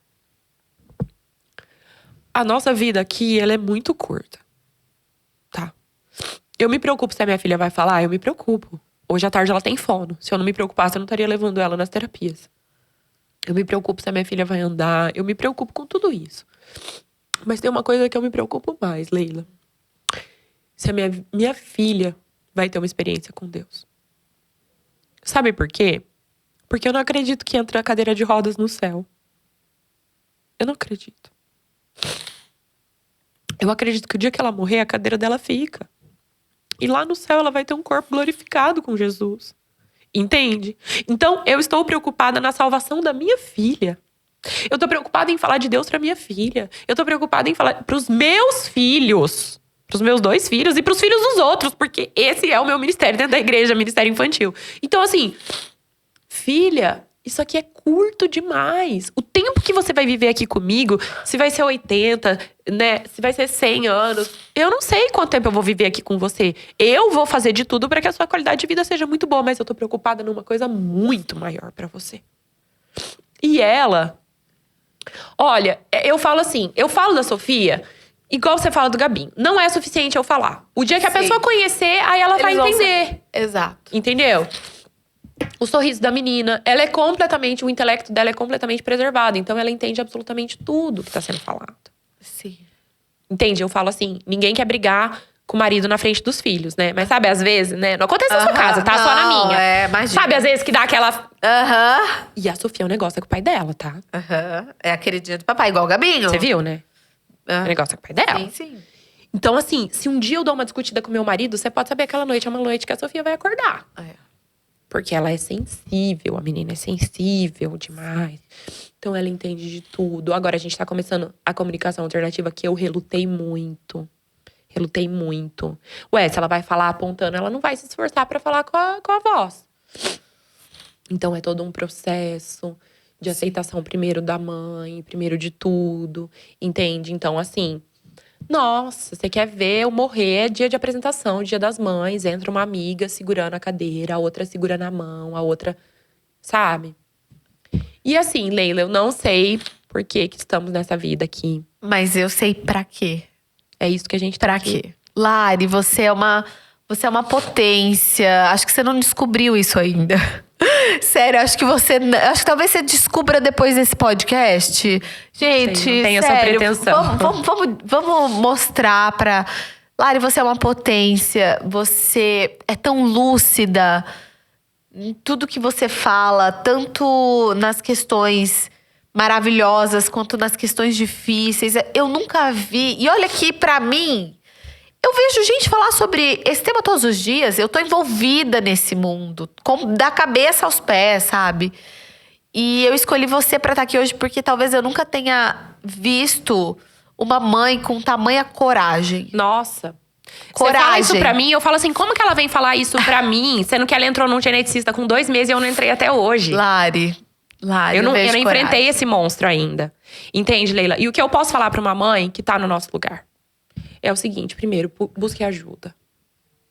A nossa vida aqui, ela é muito curta. Tá? Eu me preocupo se a minha filha vai falar, eu me preocupo. Hoje à tarde ela tem fono. Se eu não me preocupasse, eu não estaria levando ela nas terapias. Eu me preocupo se a minha filha vai andar. Eu me preocupo com tudo isso. Mas tem uma coisa que eu me preocupo mais, Leila. Se a minha filha vai ter uma experiência com Deus. Sabe por quê? Porque eu não acredito que entra a cadeira de rodas no céu. Eu não acredito. Eu acredito que o dia que ela morrer, a cadeira dela fica. E lá no céu ela vai ter um corpo glorificado com Jesus. Entende? Então, eu estou preocupada na salvação da minha filha. Eu tô preocupada em falar de Deus pra minha filha. Eu tô preocupada em falar pros meus filhos. Pros meus 2 filhos e pros filhos dos outros. Porque esse é o meu ministério dentro da igreja, ministério infantil. Então, assim, filha, isso aqui é curto demais. O tempo que você vai viver aqui comigo, se vai ser 80, né? Se vai ser 100 anos. Eu não sei quanto tempo eu vou viver aqui com você. Eu vou fazer de tudo pra que a sua qualidade de vida seja muito boa. Mas eu tô preocupada numa coisa muito maior pra você. E ela… Olha, eu falo assim, eu falo da Sofia igual você fala do Gabinho. Não é suficiente eu falar. O dia que a pessoa conhecer, aí ela vai entender. Exato. Entendeu? O sorriso da menina, ela é completamente… O intelecto dela é completamente preservado. Então, ela entende absolutamente tudo que tá sendo falado. Sim. Entende? Eu falo assim, ninguém quer brigar com o marido na frente dos filhos, né? Mas sabe, às vezes, né? Não acontece na sua casa, tá? Só na minha. Imagina. Sabe, às vezes que dá aquela… Aham. E a Sofia, o negócio é com o pai dela, tá? Aham. É a queridinha do papai, igual o Gabinho. Você viu, né? Ah. O negócio é com o pai dela. Sim, sim. Então, assim, se um dia eu dou uma discutida com meu marido, você pode saber que aquela noite é uma noite que a Sofia vai acordar. É. Porque ela é sensível, a menina é sensível demais. Então, ela entende de tudo. Agora, a gente tá começando a comunicação alternativa que eu relutei muito. Relutei muito. Ué, se ela vai falar apontando, ela não vai se esforçar pra falar com a voz. Então, é todo um processo de aceitação primeiro da mãe, primeiro de tudo. Entende? Então, assim… Nossa, você quer ver eu morrer, é dia de apresentação, dia das mães. Entra uma amiga segurando a cadeira, a outra segurando a mão, a outra… Sabe? E assim, Leila, eu não sei por que estamos nessa vida aqui. Mas eu sei pra quê. É isso que a gente tá Pra aqui. quê? Lari, você é uma potência. Acho que você não descobriu isso ainda. Sério, acho que talvez você descubra depois desse podcast. Gente, Não tenho essa sério, pretensão. vamos mostrar pra… Lari, você é uma potência. Você é tão lúcida em tudo que você fala. Tanto nas questões maravilhosas quanto nas questões difíceis. Eu nunca vi… E olha que, pra mim… Eu vejo gente falar sobre esse tema todos os dias. Eu tô envolvida nesse mundo. Da cabeça aos pés, sabe? E eu escolhi você pra estar aqui hoje porque talvez eu nunca tenha visto uma mãe com tamanha coragem. Nossa. Coragem. Você fala isso pra mim, eu falo assim, como que ela vem falar isso pra mim? Sendo que ela entrou num geneticista com 2 meses e eu não entrei até hoje. Lari, Eu não vejo enfrentei coragem. esse monstro ainda. Entende, Leila? E o que eu posso falar pra uma mãe que tá no nosso lugar? É o seguinte, primeiro, busque ajuda.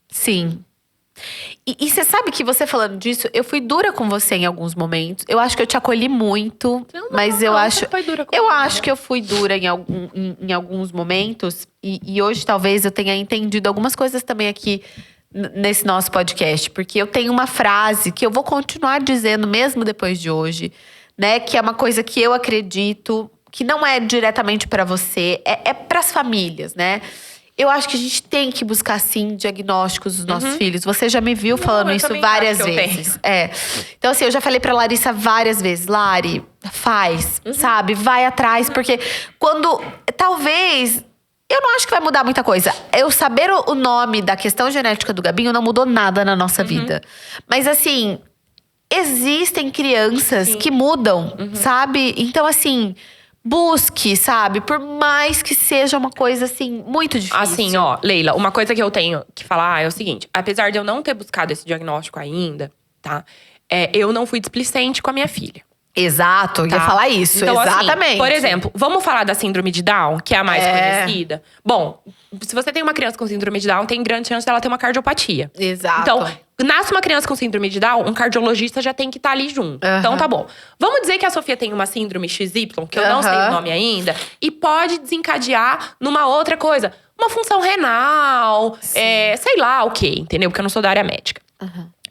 Sim. E você sabe que você falando disso, eu fui dura com você em alguns momentos. Eu acho que eu te acolhi muito, mas eu acho… Você foi dura Eu comigo. acho que eu fui dura em alguns momentos. E hoje talvez eu tenha entendido algumas coisas também aqui nesse nosso podcast. Porque eu tenho uma frase que eu vou continuar dizendo mesmo depois de hoje, né? Que é uma coisa que eu acredito… Que não é diretamente pra você, é pras famílias, né? Eu acho que a gente tem que buscar, sim, diagnósticos dos nossos filhos. Você já me viu falando eu isso também várias acho que eu vezes. Então, assim, eu já falei pra Larissa várias vezes. Lari, faz, sabe? Vai atrás, porque quando… Talvez… Eu não acho que vai mudar muita coisa. Eu saber o nome da questão genética do Gabinho não mudou nada na nossa vida. Mas, assim… Existem crianças que mudam, sabe? Então, assim… Busque, sabe? Por mais que seja uma coisa, assim, muito difícil. Assim, ó, Leila, uma coisa que eu tenho que falar é o seguinte. Apesar de eu não ter buscado esse diagnóstico ainda, tá? Eu não fui displicente com a minha filha. Exato, eu ia Tá? falar isso, Então, exatamente. Assim, por exemplo, vamos falar da síndrome de Down, que é a mais conhecida? Bom, se você tem uma criança com síndrome de Down, tem grande chance dela ter uma cardiopatia. Exato. Então, nasce uma criança com síndrome de Down, um cardiologista já tem que estar ali junto. Então, tá bom. Vamos dizer que a Sofia tem uma síndrome XY, que eu não sei o nome ainda, e pode desencadear numa outra coisa. Uma função renal, sei lá o quê, entendeu? Porque eu não sou da área médica.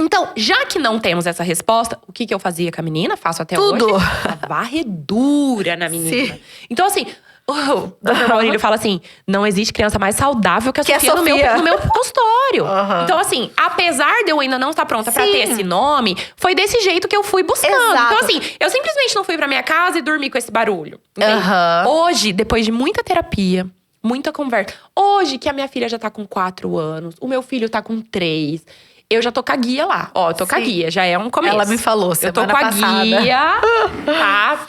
Então, já que não temos essa resposta, o que eu fazia com a menina? Faço até Tudo. hoje. A varredura na menina. Sim. Então, assim… O Dr. Maurílio fala assim, não existe criança mais saudável que a Sofia, no meu consultório. Então, assim, apesar de eu ainda não estar pronta pra ter esse nome, foi desse jeito que eu fui buscando. Então, assim, eu simplesmente não fui pra minha casa e dormi com esse barulho. Hoje, depois de muita terapia, muita conversa. Hoje, que a minha filha já tá com 4 anos, o meu filho tá com 3… Eu já tô com a guia lá. Ó, eu tô com a guia, já é um começo. Ela me falou semana passada. Eu tô com a guia, tá?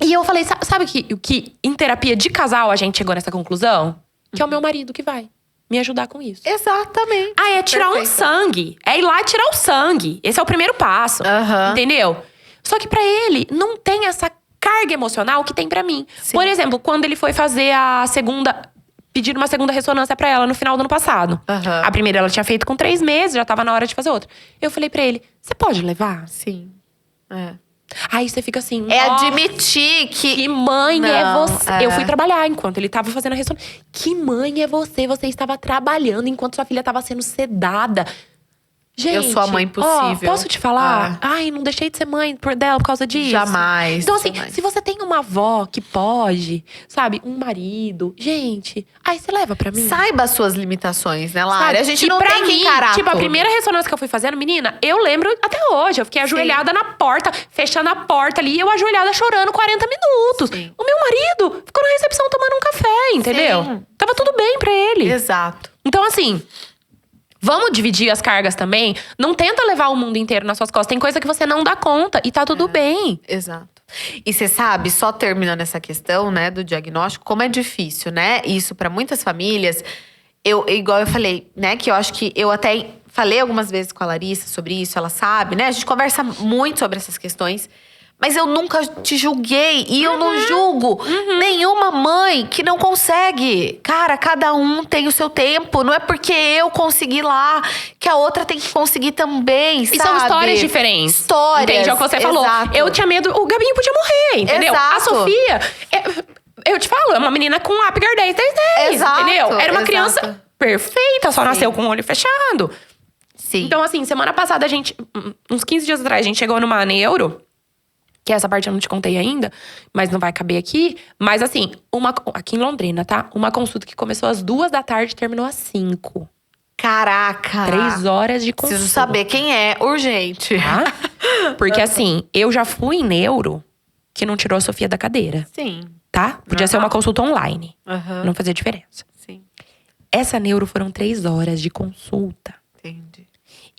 E eu falei, sabe que em terapia de casal a gente chegou nessa conclusão? Que é o meu marido que vai me ajudar com isso. Exatamente. É tirar um sangue. É ir lá tirar o sangue. Esse é o primeiro passo. Entendeu? Só que pra ele, não tem essa carga emocional que tem pra mim. Sim. Por exemplo, quando ele foi fazer pedir uma segunda ressonância pra ela no final do ano passado. A primeira ela tinha feito com 3 meses, já tava na hora de fazer outra. Eu falei pra ele, você pode levar? Sim. Aí você fica assim… É admitir que mãe é você. Eu fui trabalhar enquanto ele tava fazendo a ressonância. Que mãe é você? Você estava trabalhando enquanto sua filha estava sendo sedada. Gente, eu sou a mãe possível. Posso te falar? Ai, não deixei de ser mãe dela por causa disso. Jamais. Então, assim, jamais. se você tem uma avó que pode, sabe? Um marido. Gente, aí você leva pra mim. Saiba as suas limitações, né, Lara? Sabe? A gente não tem que encarar Tipo, tudo. a primeira ressonância que eu fui fazendo, menina, eu lembro até hoje. Eu fiquei ajoelhada na porta, fechando a porta ali. E eu ajoelhada chorando 40 minutos. Sim. O meu marido ficou na recepção tomando um café, entendeu? Sim. Tava tudo bem pra ele. Exato. Então, assim… Vamos dividir as cargas também. Não tenta levar o mundo inteiro nas suas costas. Tem coisa que você não dá conta e tá tudo bem. Exato. E você sabe, só terminando essa questão, né, do diagnóstico, como é difícil, né? Isso pra muitas famílias. Igual eu falei, né, que eu acho que eu até falei algumas vezes com a Larissa sobre isso, ela sabe, né? A gente conversa muito sobre essas questões. Mas eu nunca te julguei e eu não julgo nenhuma mãe que não consegue. Cara, cada um tem o seu tempo. Não é porque eu consegui lá que a outra tem que conseguir também, E sabe? são histórias diferentes. Histórias. Entende? É o que você falou. Eu tinha medo, o Gabinho podia morrer, entendeu? Exato. A Sofia, eu te falo, é uma menina com Apgar 10, 10, 10. Exato, Entendeu? Era uma exato. criança perfeita, só nasceu com o olho fechado. Sim. Então, assim, semana passada, uns 15 dias atrás, a gente chegou numa neuro. Que essa parte eu não te contei ainda, mas não vai caber aqui. Mas assim, aqui em Londrina, tá? Uma consulta que começou às 2 da tarde e terminou às 5. Caraca. 3 horas de consulta. Preciso saber quem é, urgente. Tá? Porque assim, eu já fui em neuro que não tirou a Sofia da cadeira, Sim. tá? Podia ser uma consulta online. Aham. Não fazia diferença. Sim. Essa neuro foram 3 horas de consulta. Entendi.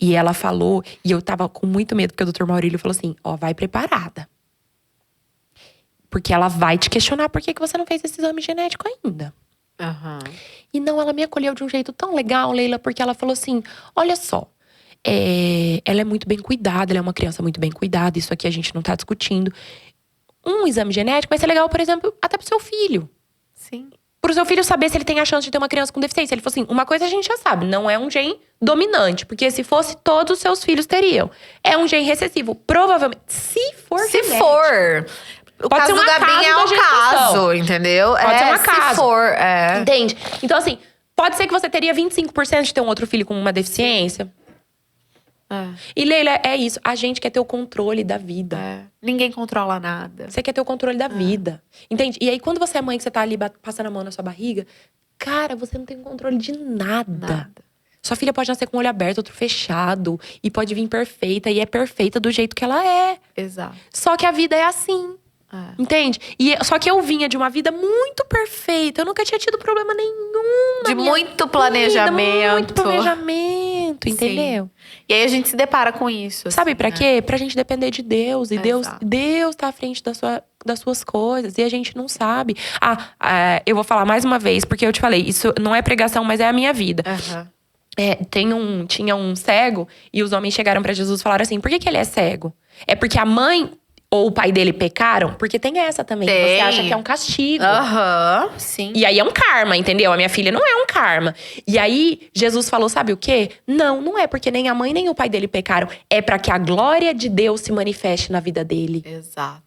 E ela falou, e eu tava com muito medo, porque o Dr. Maurílio falou assim, vai preparada. Porque ela vai te questionar por que você não fez esse exame genético ainda. E não, ela me acolheu de um jeito tão legal, Leila, porque ela falou assim, olha só, ela é muito bem cuidada, ela é uma criança muito bem cuidada, isso aqui a gente não tá discutindo. Um exame genético vai ser legal, por exemplo, até pro seu filho. Sim. Pro seu filho saber se ele tem a chance de ter uma criança com deficiência. Ele falou assim, uma coisa a gente já sabe, não é um gene dominante. Porque se fosse, todos os seus filhos teriam. É um gene recessivo. Provavelmente, se for Se genético. for. O Pode caso ser um do Gabinho acaso é da um gestação. caso, entendeu? Pode ser um acaso. Se for, Entende? Então, assim, pode ser que você teria 25% de ter um outro filho com uma deficiência. E, Leila, é isso. A gente quer ter o controle da vida. Ninguém controla nada. Você quer ter o controle da vida. Entende? E aí, quando você é mãe, que você tá ali passando a mão na sua barriga, cara, você não tem controle de nada. Sua filha pode nascer com o olho aberto, outro fechado. E pode vir perfeita. E é perfeita do jeito que ela é. Exato. Só que a vida é assim. Entende? Só que eu vinha de uma vida muito perfeita. Eu nunca tinha tido problema nenhum na De minha muito planejamento. Muito planejamento, entendeu? Sim. E aí a gente se depara com isso. Sabe assim, pra quê? Pra gente depender de Deus. E Exato. Deus tá à frente das suas coisas. E a gente não sabe. Eu vou falar mais uma vez, porque eu te falei, isso não é pregação, mas é a minha vida. Tinha um cego, e os homens chegaram pra Jesus e falaram assim: por que ele é cego? É porque a mãe ou o pai dele pecaram? Porque tem essa também. Tem. Você acha que é um castigo. Sim. E aí é um karma, entendeu? A minha filha não é um karma. E aí, Jesus falou, sabe o quê? Não é porque nem a mãe nem o pai dele pecaram. É pra que a glória de Deus se manifeste na vida dele. Exato.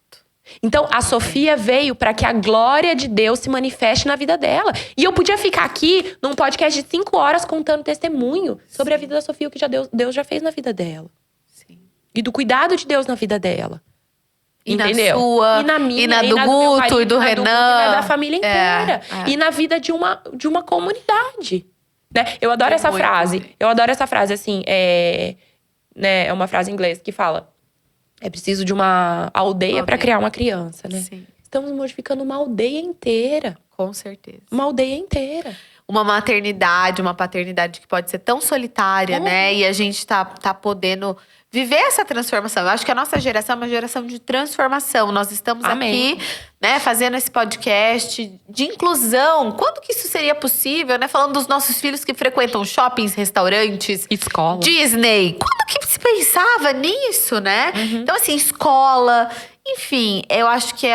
Então, a Sofia veio pra que a glória de Deus se manifeste na vida dela. E eu podia ficar aqui num podcast de 5 horas contando testemunho sobre a vida da Sofia, o que Deus já fez na vida dela. Sim. E do cuidado de Deus na vida dela. E entendeu? na sua, e na minha, e na do meu Guto, marido, e do na Renan. Guto, e na da família inteira. É. E na vida de uma comunidade. Né? Eu adoro essa muito, frase. gente. Eu adoro essa frase, assim. Né, é uma frase em inglês que fala: é preciso de uma aldeia para criar uma criança, né? Sim, Estamos modificando uma aldeia inteira. com certeza. Uma aldeia inteira. Uma maternidade, uma paternidade que pode ser tão solitária, Uhum. né? E a gente tá podendo viver essa transformação. Eu acho que a nossa geração é uma geração de transformação. Nós estamos Amém. aqui, né, fazendo esse podcast de inclusão. Quando que isso seria possível, né? Falando dos nossos filhos que frequentam shoppings, restaurantes, Escola. Disney. Quando que se pensava nisso, né? Uhum. Então, assim, escola. Enfim, eu acho que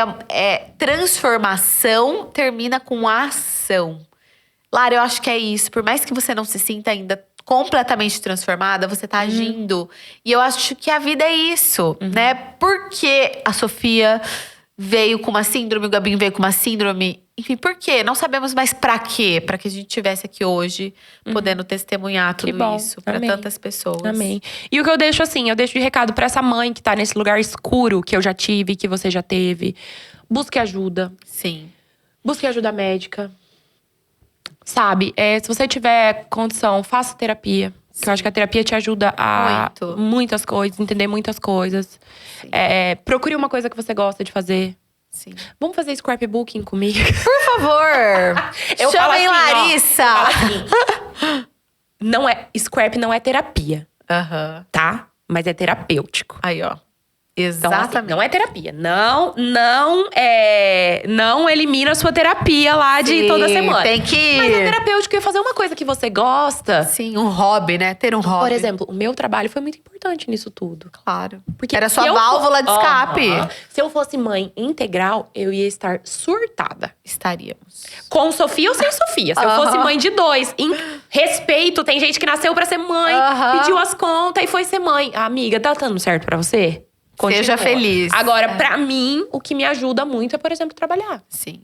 transformação termina com ação. Lara, eu acho que é isso. Por mais que você não se sinta ainda completamente transformada, você tá agindo. E eu acho que a vida é isso, né? Porque a Sofia veio com uma síndrome, o Gabinho veio com uma síndrome. Enfim, por quê? Não sabemos mais pra quê. Pra que a gente estivesse aqui hoje, podendo testemunhar tudo bom. isso pra Amém. tantas pessoas. Amém. E o que eu deixo assim, eu deixo de recado pra essa mãe que tá nesse lugar escuro que eu já tive, que você já teve. Busque ajuda. Sim. Busque ajuda médica. Sabe, se você tiver condição, faça terapia. Que eu acho que a terapia te ajuda a Muito. muitas coisas, entender muitas coisas. Sim. Procure uma coisa que você gosta de fazer. Sim. Vamos fazer scrapbooking comigo? Por favor, Eu falo chamem assim, ó, Larissa. eu falo assim, scrap não é terapia, Aham. tá? Mas é terapêutico. Aí, ó. Então, assim, Exatamente. não é terapia. Não elimina a sua terapia lá de Sim, toda semana. tem que… Mas é terapêutico, é fazer uma coisa que você gosta. Sim, um hobby, né? Ter um hobby. Por exemplo, o meu trabalho foi muito importante nisso tudo. Claro. Porque Era se sua eu válvula de escape. Aham. Se eu fosse mãe integral, eu ia estar surtada. Estaríamos. Com Sofia ou sem Sofia. Se eu fosse mãe de 2, em respeito, tem gente que nasceu pra ser mãe, Aham. pediu as contas e foi ser mãe. Amiga, tá dando certo pra você? Continua. Seja feliz. Agora, pra mim, o que me ajuda muito é, por exemplo, trabalhar. Sim.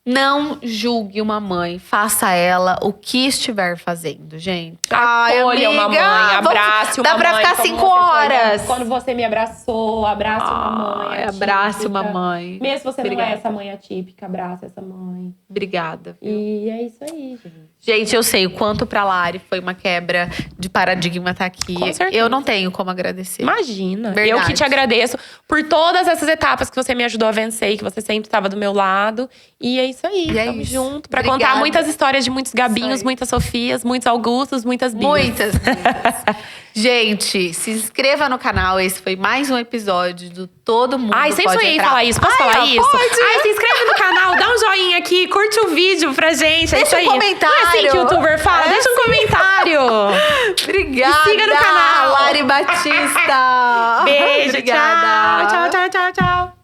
Não julgue uma mãe. Faça ela o que estiver fazendo, gente. Acolha uma mãe, abrace uma mãe. Dá pra ficar como 5 você foi, horas. Quando você me abraçou, abrace uma mãe. Abrace atípica. uma mãe. Mesmo se você Obrigada. não é essa mãe atípica, abraça essa mãe. Obrigada. E é isso aí, gente. Gente, eu sei o quanto pra Lari foi uma quebra de paradigma estar aqui. Com certeza. Eu não tenho como agradecer. Imagina. Verdade. Eu que te agradeço por todas essas etapas que você me ajudou a vencer e que você sempre estava do meu lado. E é isso aí. E é Tamo isso. junto. Pra Obrigada. contar muitas histórias de muitos Isso Gabinhos, aí. muitas Sofias, muitos Augustos, muitas Bias. Muitas. Gente, se inscreva no canal. Esse foi mais um episódio do Todo Mundo Ai, sempre Pode sonhei em Entrar. falar isso. Posso Ai, falar ó, isso? Pode. Ai, se inscreve no canal, dá um joinha aqui, curte o vídeo pra gente. É Deixa isso um aí. comentário. Não é assim que o youtuber fala? É Deixa um comentário. Obrigada. Me siga no canal. Lari Batista. Beijo, Obrigada. tchau. Tchau, tchau, tchau, tchau.